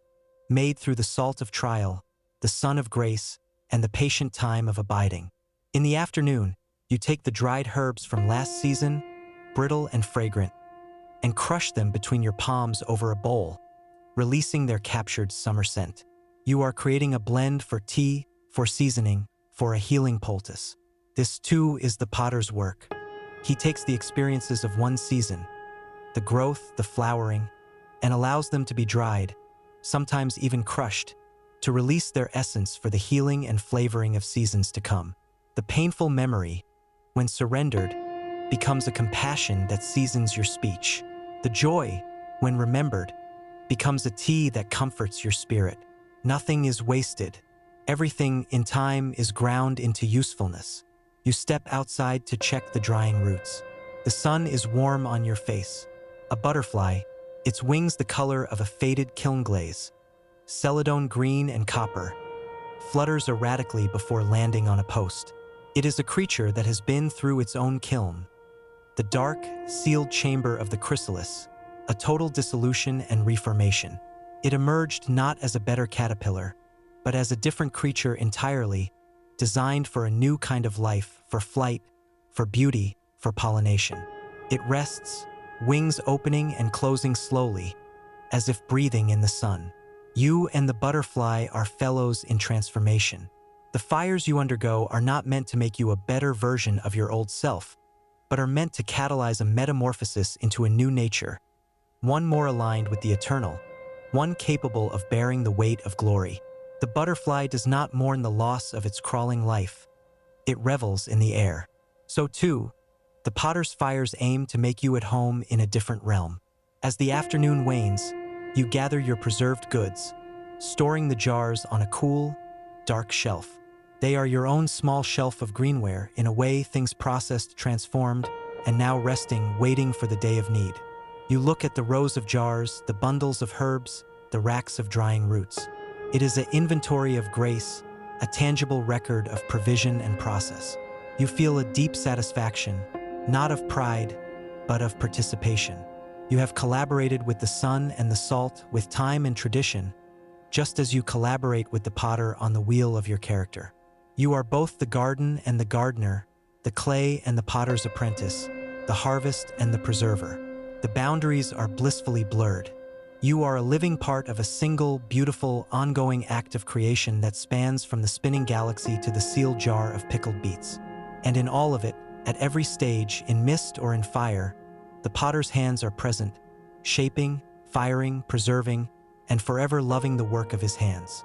made through the salt of trial, the sun of grace, and the patient time of abiding. In the afternoon, you take the dried herbs from last season, brittle and fragrant, and crush them between your palms over a bowl, releasing their captured summer scent. You are creating a blend for tea, for seasoning, for a healing poultice. This too is the potter's work. He takes the experiences of one season, the growth, the flowering, and allows them to be dried, sometimes even crushed, to release their essence for the healing and flavoring of seasons to come. The painful memory, when surrendered, becomes a compassion that seasons your speech. The joy, when remembered, becomes a tea that comforts your spirit. Nothing is wasted. Everything in time is ground into usefulness. You step outside to check the drying roots. The sun is warm on your face. A butterfly, its wings the color of a faded kiln glaze, celadone green and copper, flutters erratically before landing on a post. It is a creature that has been through its own kiln, the dark, sealed chamber of the chrysalis, a total dissolution and reformation. It emerged not as a better caterpillar, but as a different creature entirely, designed for a new kind of life, for flight, for beauty, for pollination. It rests, wings opening and closing slowly, as if breathing in the sun. You and the butterfly are fellows in transformation. The fires you undergo are not meant to make you a better version of your old self, but are meant to catalyze a metamorphosis into a new nature, one more aligned with the eternal, one capable of bearing the weight of glory. The butterfly does not mourn the loss of its crawling life. It revels in the air. So too, the potter's fires aim to make you at home in a different realm. As the afternoon wanes, you gather your preserved goods, storing the jars on a cool, dark shelf. They are your own small shelf of greenware, in a way things processed, transformed, and now resting, waiting for the day of need. You look at the rows of jars, the bundles of herbs, the racks of drying roots. It is an inventory of grace, a tangible record of provision and process. You feel a deep satisfaction, not of pride, but of participation. You have collaborated with the sun and the salt, with time and tradition, just as you collaborate with the potter on the wheel of your character. You are both the garden and the gardener, the clay and the potter's apprentice, the harvest and the preserver. The boundaries are blissfully blurred. You are a living part of a single, beautiful, ongoing act of creation that spans from the spinning galaxy to the sealed jar of pickled beets. And in all of it, at every stage, in mist or in fire, the potter's hands are present, shaping, firing, preserving, and forever loving the work of his hands.